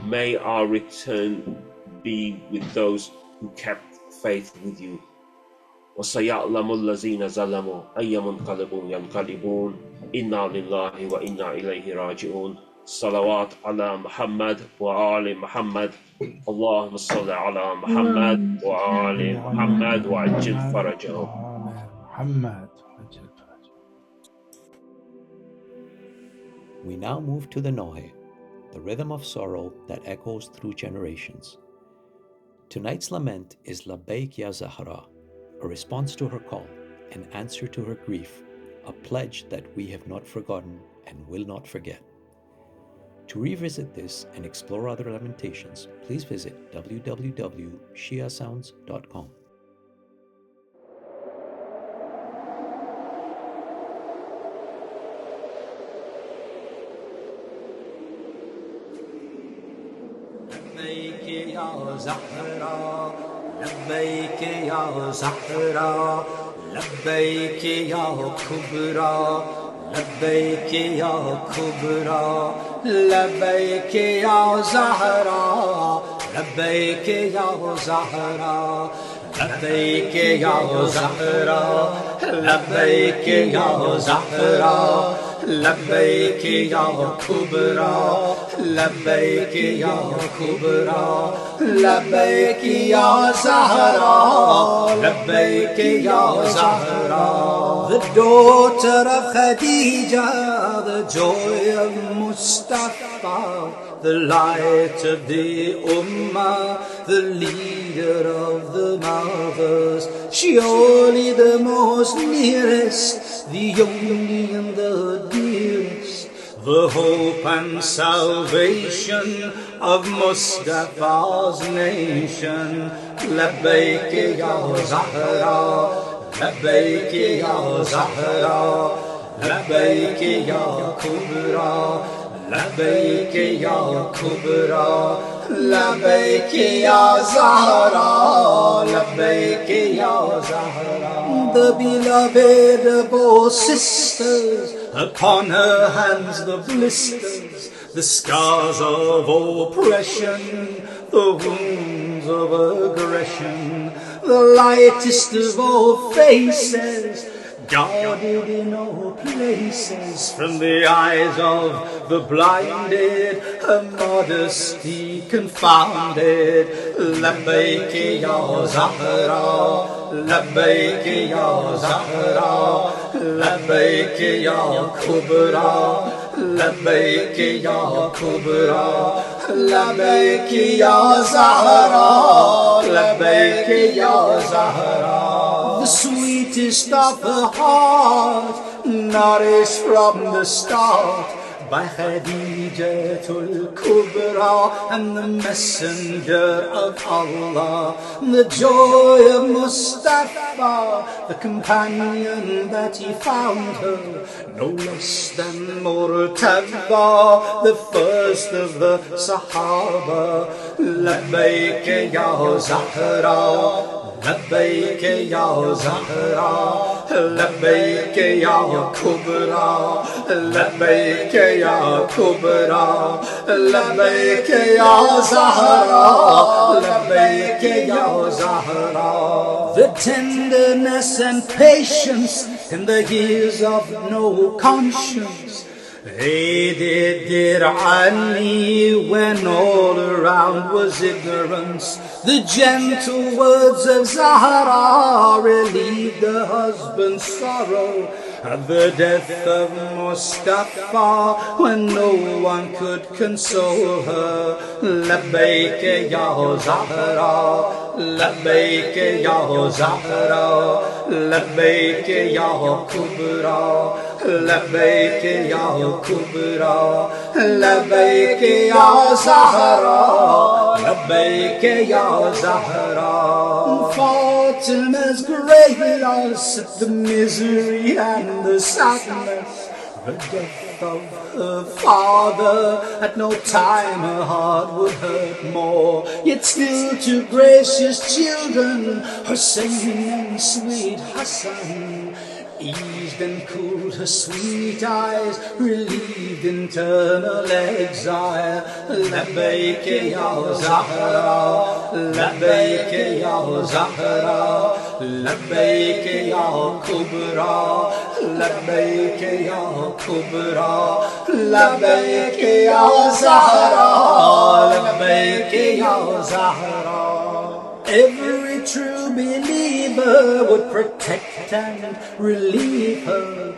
May our return be with those who kept faith with you. وَسَيَعْلَمُ الَّذِينَ ظَلَمُوا أَيَّ مُنْقَلِبٌ يَنْقَلِبُونَ إِنَّا لِلَّهِ وَإِنَّا إِلَيْهِ رَاجِعُونَ صلوات على محمد وآل محمد اللهم صل على محمد وآل محمد وعجل فرجهم. We now move to the Nohe, the rhythm of sorrow that echoes through generations. Tonight's lament is Labbaik Ya Zahra, a response to her call, an answer to her grief, a pledge that we have not forgotten and will not forget. To revisit this and explore other lamentations, please visit www.shiasounds.com. لبيك يا زهرا لبيك يا زهرا لبيك يا كبرى لبيك يا كبرى لبيك يا زهرا لبيك يا زهرا لبيك يا زهرا لبيك يا زهرا لبيك يا كبرى لبيك يا كبرى لبيك يا زهرا لبيك يا زهرا. The daughter of Khadija, the joy of Mustafa, the light of the Ummah, the leader of the mothers, surely the most nearest, the only and the dearest, the hope and salvation of Mustafa's nation. Labbaik ya Zahra, Labbaik ya Zahra, Labbaik ya Kubra, Labbaik ya Kubra, Labbaik ya Zahra, Labbaik ya Zahra. The beloved of all sisters, upon her hands the blisters, the scars of oppression, the wounds of aggression, the lightest of all faces, guarded in all places from the eyes of the blinded, her modesty confounded. Labbaik ya Zahra, Labbaik ya Zahra, Labbaik ya Kubra, Labbaik ya Kubra, Labbaik ya Zahra, Labbaik ya Zahra. The sweetest of the heart, nourished from the start by Khadijatul Kubra and the messenger of Allah, the joy of Mustafa, the companion that he found her, no less than Murtabba, the first of the Sahaba. Labbaik ya Zahra, لبيك يا زهرا لبيك يا كبرى لبيك يا كبرى لبيك يا زهرا لبيك يا زهرا. The tenderness and patience in the years of no conscience, aided dear Ali when all around was ignorance. The gentle words of Zahra relieved the husband's sorrow at the death of Mustafa when no one could console her. Labbaik ya Zahra, Labbaik ya Zahra, Labbaik ya Kubra, Labbaik ya Kubra, Labbaik ya Zahra, Labbaik ya Zahra. Fatima's great loss, the misery and the sadness, the death of her father, at no time her heart would hurt more. Yet still to gracious children, Hussein and sweet Hassan, eased and cooled her sweet eyes, relieved internal exile. Labbaik ya Zahra, labbaik ya Zahra, labbaik ya Kubra, labbaik ya Kubra, labbaik ya Zahra, labbaik ya Zahra. Every true believer would protect and relieve her.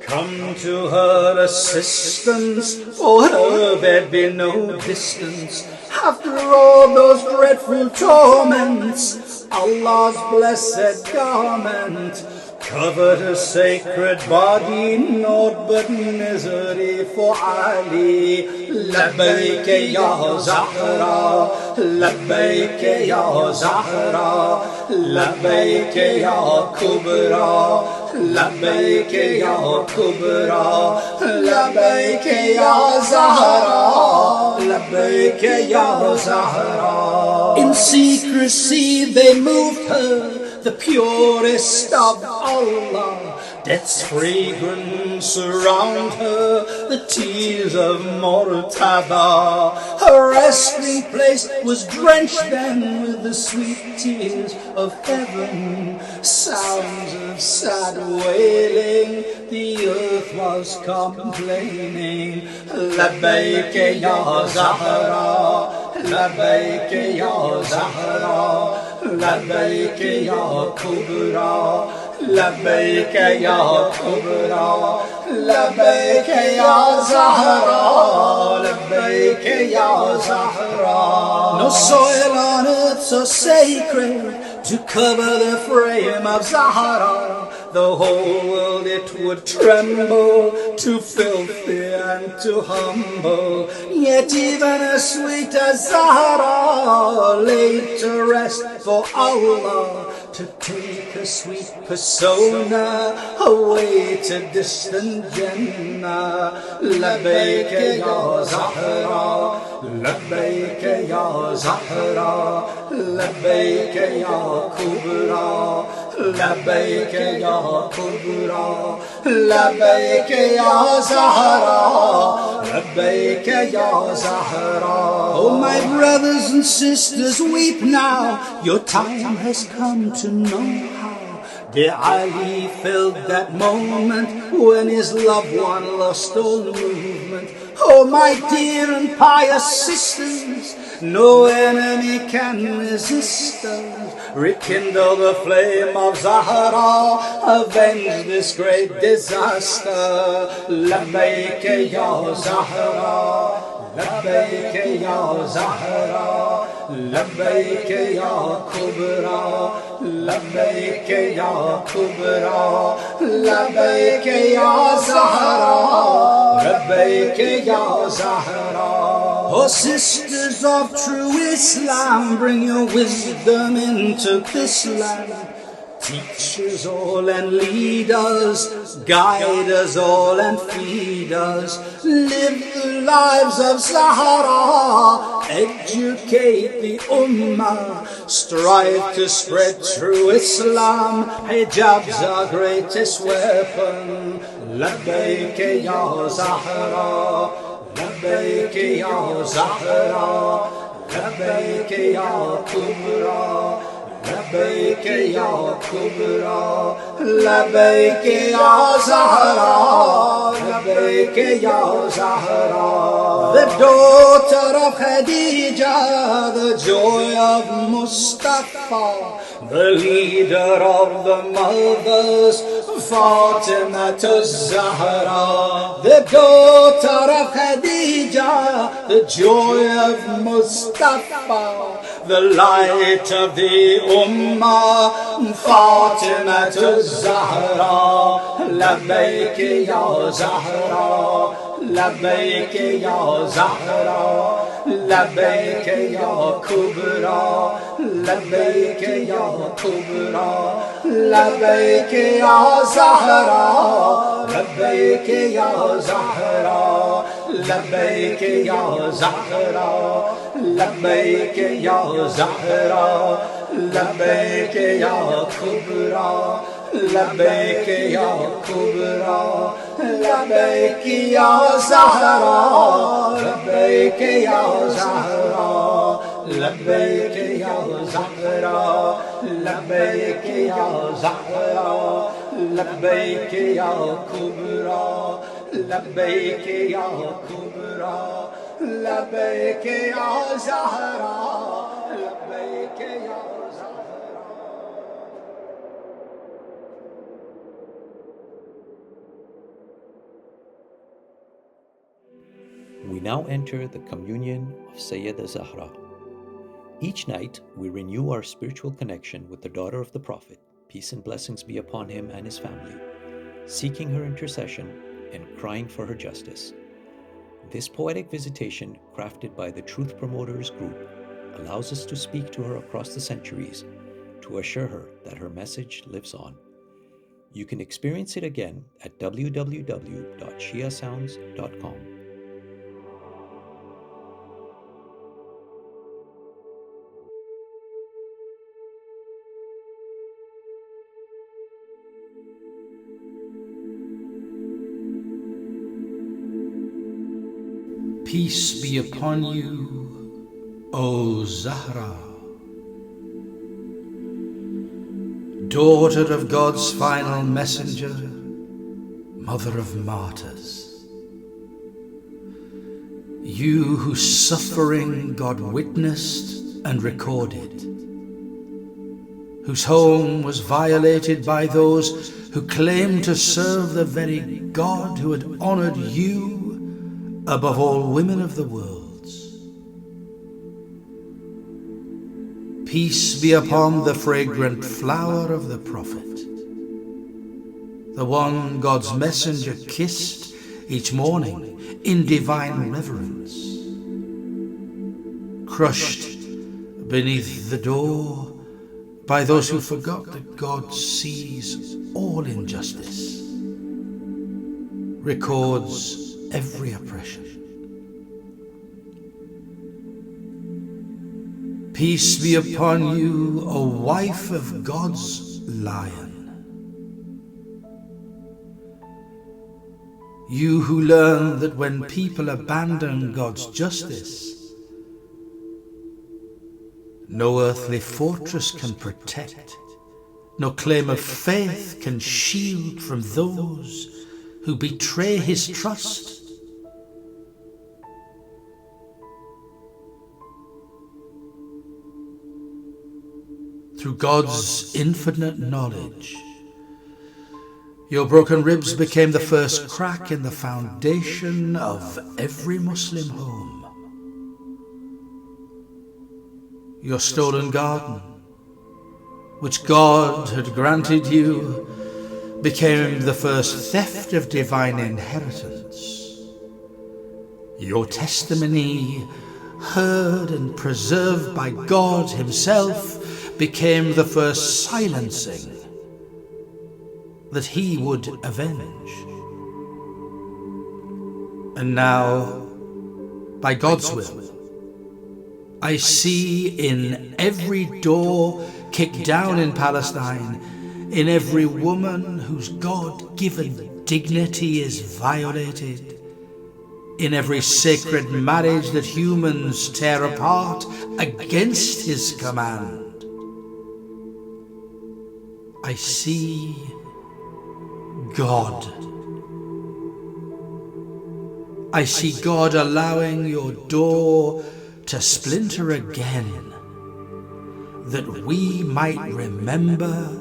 Come to her assistance, for her there'd be no distance. After all those dreadful torments, Allah's blessed garment covered her sacred body, naught but misery for Ali. Labbaik ya Zahra, labbaik ya Zahra, labbaik ya Kubra, labbaik ya Kubra, labbaik ya Zahra, labbaik ya Zahra. In secrecy they moved her, the purest of Allah. Death's fragrance surround her, the tears of Murtada. Her resting place was drenched then with the sweet tears of heaven. Sounds of sad wailing, the earth was complaining. Labbaik ya Zahra, labbaik ya Zahra, labbaik ya Kubra, labbaik ya Kubra, labbaik ya Zahra, labbaik ya Zahra. No soil on earth so sacred to cover the frame of Zahra. The whole world it would tremble, too filthy and too humble. Yet even as sweet as Zahra laid to rest for Allah, to take a sweet persona away to distant Jannah. Labbaik ya Zahra, labbaik ya Zahra, labbaik ya Kubra, labbaik ya Kubra, labbaik ya Zahra, labbaik ya Zahra. Oh my brothers and sisters, weep now, your time has come to know how dear Ali felt that moment when his loved one lost all movement. Oh my dear and pious sisters, no enemy can resist us. Rekindle the flame of Zahra, avenge this great disaster. Labbaik ya Zahra, labbaik ya Zahra, labbaik ya Kubra, labbaik ya Kubra, labbaik ya Zahra, labbaik ya Zahra. Oh sisters of true Islam, bring your wisdom into this land. Teach us all and lead us, guide us all and feed us. Live the lives of Zahra, educate the Ummah, strive to spread true Islam. Hijab's our greatest weapon. Labbaik ya Zahra, labbaik ya Zahra, labbaik ya Kubra, labbaik ya Kubra, labbaik ya Zahra, labbaik ya Zahra. The daughter of Khadijah, the joy of Mustafa, the leader of the mothers, Fatimah to Zahra. The daughter of Khadijah, the joy of Mustafa, the light of the Ummah, Fatimah to Zahra. Labbaik ya Zahra, labbaik ya Zahra, labbaik ya Kubra, labbaik ya Kubra, labbaik ya Zahra, labbaik ya Zahra, labbaik ya Zahra, labbaik ya Zahra, labbaik ya Kubra, لبيك يا كبرى لبيك يا زهرة لبيك يا زهرة لبيك يا زهرة لبيك يا زهرة لبيك يا كبرى لبيك يا كبرى لبيك يا زهرة لبيك يا We now enter the communion of Sayyidah Zahra. Each night, we renew our spiritual connection with the daughter of the Prophet, peace and blessings be upon him and his family, seeking her intercession and crying for her justice. This poetic visitation, crafted by the Truth Promoters Group, allows us to speak to her across the centuries to assure her that her message lives on. You can experience it again at www.shiasounds.com. Peace be upon you, O Zahra, daughter of God's final messenger, mother of martyrs. You whose suffering God witnessed and recorded, whose home was violated by those who claimed to serve the very God who had honored you above all women of the world. Peace be upon the fragrant flower of the Prophet, the one God's messenger kissed each morning in divine reverence, crushed beneath the door by those who forgot that God sees all injustice, records every oppression. Peace be upon you, O wife of God's lion. You who learn that when people abandon God's justice, no earthly fortress can protect, no claim of faith can shield from those who betray his trust. Through God's infinite knowledge, your broken ribs became the first crack in the foundation of every Muslim home. Your stolen garden, which God had granted you, became the first theft of divine inheritance. Your testimony, heard and preserved by God himself, became the first silencing that he would avenge. And now, by God's will, I see in every door kicked down in Palestine, in every woman whose God-given dignity is violated, in every sacred marriage that humans tear apart against his command, I see God. I see God allowing your door to splinter again, that we might remember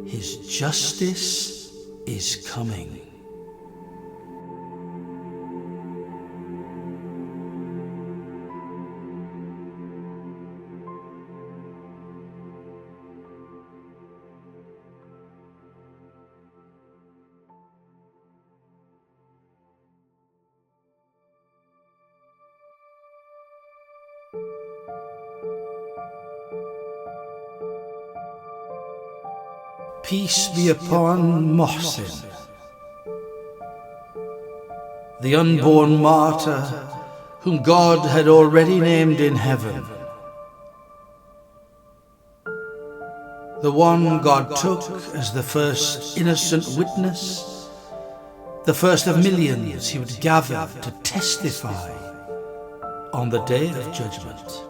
his justice is coming. Peace be upon Muhsin, the unborn martyr whom God had already named in heaven, the one God took as the first innocent witness, the first of millions he would gather to testify on the day of judgment.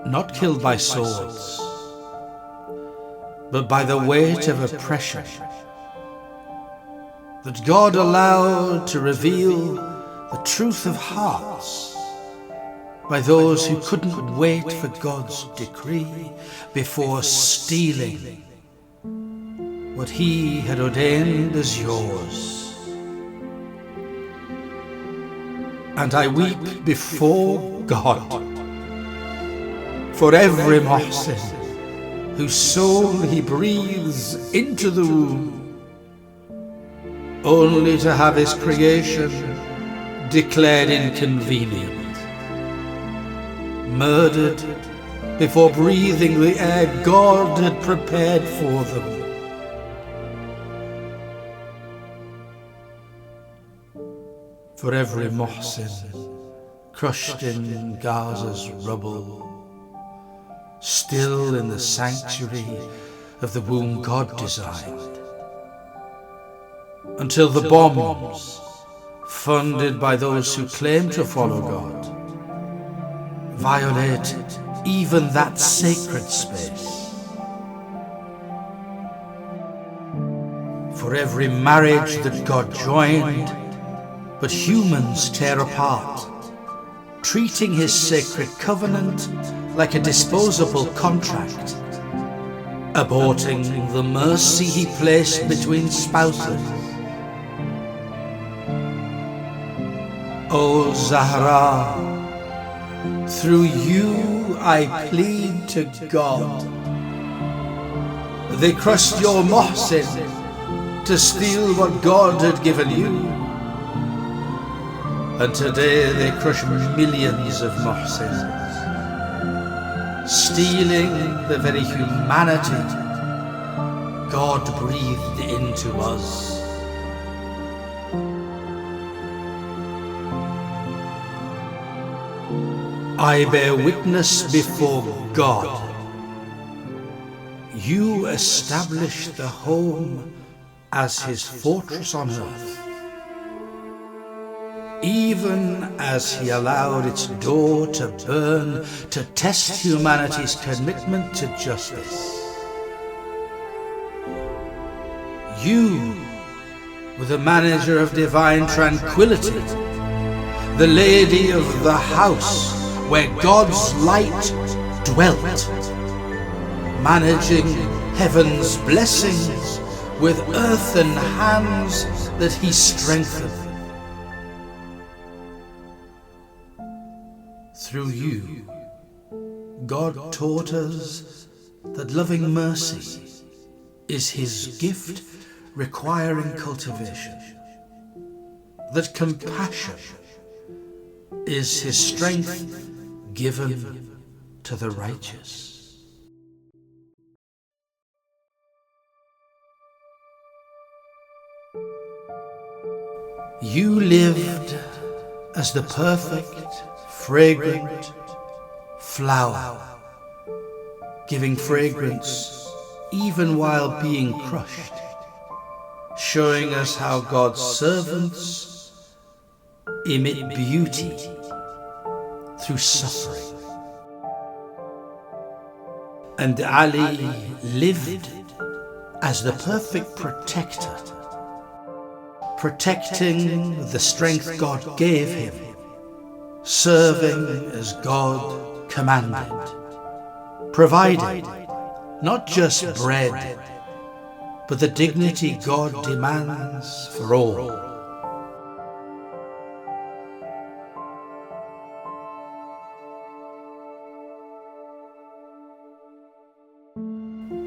Not killed by swords, but by the weight of oppression that God allowed to reveal the truth of hearts by those who couldn't wait for God's decree before stealing what He had ordained as yours. And I weep before God for every Muhsin whose soul He breathes into the womb, only to have his creation declared inconvenient, murdered before breathing the air God had prepared for them. For every Muhsin crushed in Gaza's rubble, still in the sanctuary of the womb God designed, until the bombs, funded by those who claim to follow God, violate even that sacred space. For every marriage that God joined, but humans tear apart, treating His sacred covenant like a disposable contract, aborting the mercy He placed between spouses. O Zahra, through you I plead to God. They crushed your Muhsin to steal what God had given you, and today they crush millions of Muhsins, stealing the very humanity God breathed into us. I bear witness before God, you established the home as His fortress on earth, even as He allowed its door to burn to test humanity's commitment to justice. You were the manager of divine tranquility, the lady of the house where God's light dwelt, managing heaven's blessings with earthen hands that He strengthened. Through you, God taught us that loving mercy is His gift requiring cultivation, that compassion is His strength given to the righteous. You lived as the perfect, fragrant flower, giving fragrance even while being crushed, showing us how God's servants emit beauty through suffering. And Ali lived as the perfect protector, protecting the strength God gave him, serving as God commanded, providing not just bread, but the dignity God demands for all.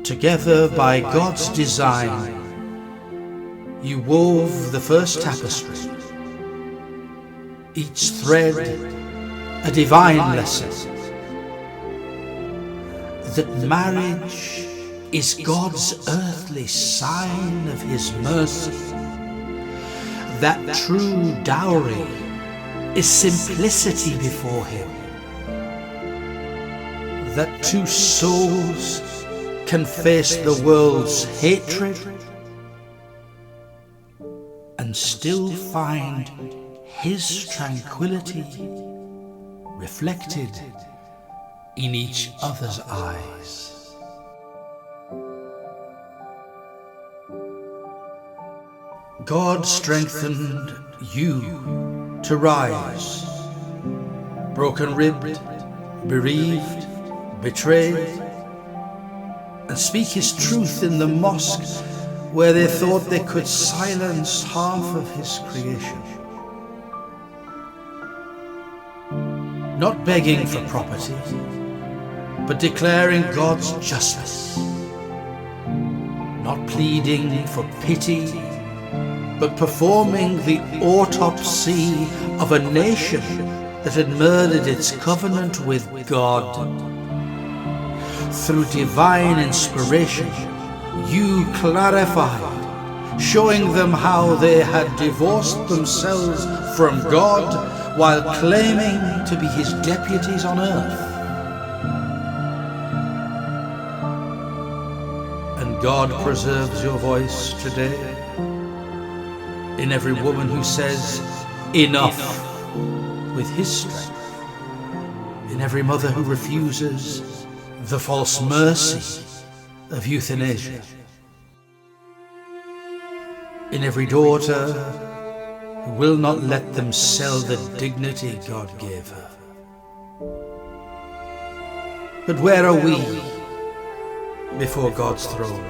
Together by God's design, you wove the first tapestry, each thread a divine lesson, that marriage is God's earthly sign of His mercy, that true dowry is simplicity before Him, that two souls can face the world's hatred and still find his tranquility reflected in each other's eyes. God strengthened you to rise, broken-ribbed, bereaved, betrayed, and speak his truth in the mosque where they thought they could silence half of his creation. Not begging for property, but declaring God's justice. Not pleading for pity, but performing the autopsy of a nation that had murdered its covenant with God. Through divine inspiration, you clarified, showing them how they had divorced themselves from God while claiming to be his deputies on earth. And God preserves your voice today in every woman who says, enough, with his strength. In every mother who refuses the false mercy of euthanasia. In every daughter who will not let them sell the dignity God gave her. But where are we before God's throne?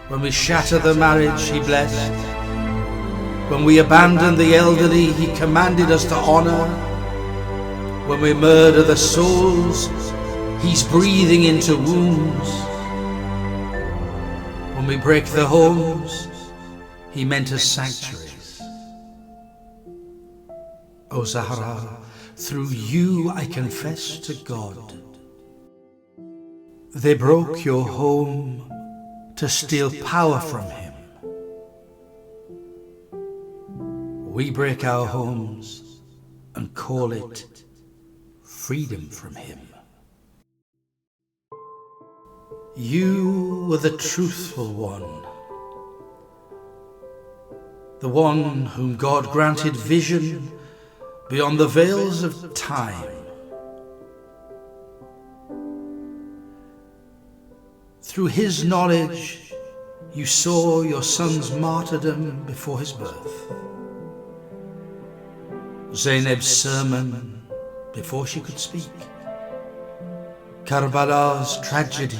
When we shatter the marriage he blessed, when we abandon the elderly he commanded us to honor, when we murder the souls he's breathing into wombs, when we break the homes he meant as sanctuaries. O Zahra, through you I confess to God, they broke your home to steal power from him. We break our homes and call it freedom from him. You were the truthful one, the one whom God granted vision beyond the veils of time. Through his knowledge, you saw your son's martyrdom before his birth, Zainab's sermon before she could speak, Karbala's tragedy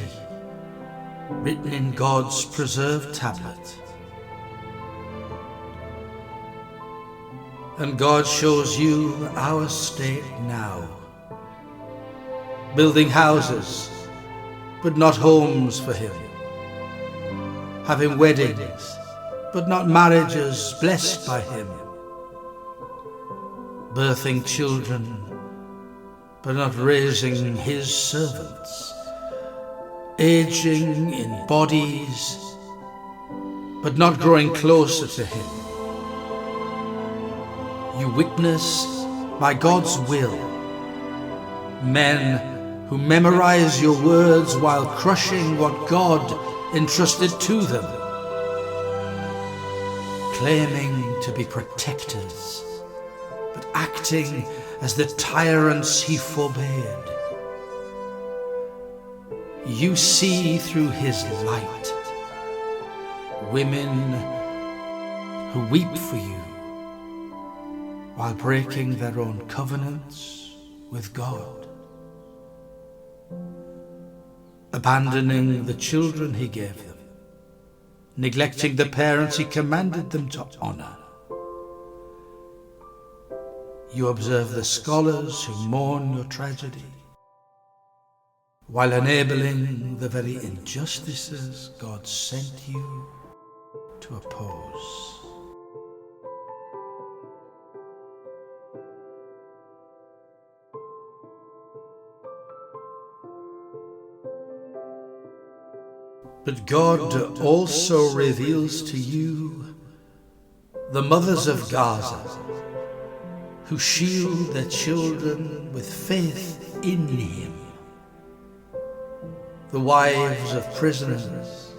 written in God's preserved tablet. And God shows you our state now, building houses but not homes for him, having weddings but not marriages blessed by him, birthing children but not raising his servants, aging in bodies but not growing closer to him. You witness, by God's will, men who memorize your words while crushing what God entrusted to them, claiming to be protectors, but acting as the tyrants he forbade. You see through his light women who weep for you while breaking their own covenants with God, abandoning the children he gave them, neglecting the parents he commanded them to honor. You observe the scholars who mourn your tragedy, while enabling the very injustices God sent you to oppose. But God also reveals to you the mothers of Gaza who shield their children with faith in him, the wives of prisoners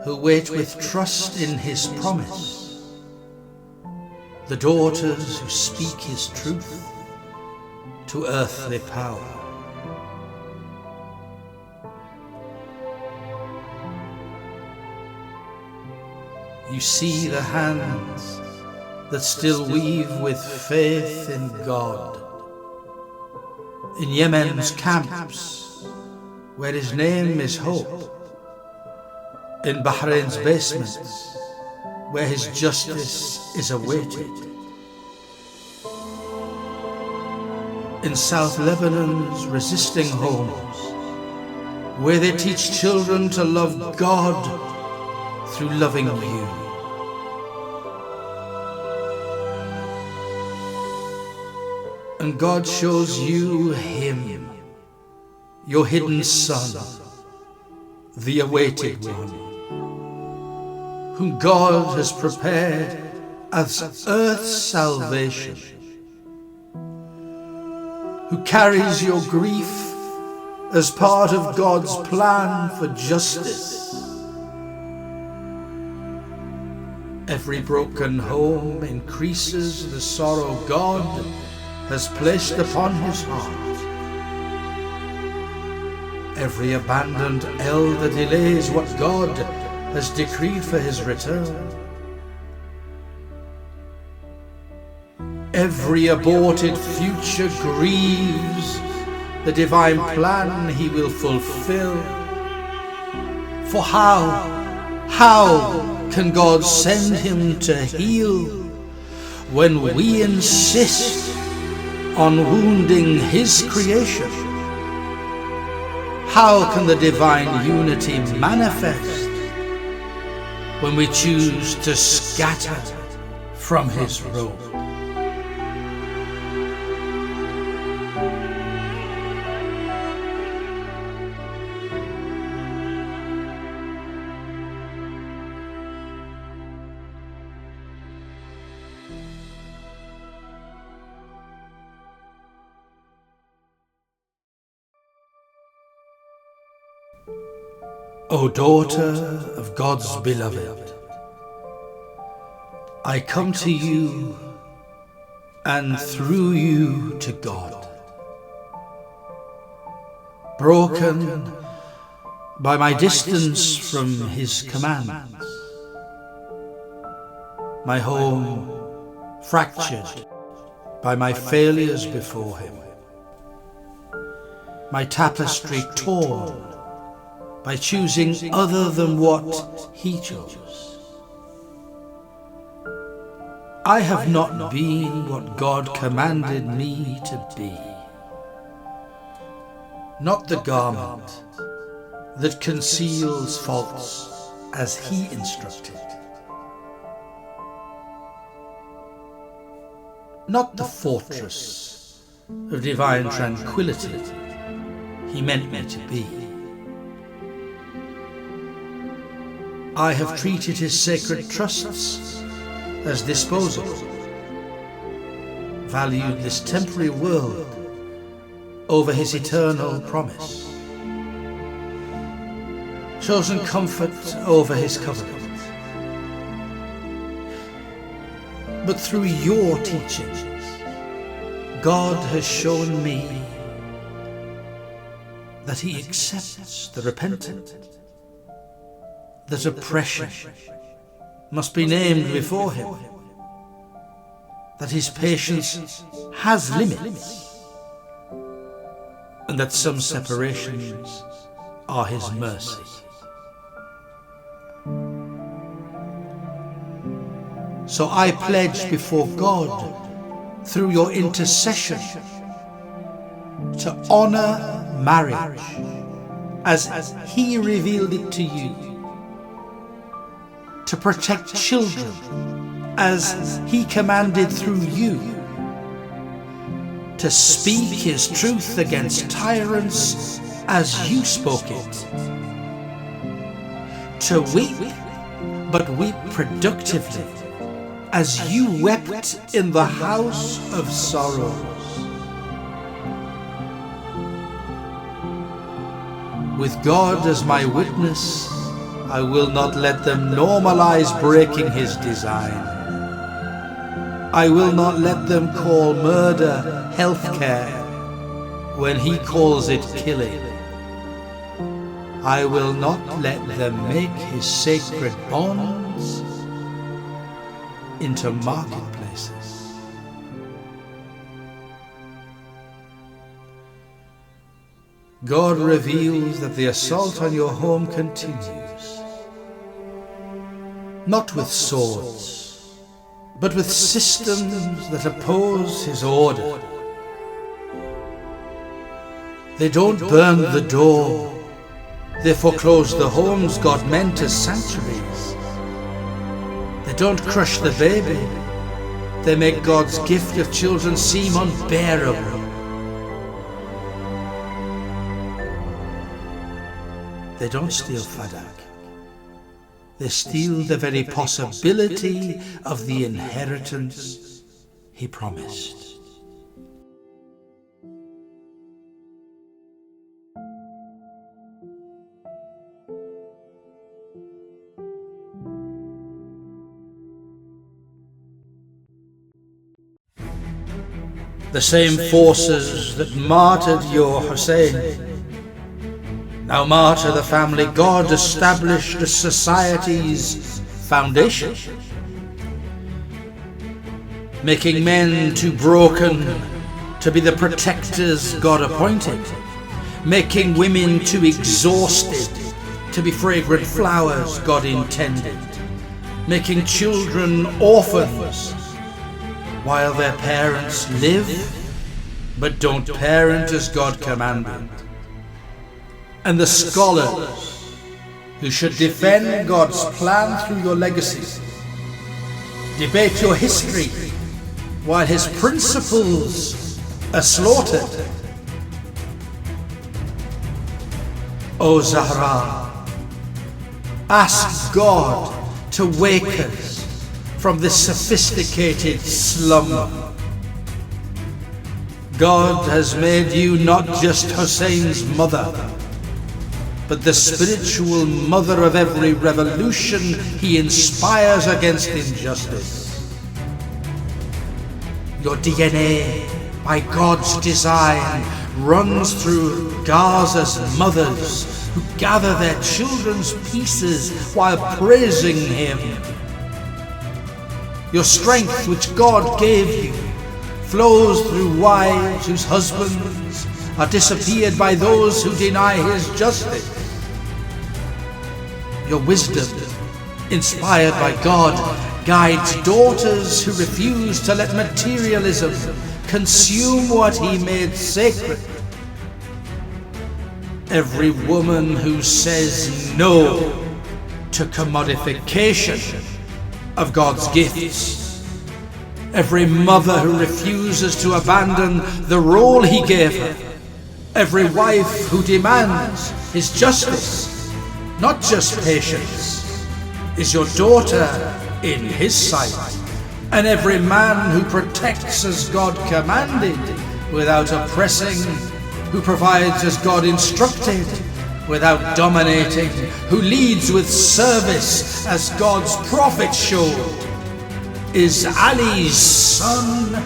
who wait with trust in his promise, the daughters who speak his truth to earthly power. You see the hands that still weave with faith in God, in Yemen's camps where his name is hope, in Bahrain's basements where his justice is awaited, in South Lebanon's resisting homes where they teach children to love God through loving you. And God shows you him, your hidden son, the awaited one, whom God has prepared as earth's salvation, who carries your grief as part of God's plan for justice. Every broken home increases the sorrow God has placed upon his heart. Every abandoned elder delays what God has decreed for his return. Every aborted future grieves the divine plan he will fulfill. For how can God send him to heal when we insist on wounding his creation? How can the divine unity manifest when we choose to scatter from his robe? O daughter of God's beloved, I come to you and through you to God, broken by my distance from his commands, my home fractured by my failures before him, my tapestry torn by choosing other than what he chose. I have not been what God commanded me to be, not the garment that conceals faults as he instructed, not the fortress of divine tranquility he meant me to be. I have treated his sacred trusts as disposable, valued this temporary world over his eternal promise, chosen comfort over his covenant. But through your teachings, God has shown me that he accepts the repentant, that oppression must be named before him, that his patience has limits, and that some separations are his mercy. So I pledge before God, through your intercession, to honor marriage as he revealed it to you, to protect children as he commanded through you, to speak his truth against tyrants as you spoke it, to weep, but weep productively as you wept in the house of sorrows. With God as my witness, I will not let them normalize breaking his design. I will not let them call murder healthcare when he calls it killing. I will not let them make his sacred bonds into marketplaces. God reveals that the assault on your home continues, not with swords, but with systems that oppose his order. They don't burn the door, they foreclose the homes God meant as sanctuaries. They don't crush the baby, they make God's gift of children seem unbearable. They don't steal fadak, they steal the very possibility of the inheritance he promised. The same forces that martyred your Hussein now martyr the family God established as society's foundation, making men too broken to be the protectors God appointed, making women too exhausted to be fragrant flowers God intended, making children orphans while their parents live but don't parent as God commanded. And the scholars who should defend God's plan through your legacy debate your history while his principles are slaughtered. O Zahra, ask God to wake us from this sophisticated slumber. God has made you not just Hussein's mother, but the spiritual mother of every revolution he inspires against injustice. Your DNA, by God's design, runs through Gaza's mothers who gather their children's pieces while praising him. Your strength, which God gave you, flows through wives whose husbands are disappeared by those who deny his justice. Your wisdom, inspired by God, guides daughters who refuse to let materialism consume what he made sacred. Every woman who says no to commodification of God's gifts, every mother who refuses to abandon the role he gave her, every wife who demands his justice, not just patience, is your daughter in his sight. And every man who protects as God commanded without oppressing, who provides as God instructed without dominating, who leads with service as God's prophet showed, is Ali's son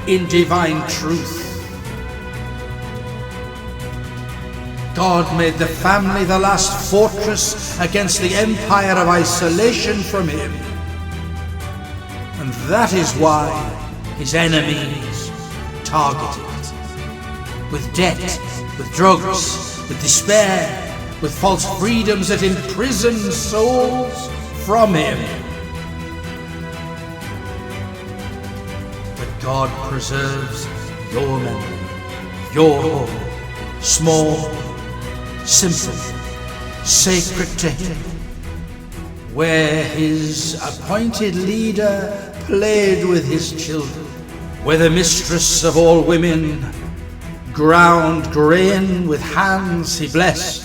in divine truth. God made the family the last fortress against the empire of isolation from him. And that is why his enemies targeted it. With debt, with drugs, with despair, with false freedoms that imprison souls from him. But God preserves your memory, your home, small, simple, sacred to him, where his appointed leader played with his children, where the mistress of all women ground grain with hands he blessed,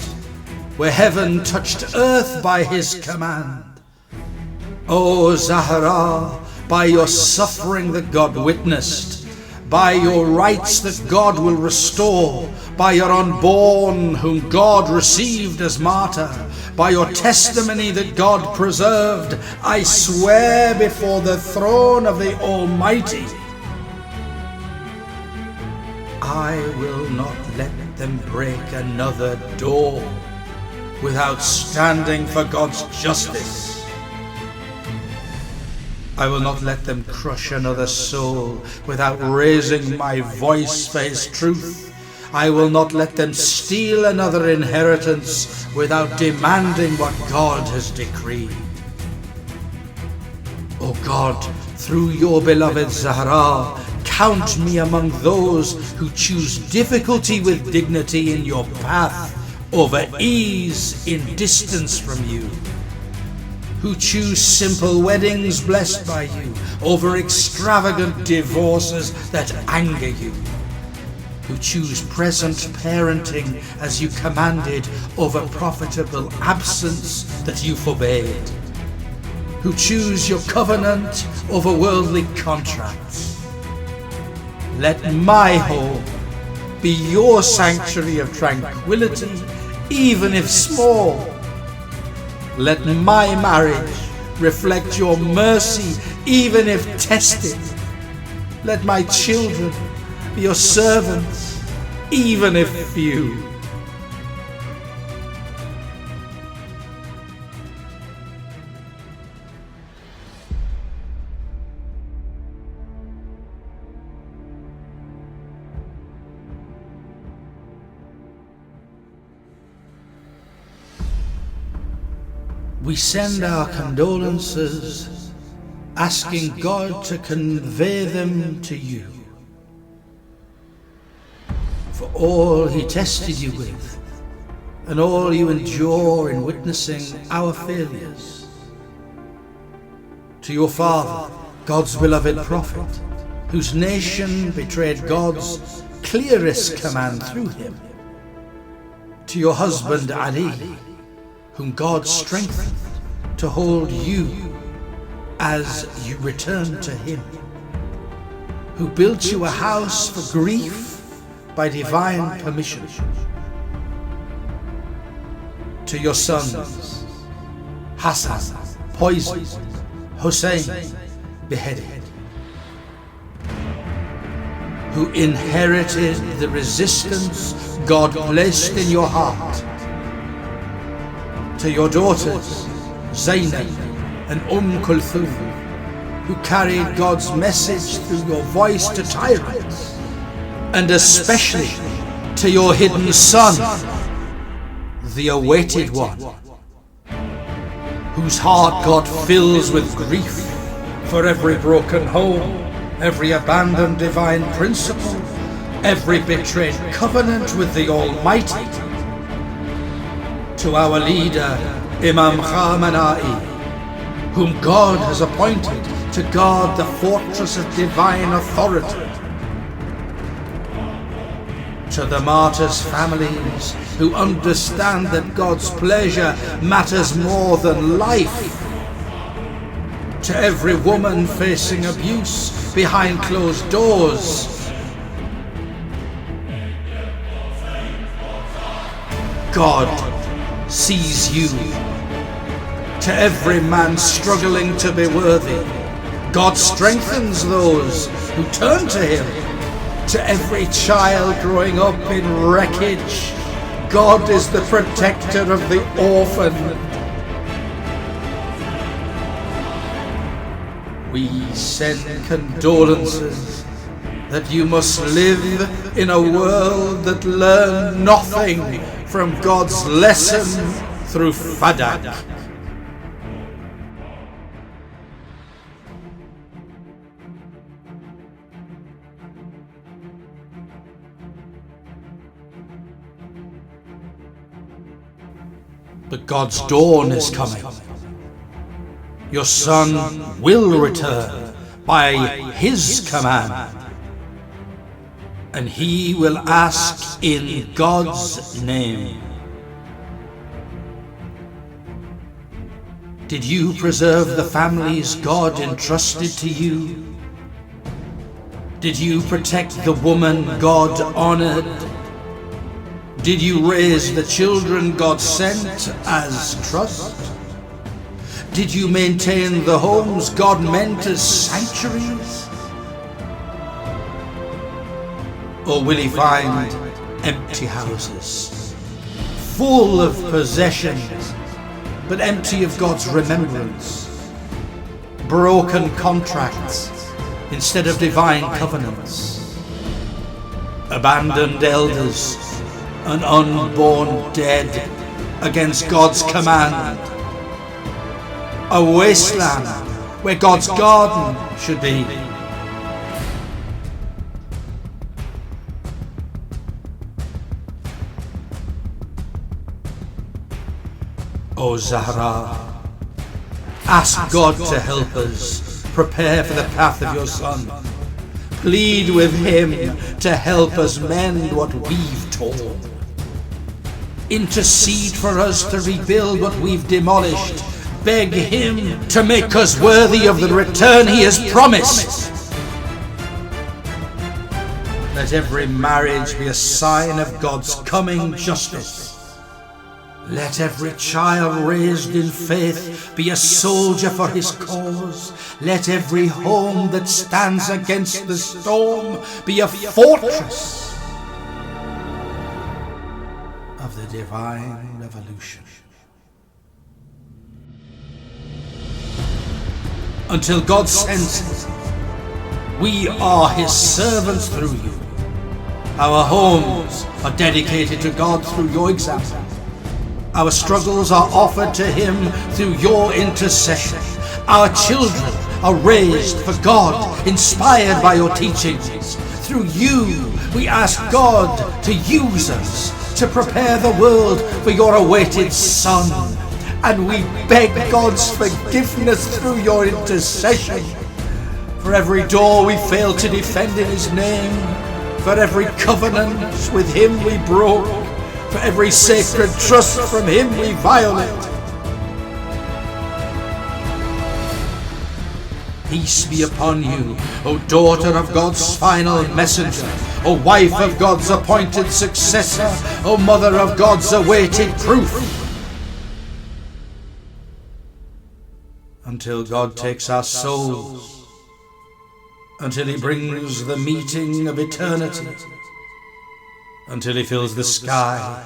where heaven touched earth by his command. O Zahra, by your suffering that God witnessed, by your rights that God will restore, by your unborn whom God received as martyr, by your testimony that God preserved, I swear before the throne of the Almighty, I will not let them break another door without standing for God's justice. I will not let them crush another soul without raising my voice for His truth. I will not let them steal another inheritance without demanding what God has decreed. O God, through your beloved Zahra, count me among those who choose difficulty with dignity in your path over ease in distance from you, who choose simple weddings blessed by you over extravagant divorces that anger you, who choose present parenting as you commanded over profitable absence that you forbade, who choose your covenant over worldly contracts. Let my home be your sanctuary of tranquility, even if small. Let my marriage reflect your mercy, even if tested. Let my children be your servants, even if few. We send our condolences, asking God to convey them to you, for all He tested you with, and all you endure in witnessing our failures. To your father, God's beloved prophet, whose nation betrayed God's clearest command through him. To your husband Ali, whom God strengthened to hold you as you return to Him, who built you a house for grief by divine permission. To your sons, Hassan poisoned, Hussein beheaded, who inherited the resistance God placed in your heart. To your daughters, Zainab and Kulthum, who carried God's message through your voice to tyrants, and especially to your hidden son, the awaited one, whose heart God fills with grief for every broken home, every abandoned divine principle, every betrayed covenant with the Almighty. To our leader, Imam Khamenei, whom God has appointed to guard the fortress of divine authority. To the martyrs' families who understand that God's pleasure matters more than life. To every woman facing abuse behind closed doors. God sees you. To every man struggling to be worthy, God strengthens those who turn to Him. To every child growing up in wreckage, God is the protector of the orphan. We send condolences that you must live in a world that learned nothing from God's lesson through Fadak. But God's dawn is coming. Your son will return by His command, and he will ask in God's name. Did you preserve the families God entrusted to you? Did you protect the woman God honored? Did you raise the children God sent as trust? Did you maintain the homes God meant as sanctuaries? Or will he find empty houses, full of possessions, but empty of God's remembrance? Broken contracts instead of divine covenants, abandoned elders and unborn dead against God's command, a wasteland where God's garden should be. O Zahra, ask God to help us prepare for the path of your Son. Plead with him to help us mend what we've torn. Intercede for us to rebuild what we've demolished. Beg him to make us worthy of the return he has promised. Let every marriage be a sign of God's coming justice. Let every child raised in faith be a soldier for his cause. Let every home that stands against the storm be a fortress of the divine revolution. Until God sends us, we are his servants through you. Our homes are dedicated to God through your example. Our struggles are offered to him through your intercession. Our children are raised for God, inspired by your teachings. Through you, we ask God to use us to prepare the world for your awaited Son. And we beg God's forgiveness through your intercession. For every door we failed to defend in his name, for every covenant with him we broke, for every sacred trust from him we violate. Peace be upon you, O daughter of God's final messenger, O wife of God's appointed successor, O mother of God's awaited proof. Until God takes our souls, until he brings the meeting of eternity, until he fills the sky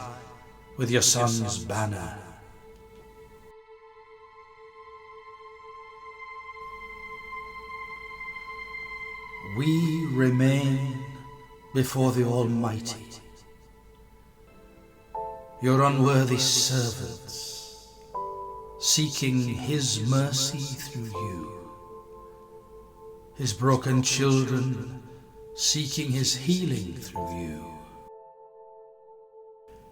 with your Son's banner. We remain before the Almighty, your unworthy servants, seeking his mercy through you, his broken children seeking his healing through you,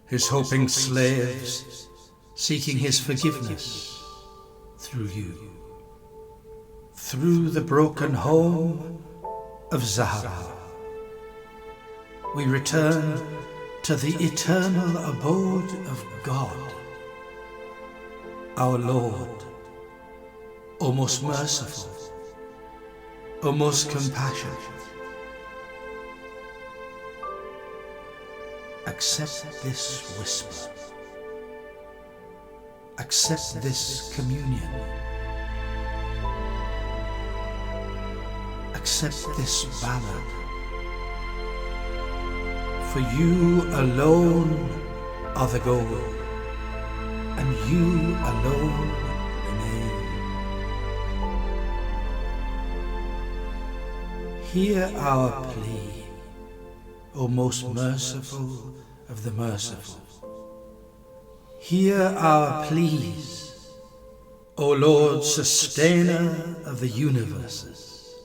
his hoping slaves seeking his forgiveness through you. Through the broken home of Zahra, we return to the eternal abode of God, our Lord, O most merciful, O most compassionate. Accept this whisper. Accept this communion. Accept this ballad. For you alone are the goal, and you alone remain. Hear our plea, O most merciful of the merciful. Hear our pleas, O Lord, sustainer of the universes.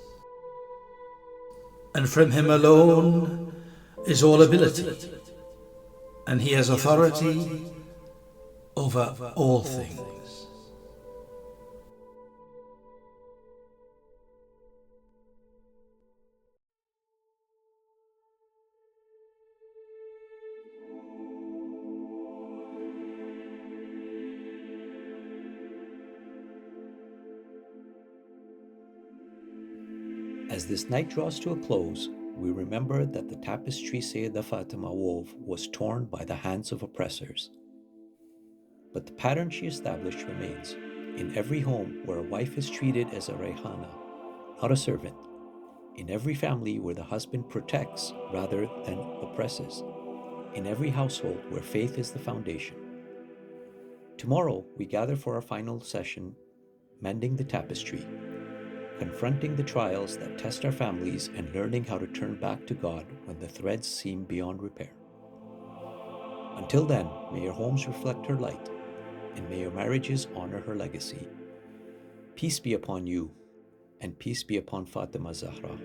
And from him alone is all ability, and he has authority over all things. As this night draws to a close, we remember that the tapestry Sayyidah Fatimah wove was torn by the hands of oppressors. But the pattern she established remains. In every home where a wife is treated as a Rayhanah, not a servant. In every family where the husband protects rather than oppresses. In every household where faith is the foundation. Tomorrow, we gather for our final session, Mending the Tapestry, confronting the trials that test our families and learning how to turn back to God when the threads seem beyond repair. Until then, may your homes reflect her light, and may your marriages honor her legacy. Peace be upon you, and peace be upon Fatimah Zahra.